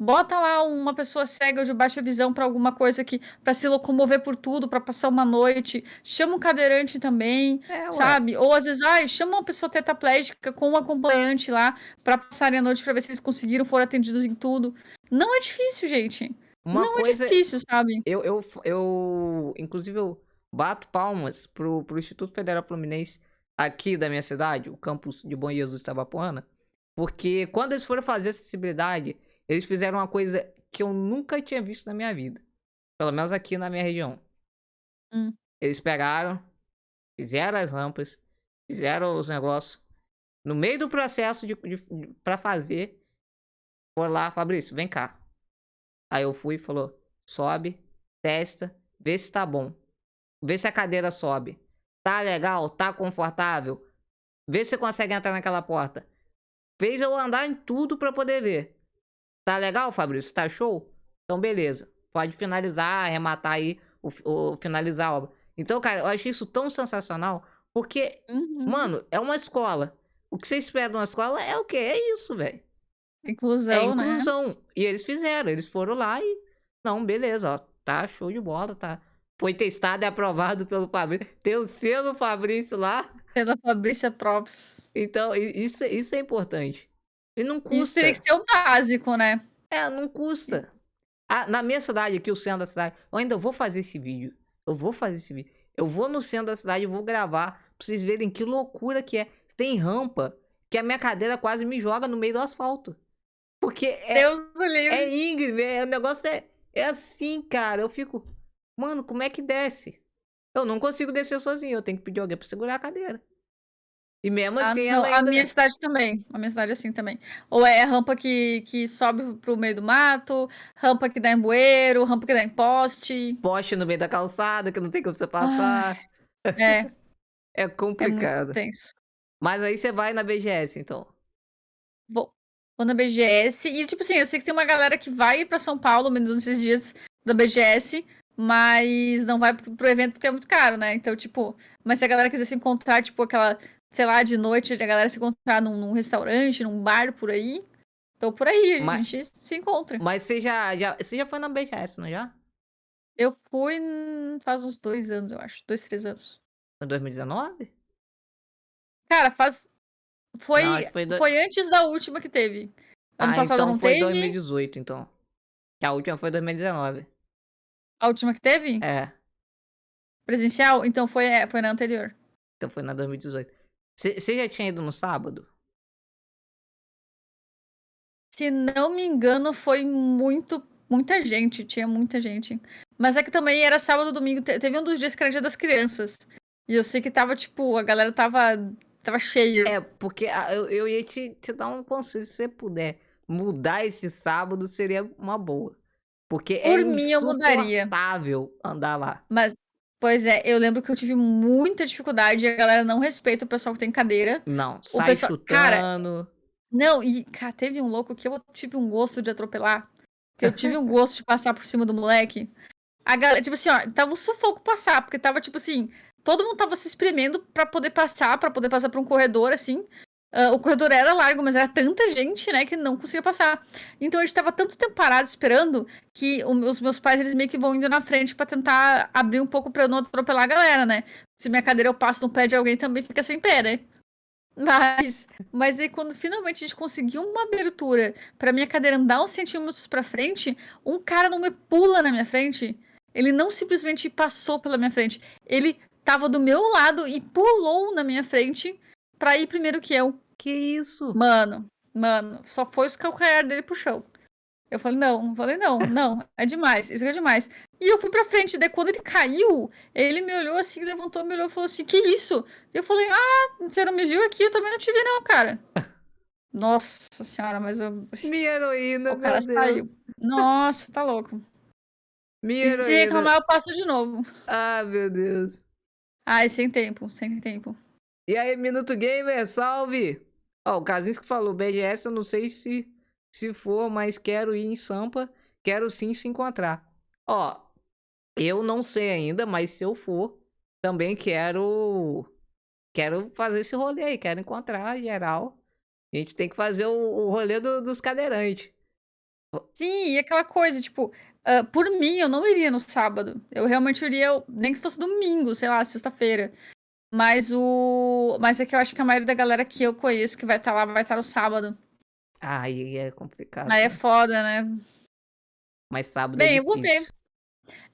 Bota lá uma pessoa cega ou de baixa visão para alguma coisa que para se locomover por tudo, para passar uma noite. Chama um cadeirante também, É, ué. sabe? Ou às vezes, chama uma pessoa tetraplégica com um acompanhante lá para passarem a noite para ver se eles conseguiram, foram atendidos em tudo. Não é difícil, gente. Uma Não é coisa, difícil, sabe? inclusive, eu bato palmas pro Instituto Federal Fluminense aqui da minha cidade, o campus de Bom Jesus Itabapoana, porque quando eles foram fazer acessibilidade, eles fizeram uma coisa que eu nunca tinha visto na minha vida, pelo menos aqui na minha região. Hum. Eles pegaram, fizeram as rampas, fizeram os negócios, no meio do processo para fazer, foram lá, Fabrício, vem cá. Aí eu fui e falou, sobe, testa, vê se tá bom. Vê se a cadeira sobe. Tá legal? Tá confortável? Vê se você consegue entrar naquela porta. Fez eu andar em tudo pra poder ver. Tá legal, Fabrício? Tá show? Então, beleza. Pode finalizar, arrematar aí, finalizar a obra. Então, cara, eu achei isso tão sensacional, porque, Uhum. mano, é uma escola. O que você espera de uma escola é o quê? É isso, velho. É Inclusão, né. inclusão. E eles fizeram, eles foram lá e. Não, beleza, ó. Tá show de bola, tá. Foi testado e aprovado pelo Fabrício. Tem o selo Fabrício lá. Pela Fabrícia Props. Então, isso é importante. E não Isso teria que custa. ser o básico, né. É, não custa. Ah, na minha cidade aqui, o centro da cidade, eu ainda vou fazer esse vídeo. Eu vou fazer esse vídeo. Eu vou no centro da cidade e vou gravar pra vocês verem que loucura que é. Tem rampa que a minha cadeira quase me joga no meio do asfalto. Porque Deus o é livre. íngreme, o negócio é assim, cara. Eu fico, mano, como é que desce? Eu não consigo descer sozinho, eu tenho que pedir alguém pra segurar a cadeira. E mesmo Ah, assim não, ela a minha ainda cidade também, a minha cidade é assim também. Ou é rampa que sobe para o meio do mato, rampa que dá em bueiro, rampa que dá em poste. poste no meio da calçada, que não tem como você Ai, passar. é, É é muito complicado. tenso. Mas aí você vai na BGS, então. Vou vou na BGS e, tipo assim, eu sei que tem uma galera que vai pra São Paulo nesses dias da BGS, mas não vai pro evento porque é muito caro, né. Então, tipo, mas se a galera quiser se encontrar, tipo, aquela, sei lá, de noite, a galera se encontrar num restaurante, num bar por aí, tô por aí, a Mas, gente se encontra. mas você já foi na BGS, não já? Eu fui faz uns 2 anos, eu acho, 2, 3 anos. Em 2019? Cara, Não, foi acho que foi. foi antes da última que teve. Ano Ah, passado então não foi teve, 2018, então. Que a última foi 2019. a última que teve, É, presencial, então foi na anterior. então foi na 2018. Você já tinha ido no sábado? Se não me engano, foi muita gente, tinha muita gente. Mas é que também era sábado, domingo, teve um dos dias que era Dia das Crianças. E eu sei que estava, tipo, a galera estava cheia. É, porque eu ia te dar um conselho, se você puder mudar esse sábado, seria uma boa. Porque é Por mim, eu mudaria. insuportável andar lá. Mas, pois é, eu lembro que eu tive muita dificuldade e a galera não respeita o pessoal que tem cadeira. Não, O sai pessoal, cara, chutando. não, e cara, teve um louco que eu tive um gosto de atropelar, que eu tive um gosto de passar por cima do moleque. A galera, tipo assim, ó, tava um sufoco passar, porque tava tipo assim, todo mundo tava se espremendo pra poder passar por um corredor assim. O corredor era largo, mas era tanta gente, né, que não conseguia passar. Então a gente tava tanto tempo parado esperando que os meus pais, eles meio que vão indo na frente pra tentar abrir um pouco pra eu não atropelar a galera, né? Se minha cadeira eu passo no pé de alguém, também fica sem pé, né? Mas aí quando finalmente a gente conseguiu uma abertura pra minha cadeira andar uns centímetros pra frente, um cara não me pula na minha frente. Ele não simplesmente passou pela minha frente. Ele tava do meu lado e pulou na minha frente pra ir primeiro que eu. Que isso? Mano, só foi os calcanhar dele pro chão. Falei, não, não, é demais, isso é demais. E eu fui pra frente, daí quando ele caiu, ele me olhou assim, levantou, me olhou e falou assim, que isso? E eu falei, ah, você não me viu aqui, eu também não te vi não, cara. Nossa senhora, Minha heroína, o cara meu saiu. Deus. Nossa, tá louco. Minha E se heroína. reclamar, eu passo de novo. Ah, meu Deus. Ai, sem tempo, sem tempo. E aí, Minuto Gamer, salve! Ó, o Kazinski falou, BGS eu não sei se for, mas quero ir em Sampa, quero sim se encontrar. Ó, eu não sei ainda, mas se eu for, também quero fazer esse rolê aí, quero encontrar geral. A gente tem que fazer o rolê dos cadeirantes. Sim, e aquela coisa, tipo, por mim, eu não iria no sábado. Eu realmente iria, nem que fosse domingo, sei lá, sexta-feira. Mas é que eu acho que a maioria da galera que eu conheço que vai estar lá vai estar no sábado. Aí é complicado, Aí é né? foda, né? Mas sábado é Bem, eu vou ver. difícil.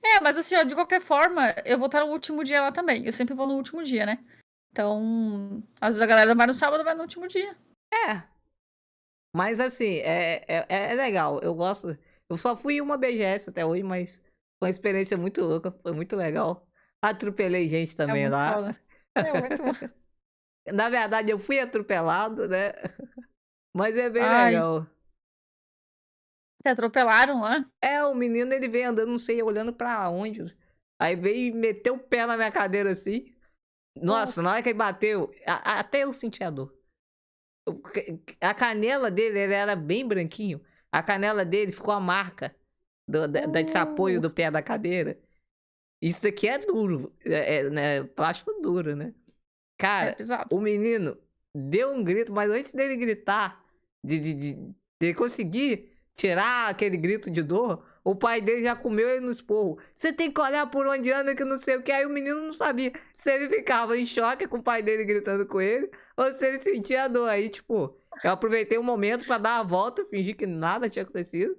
É, mas assim, ó, de qualquer forma, eu vou estar no último dia lá também. Eu sempre vou no último dia, né? Então, às vezes a galera vai no sábado, vai no último dia. É, mas assim, é legal. Eu gosto. Eu só fui em uma BGS até hoje, mas foi uma experiência muito louca. Foi muito legal. Atropelei gente É também muito lá. foda. É muito. Na verdade, eu fui atropelado, né? Mas é bem Ai, legal. te atropelaram lá? É, o menino ele veio andando, não sei, olhando pra onde. Aí veio e meteu o pé na minha cadeira assim. Nossa, na hora que ele bateu, até eu senti a dor. A canela dele, ele era bem branquinho. A canela dele ficou a marca desse apoio Uh, do pé da cadeira. Isso daqui é duro, né, plástico duro, né. é Cara, pesado. o menino deu um grito, mas antes dele gritar, de conseguir tirar aquele grito de dor, o pai dele já comeu ele no esporro. Você tem que olhar por onde anda que não sei o que. Aí o menino não sabia se ele ficava em choque com o pai dele gritando com ele ou se ele sentia a dor. Aí, tipo, eu aproveitei o momento pra dar a volta, fingir que nada tinha acontecido.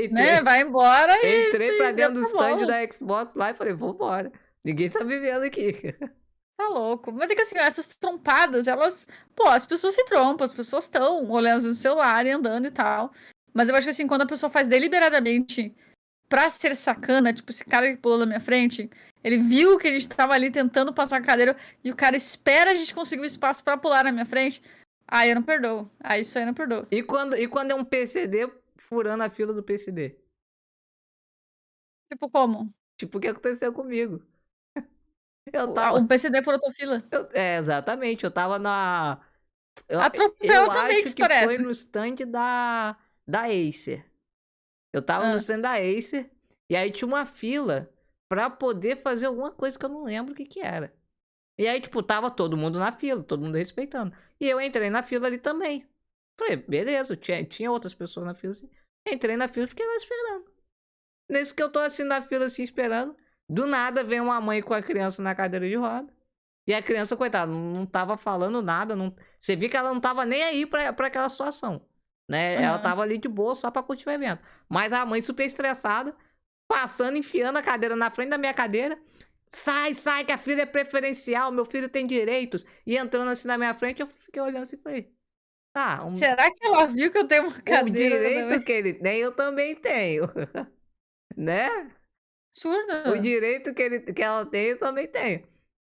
Né, Entrei, vai embora e entrei pra se deu dentro do tá stand bom. da Xbox lá e falei, vambora. Ninguém tá me vendo aqui. Tá louco. Mas é que assim, ó, essas trompadas, elas. Pô, as pessoas se trompam, as pessoas estão olhando no celular e andando e tal. Mas eu acho que assim, quando a pessoa faz deliberadamente pra ser sacana, tipo, esse cara que pulou na minha frente, ele viu que a gente tava ali tentando passar a cadeira e o cara espera a gente conseguir o espaço pra pular na minha frente. Aí eu não perdoo. Aí isso aí eu não perdoo. E quando é um PCD furando a fila do PCD? Tipo, como? Tipo o que aconteceu comigo. Eu tava Um PCD furou tua fila. exatamente, eu tava na eu Atropelo eu também, que acho que história é foi essa? no stand da Acer. Eu tava no Ah, stand da Acer, e aí tinha uma fila pra poder fazer alguma coisa que eu não lembro o que que era. E aí, tipo, tava todo mundo na fila, todo mundo respeitando. E eu entrei na fila ali também. Falei: "Beleza", tinha outras pessoas na fila assim. Entrei na fila e fiquei lá esperando. Nesse que eu tô assim na fila, assim, esperando, do nada vem uma mãe com a criança na cadeira de roda. E a criança, coitada, não tava falando nada, não... Você viu que ela não tava nem aí pra aquela situação, né? Ela aham. tava ali de boa só pra curtir o evento. Mas a mãe super estressada, passando, enfiando a cadeira na frente da minha cadeira. Sai, sai, que a filha é preferencial, meu filho tem direitos. E entrando assim na minha frente, eu fiquei olhando assim e falei, tá, Será que ela viu que eu tenho uma o cadeira direito também? que ele tem, eu também tenho, né? O Absurdo. direito que ela tem, eu também tenho.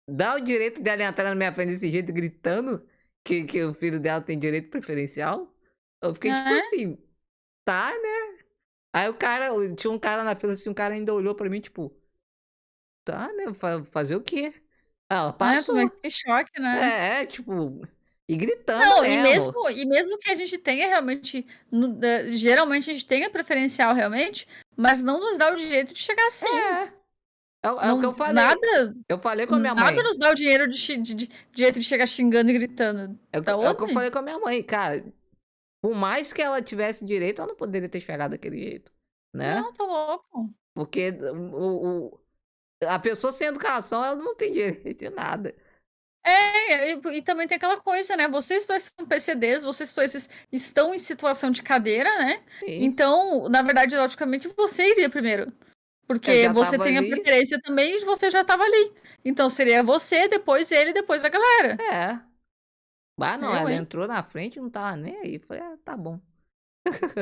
Dá o direito dela entrar na minha frente desse jeito, gritando que o filho dela tem direito preferencial? Eu fiquei tipo É? assim, tá, né? Aí tinha um cara na fila assim, um cara ainda olhou pra mim, tipo, tá, né? Fazer o quê? Ela É, também passou. fiquei em choque, né. Tipo, e gritando Não, mesmo. e mesmo que a gente tenha realmente geralmente a gente tenha preferencial realmente, mas não nos dá o direito de chegar assim. É, é o que eu Não, falei. nada Eu falei com a minha nada mãe. nos dá o dinheiro de direito de chegar xingando e gritando. Da É o que eu onde? falei com a minha mãe, cara. Por mais que ela tivesse direito, ela não poderia ter chegado daquele jeito, né? Não, tá louco. Porque a pessoa sem educação, ela não tem direito de nada. É, e também tem aquela coisa, né, vocês 2 são PCDs, vocês 2 estão em situação de cadeira, né, Sim, então, na verdade, logicamente, você iria primeiro. eu Porque já você tava tem a ali. preferência também e você já estava ali. Então seria você, depois ele, depois a galera. É. Ah, não, Eu, ela hein? entrou na frente e não tava nem aí. Falei, ah, tá bom.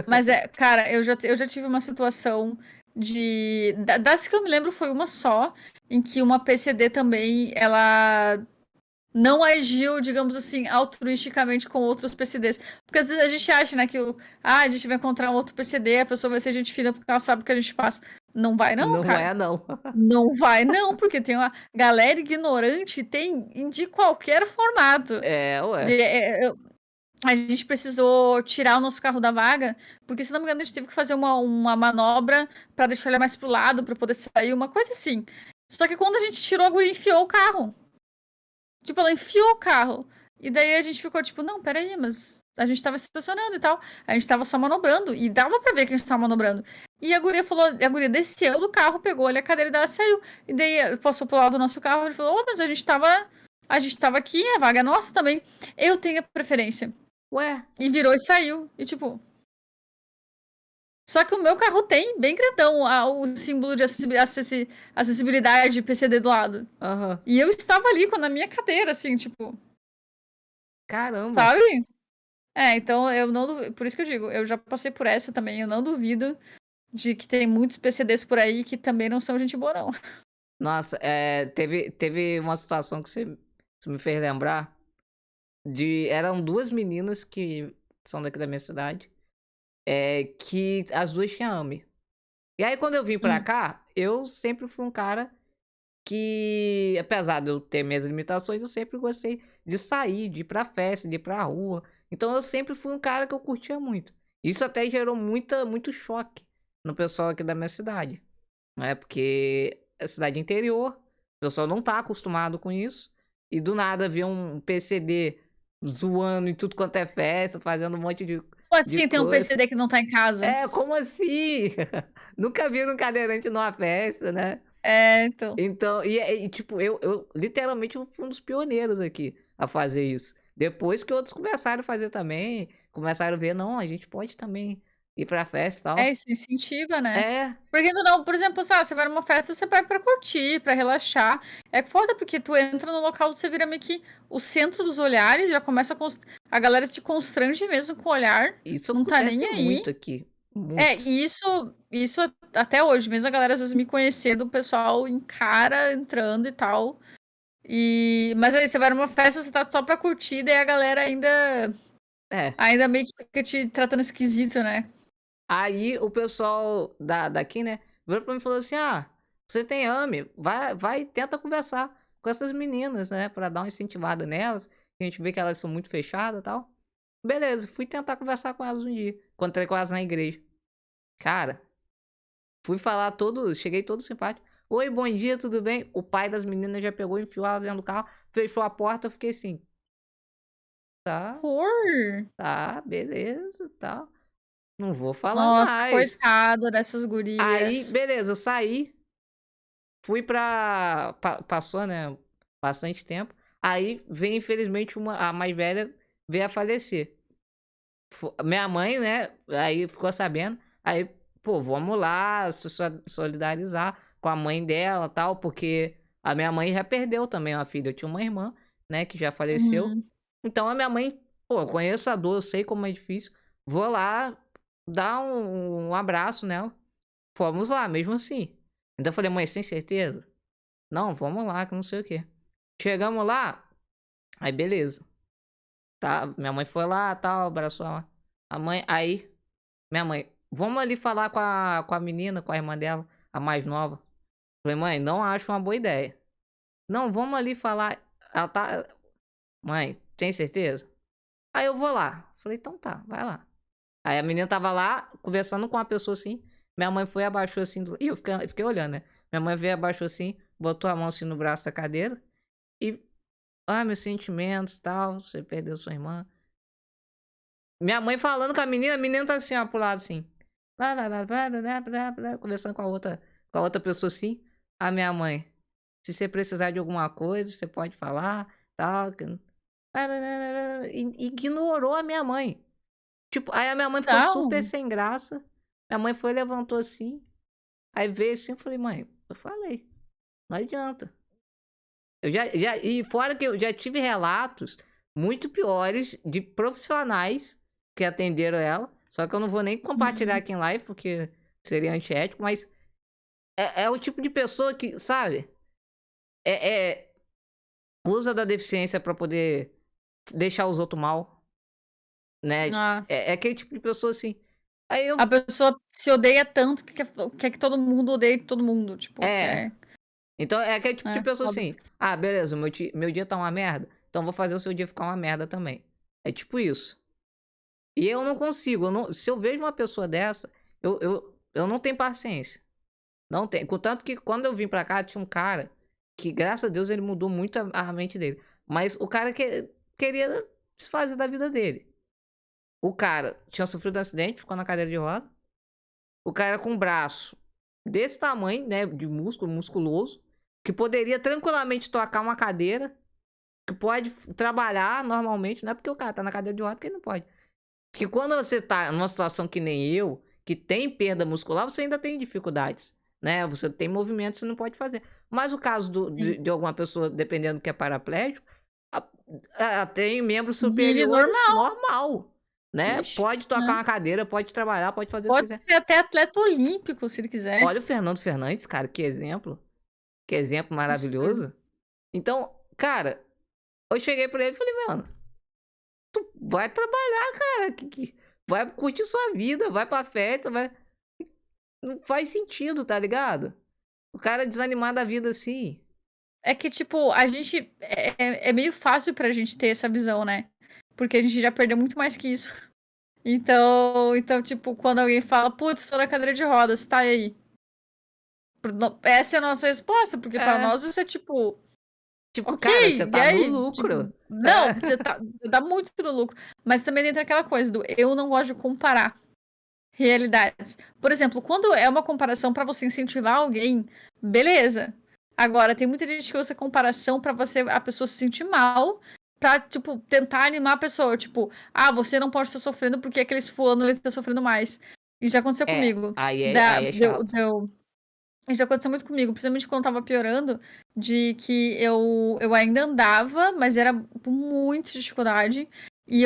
Mas é, cara, eu já tive uma situação das que eu me lembro foi uma só, em que uma PCD também, ela não agiu, digamos assim, altruisticamente com outros PCDs. Porque às vezes a gente acha, né, a gente vai encontrar um outro PCD, a pessoa vai ser gente fina porque ela sabe o que a gente passa. Não vai não, Não cara. é, não. Não vai não, porque tem uma galera ignorante, tem de qualquer formato. É, ué. De a gente precisou tirar o nosso carro da vaga, porque se não me engano a gente teve que fazer uma manobra para deixar ele mais pro lado, para poder sair, uma coisa assim. Só que quando a gente tirou, a guria enfiou o carro. Tipo, ela enfiou o carro. E daí a gente ficou tipo, não, peraí, mas a gente tava estacionando e tal. A gente tava só manobrando. E dava pra ver que a gente tava manobrando. E a guria falou, a guria desceu do carro, pegou ali a cadeira dela e saiu. E daí passou pro lado do nosso carro e falou, mas a gente tava aqui, a vaga é nossa também. Eu tenho a preferência. Ué. E virou e saiu. E tipo. Só que o meu carro tem bem grandão o símbolo de acessibilidade PCD do lado. Aham. E eu estava ali na minha cadeira, assim, tipo, Caramba. sabe? Então eu não por isso que eu digo, eu já passei por essa também, eu não duvido de que tem muitos PCDs por aí que também não são gente boa não. Nossa, teve uma situação que você me fez lembrar eram duas meninas que são daqui da minha cidade, que as duas tinham AME. E aí quando eu vim pra Hum, cá, eu sempre fui um cara que, apesar de eu ter minhas limitações, eu sempre gostei de sair, de ir pra festa, de ir pra rua. Então eu sempre fui um cara que eu curtia muito. Isso até gerou muito choque no pessoal aqui da minha cidade, né? Porque é cidade interior, o pessoal não tá acostumado com isso. E do nada ver um PCD zoando em tudo quanto é festa, fazendo um monte Como de assim tem um coisa. PCD que não tá em casa? É, como assim? Nunca vi um cadeirante numa festa, né? É, então. Então, tipo, eu literalmente eu fui um dos pioneiros aqui a fazer isso. Depois que outros começaram a fazer também, começaram a ver, não, a gente pode também ir pra festa e É, tal. isso incentiva, né. É, Porque não, por exemplo, sei lá, você vai numa festa, você vai pra curtir, pra relaxar. É foda porque tu entra no local, você vira meio que o centro dos olhares, já começa a galera te constrange mesmo com o olhar, isso não tá nem acontece aí. muito aqui, É, muito. e isso até hoje, mesmo a galera às vezes me conhecendo, o pessoal encara entrando e tal. Mas aí você vai numa festa, você tá só pra curtir, daí a galera É. ainda meio que fica te tratando esquisito, né. Aí o pessoal daqui, né, virou pra mim e falou assim: "Ah, você tem AME, vai tenta conversar com essas meninas, né, pra dar uma incentivada nelas, que a gente vê que elas são muito fechadas e tal". Beleza, fui tentar conversar com elas um dia, encontrei com elas na igreja. Cara, fui falar todo cheguei todo simpático: "Oi, bom dia, tudo bem?". O pai das meninas já pegou, enfiou ela dentro do carro, fechou a porta, eu fiquei assim: "Tá, Por tá, beleza, tal, não vou falar Nossa, mais". coitada dessas Aí, gurias. beleza, eu saí. Fui pra passou, né, bastante tempo, aí veio infelizmente a mais velha veio a falecer. Minha mãe, né, aí ficou sabendo, aí, pô, vamos lá se solidarizar com a mãe dela, tal, porque a minha mãe já perdeu também uma filha, eu tinha uma irmã, né, que já faleceu. Uhum. Então a minha mãe, pô, eu conheço a dor, eu sei como é difícil, vou lá dar um abraço nela. Fomos lá, mesmo assim. Então eu falei: "Mãe, sem certeza?". Não, vamos lá, que não sei o quê. Chegamos lá, aí beleza. Tá, minha mãe foi lá, tal, abraçou a mãe. Aí, minha mãe, vamos ali falar com a menina, com a irmã dela, a mais nova. Falei, mãe, não acho uma boa ideia. Não, vamos ali falar. Ela tá. Mãe, tem certeza? Aí eu vou lá. Falei, então tá, vai lá. Aí a menina tava lá, conversando com uma pessoa assim. Minha mãe foi e abaixou assim. E eu fiquei olhando, né? Minha mãe veio, abaixou assim, botou a mão assim no braço da cadeira. E ah, meus sentimentos, tal, você perdeu sua irmã. Minha mãe falando com a menina tá assim, ó, pro lado assim. Lá, lá, lá, blá, blá, blá, blá, blá, conversando com a outra pessoa assim. A minha mãe, se você precisar de alguma coisa, você pode falar, tal. Ignorou a minha mãe. Tipo, aí a minha mãe ficou super Não, sem graça. Minha mãe foi, levantou assim. Aí veio assim, eu falei, mãe, eu falei, não adianta. E fora que eu já tive relatos muito piores de profissionais que atenderam ela. Só que eu não vou nem compartilhar uhum. aqui em live, porque seria antiético, mas é o tipo de pessoa que, sabe, é, usa da deficiência pra poder deixar os outros mal, né? Ah, É aquele tipo de pessoa assim. Aí a eu. pessoa se odeia tanto que quer que todo mundo odeie todo mundo, tipo, É. Então é aquele tipo de pessoa foda. assim. Ah, beleza, meu dia tá uma merda. Então eu vou fazer o seu dia ficar uma merda também. É tipo isso. E eu não consigo, se eu vejo uma pessoa dessa, eu não tenho paciência. Não tenho. Contanto que quando eu vim pra cá, tinha um cara que, graças a Deus, ele mudou muito a mente dele. Mas o cara queria desfazer da vida dele. O cara tinha sofrido um acidente, ficou na cadeira de roda. O cara com um braço desse tamanho, né, de músculo, musculoso, que poderia tranquilamente tocar uma cadeira, que pode trabalhar normalmente. Não é porque o cara tá na cadeira de roda que ele não pode. Porque quando você tá numa situação que nem eu, que tem perda muscular, você ainda tem dificuldades, né? Você tem movimentos que você não pode fazer. Mas o caso Sim. de alguma pessoa, dependendo que é paraplégico, a- tem membros Vive superiores normal, normal, né? ixi, Pode tocar né. uma cadeira, pode trabalhar, pode fazer o que Pode quiser. ser até atleta olímpico se ele quiser. Olha o Fernando Fernandes, cara, que exemplo Absurdo. maravilhoso. Então, cara, eu cheguei pra ele e falei, mano, vai trabalhar, cara, vai curtir sua vida, vai pra festa, vai. Não faz sentido, tá ligado? O cara desanimar da vida assim. É que, tipo, a gente é meio fácil pra gente ter essa visão, né. Porque a gente já perdeu muito mais que isso. Então, tipo, quando alguém fala, putz, tô na cadeira de rodas, tá e aí? Essa é a nossa resposta, porque pra É. nós isso é tipo, Tipo, cara, você ok, e tá no aí? lucro. Tipo, não, você tá muito no lucro. Mas também entra aquela coisa do eu não gosto de comparar realidades. Por exemplo, quando é uma comparação pra você incentivar alguém, beleza. Agora, tem muita gente que usa comparação pra a pessoa se sentir mal, pra, tipo, tentar animar a pessoa. Tipo, ah, você não pode estar sofrendo porque aquele fulano ele tá sofrendo mais. Isso já aconteceu É, comigo. aí é chato. Isso já aconteceu muito comigo, principalmente quando tava piorando, de que eu ainda andava, mas era com muita dificuldade. E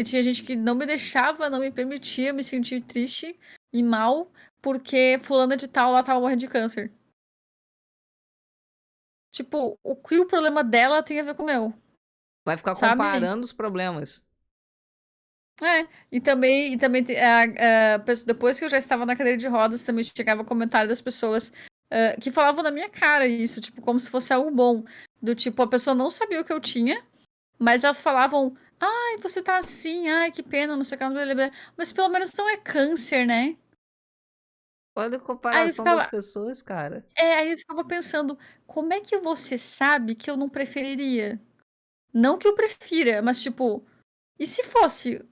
tinha gente que não me deixava, não me permitia me sentir triste e mal, porque fulana de tal lá tava morrendo de câncer. Tipo, o que o problema dela tem a ver com o meu, Vai ficar sabe? comparando os problemas. É, e também depois que eu já estava na cadeira de rodas, também chegava comentário das pessoas que falavam na minha cara isso, tipo, como se fosse algo bom. Do tipo, a pessoa não sabia o que eu tinha, mas elas falavam, ai, você tá assim, ai, que pena, não sei o que, blá, blá, blá. Mas pelo menos não é câncer, né? Olha a Aí eu comparação das ficava, pessoas, cara. aí eu ficava pensando, como é que você sabe que eu não preferiria? Não que eu prefira, mas tipo, e se fosse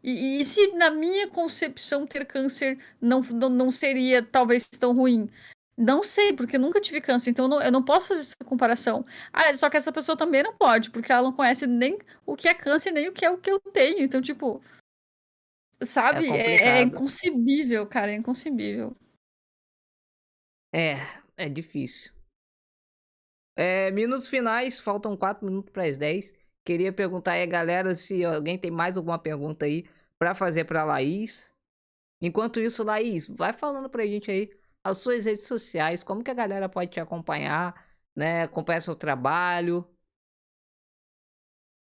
e se na minha concepção ter câncer não seria talvez tão ruim? Não sei, porque eu nunca tive câncer, então eu não posso fazer essa comparação. Ah, só que essa pessoa também não pode, porque ela não conhece nem o que é câncer, nem o que eu tenho. Então, tipo, É sabe? É complicado. inconcebível, cara, é inconcebível. É, é difícil. Minutos finais, faltam 4 minutos para as 10. Queria perguntar aí, galera, se alguém tem mais alguma pergunta aí para fazer para Laís. Enquanto isso, Laís, vai falando pra gente aí as suas redes sociais, como que a galera pode te acompanhar, né? Acompanhar seu trabalho.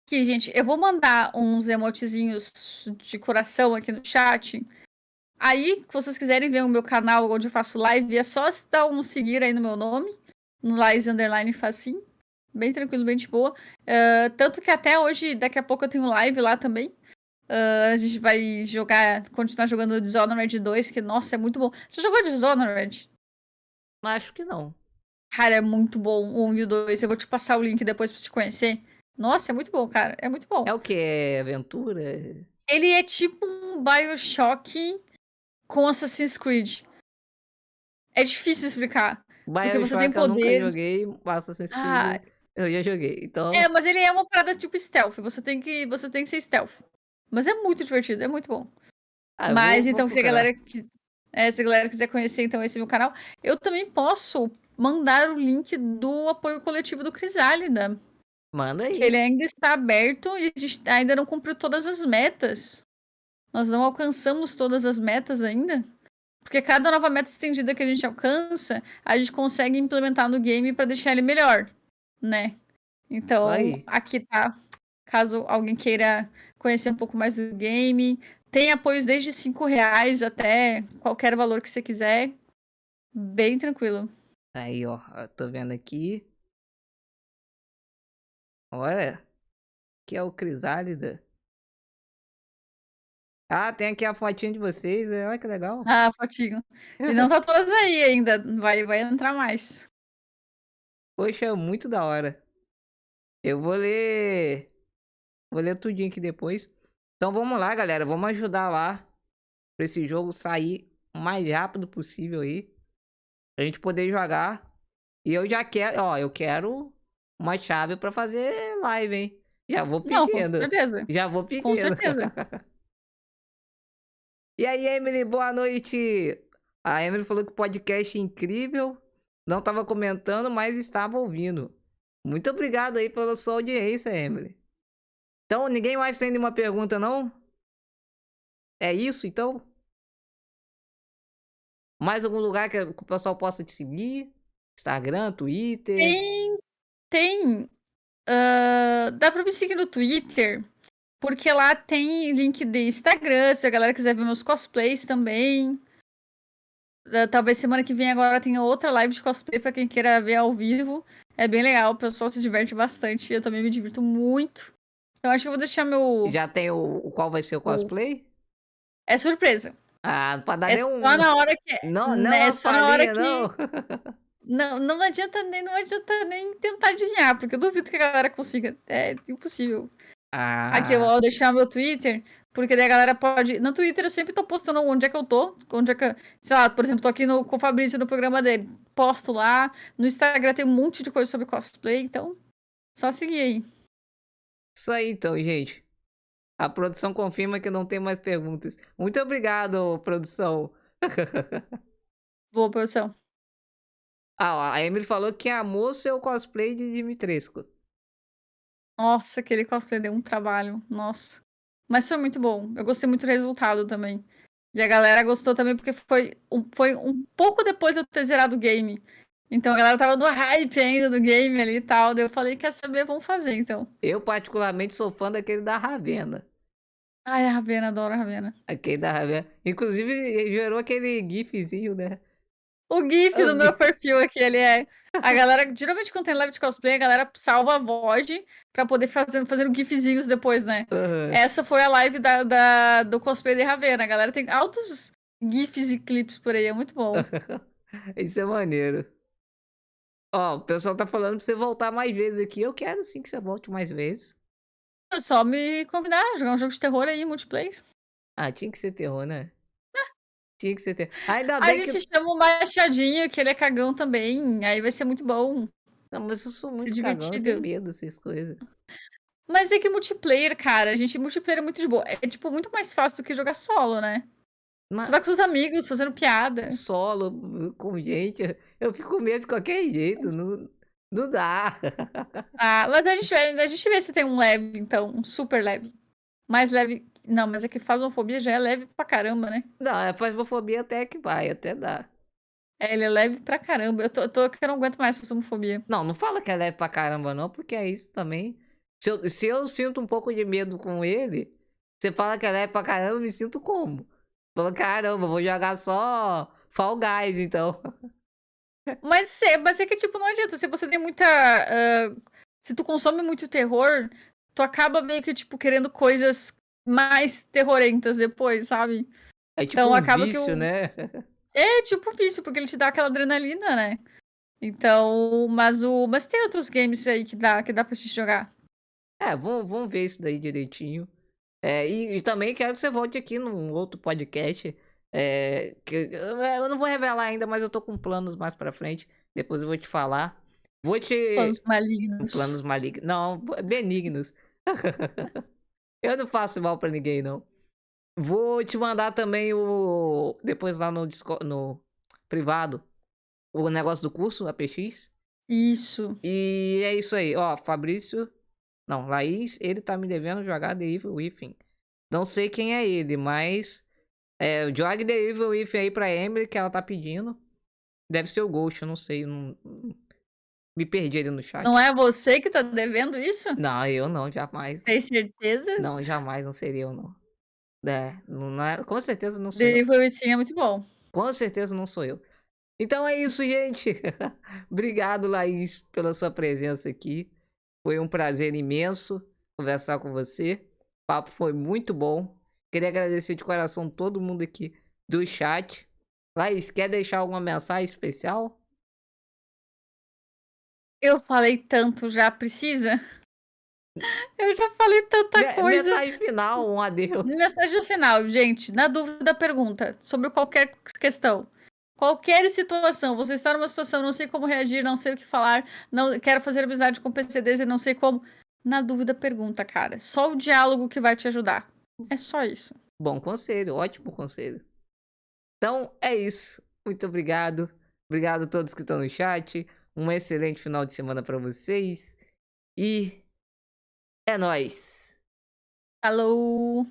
Aqui, gente, eu vou mandar uns emotezinhos de coração aqui no chat. Aí, se vocês quiserem ver o meu canal onde eu faço live, é só dar um seguir aí no meu nome, no Lais Underline Facim. Bem tranquilo, bem de boa. Tanto que até hoje, daqui a pouco eu tenho live lá também. A gente vai continuar jogando Dishonored 2, que, nossa, é muito bom. Já jogou Dishonored? Acho que não. Cara, é muito bom o 1 e o 2. Eu vou te passar o link depois pra te conhecer. Nossa, é muito bom, cara. É muito bom. É o que? É aventura? Ele é tipo um BioShock com Assassin's Creed. É difícil explicar. Porque você tem BioShock eu nunca poder. joguei, Assassin's Ah, Creed eu já joguei. Então, mas ele é uma parada tipo stealth. Você tem que ser stealth. Mas é muito divertido, é muito bom. eu vou, Mas vou então, procurar. se a galera quiser conhecer então esse meu canal, eu também posso mandar o link do apoio coletivo do Crisálida, Manda que ele aí. ainda está aberto e a gente ainda não cumpriu todas as metas. Nós não alcançamos todas as metas ainda. Porque cada nova meta estendida que a gente alcança, a gente consegue implementar no game para deixar ele melhor, né? Então, Aí. aqui tá. Caso alguém queira conhecer um pouco mais do game. Tem apoios desde R$ 5 até qualquer valor que você quiser. Bem tranquilo. Aí, ó. Eu tô vendo aqui. Olha. Que é o Crisálida. Ah, tem aqui a fotinha de vocês. Olha que legal. Ah, fotinho. E não tá todas aí ainda. Vai entrar mais. Poxa, muito da hora. Eu vou ler. Vou ler tudinho aqui depois. Então vamos lá, galera. Vamos ajudar lá pra esse jogo sair o mais rápido possível aí. Pra gente poder jogar. E eu já quero, ó, eu quero uma chave pra fazer live, hein? Já vou Não, com pedindo. certeza. Já vou Com pedindo. certeza. E aí, Emily, boa noite. A Emily falou que o podcast é incrível. Não tava comentando, mas estava ouvindo. Muito obrigado aí pela sua audiência, Emily. Então, ninguém mais tem nenhuma pergunta, não? É isso, então? Mais algum lugar que o pessoal possa te seguir? Instagram, Twitter? Tem, tem. Dá pra me seguir no Twitter, porque lá tem link de Instagram, se a galera quiser ver meus cosplays também. Talvez semana que vem agora tenha outra live de cosplay pra quem queira ver ao vivo. É bem legal, o pessoal se diverte bastante. Eu também me divirto muito. Então acho que eu vou deixar meu Já tem qual vai ser o o cosplay? é surpresa. Ah, não pode dar É nem só na hora que não, não né, é uma só na hora palhinha, que não. não adianta nem tentar adivinhar, porque eu duvido que a galera consiga, é impossível. Aqui eu Ah, vou deixar meu Twitter, porque daí a galera pode no Twitter eu sempre tô postando onde é que eu tô, onde é que sei lá, por exemplo, tô aqui com o Fabrício no programa dele, posto lá, no Instagram tem um monte de coisa sobre cosplay, então só seguir aí. isso aí então, gente. A produção confirma que não tem mais perguntas. Muito obrigado, produção. Boa produção. Ah, ó, a Emily falou que amou seu cosplay de Dimitrescu. Nossa, aquele cosplay deu um trabalho, nossa. Mas foi muito bom, eu gostei muito do resultado também. E a galera gostou também porque foi um pouco depois de eu ter zerado o game. Então a galera tava no hype ainda do game ali e tal. Daí eu falei, quer saber, vamos fazer então. Eu, particularmente, sou fã daquele da Ravena. Ai, a Ravena, adoro a Ravena. Aquele da Ravena. Inclusive, gerou aquele gifzinho, né? O GIF O do meu gif. perfil aqui, ele é. A galera, geralmente quando tem live de cosplay, a galera salva a VOD pra poder fazer gifzinhos depois, né? Aham. Essa foi a live do cosplay de Ravena. A galera tem altos gifs e clipes por aí, é muito bom. Isso é maneiro. Ó, o pessoal tá falando pra você voltar mais vezes aqui. Eu quero sim que você volte mais vezes. É só me convidar, jogar um jogo de terror aí, multiplayer. Ah, tinha que ser terror, né? Tinha que ser terror. Ainda A bem que. gente chama o Machadinho, que ele é cagão também. Aí vai ser muito bom, Não, mas eu sou vai ser muito cagão, eu tenho divertido. medo dessas coisas. Mas é que multiplayer, cara, multiplayer é muito de boa. É, tipo, muito mais fácil do que jogar solo, né? Você Mas tá com seus amigos, fazendo piada. solo, com gente, eu fico com medo de qualquer jeito. Não, não dá. Ah, mas a gente vê se tem um leve, então, um super leve. Mais leve. Não, mas é que Phasmophobia já é leve pra caramba, né? Não, é fasmofobia até que vai, até dá. É, ele é leve pra caramba. Eu tô que eu não aguento mais Phasmophobia. Não, não fala que é leve pra caramba, não, porque é isso também. Se eu sinto um pouco de medo com ele, você fala que é leve pra caramba, eu me sinto como? Fala, caramba, vou jogar só Fall Guys, então. Mas é que, tipo, não adianta. Se você tem se tu consome muito terror, tu acaba meio que, tipo, querendo coisas mais terrorentas depois, sabe? É tipo Então um acaba que vício, o. né? É tipo vício, porque ele te dá aquela adrenalina, né? Então, mas tem outros games aí que dá pra gente jogar. É, vamos ver isso daí direitinho. É, e também quero que você volte aqui num outro podcast. Eu não vou revelar ainda, mas eu tô com planos mais pra frente. Depois eu vou te falar. Vou Planos te. malignos. Planos malignos. Não, benignos. Eu não faço mal pra ninguém, não. Vou te mandar também o. Depois lá no Discord, no privado, o negócio do curso, APX. Isso. E é isso aí. Ó, Fabrício. Não, Laís, ele tá me devendo jogar The Evil Within. Não sei quem é ele, mas. Jogue The Evil Within aí pra Emily, que ela tá pedindo. Deve ser o Ghost, eu não sei. Me perdi ali no Não chat. é você que tá devendo isso? Não, eu não, jamais. Tem certeza? Não, jamais não seria eu, não. Com certeza não sou eu. Devil Within é muito bom. Com certeza não sou eu. Então é isso, gente. Obrigado, Laís, pela sua presença aqui. Foi um prazer imenso conversar com você. O papo foi muito bom. Queria agradecer de coração todo mundo aqui do chat. Laís, quer deixar alguma mensagem especial? Eu falei tanto já, precisa? Eu já falei tanta coisa. Mensagem final, um adeus. Mensagem final, gente. Na dúvida, pergunta sobre qualquer questão. Qualquer situação, você está numa situação, não sei como reagir, não sei o que falar, não quero fazer amizade com PCDs e não sei como. Na dúvida, pergunta, cara. Só o diálogo que vai te ajudar. É só isso. Bom conselho, ótimo conselho. Então é isso. Muito obrigado. Obrigado a todos que estão no chat. Um excelente final de semana para vocês. E é nóis. Falou!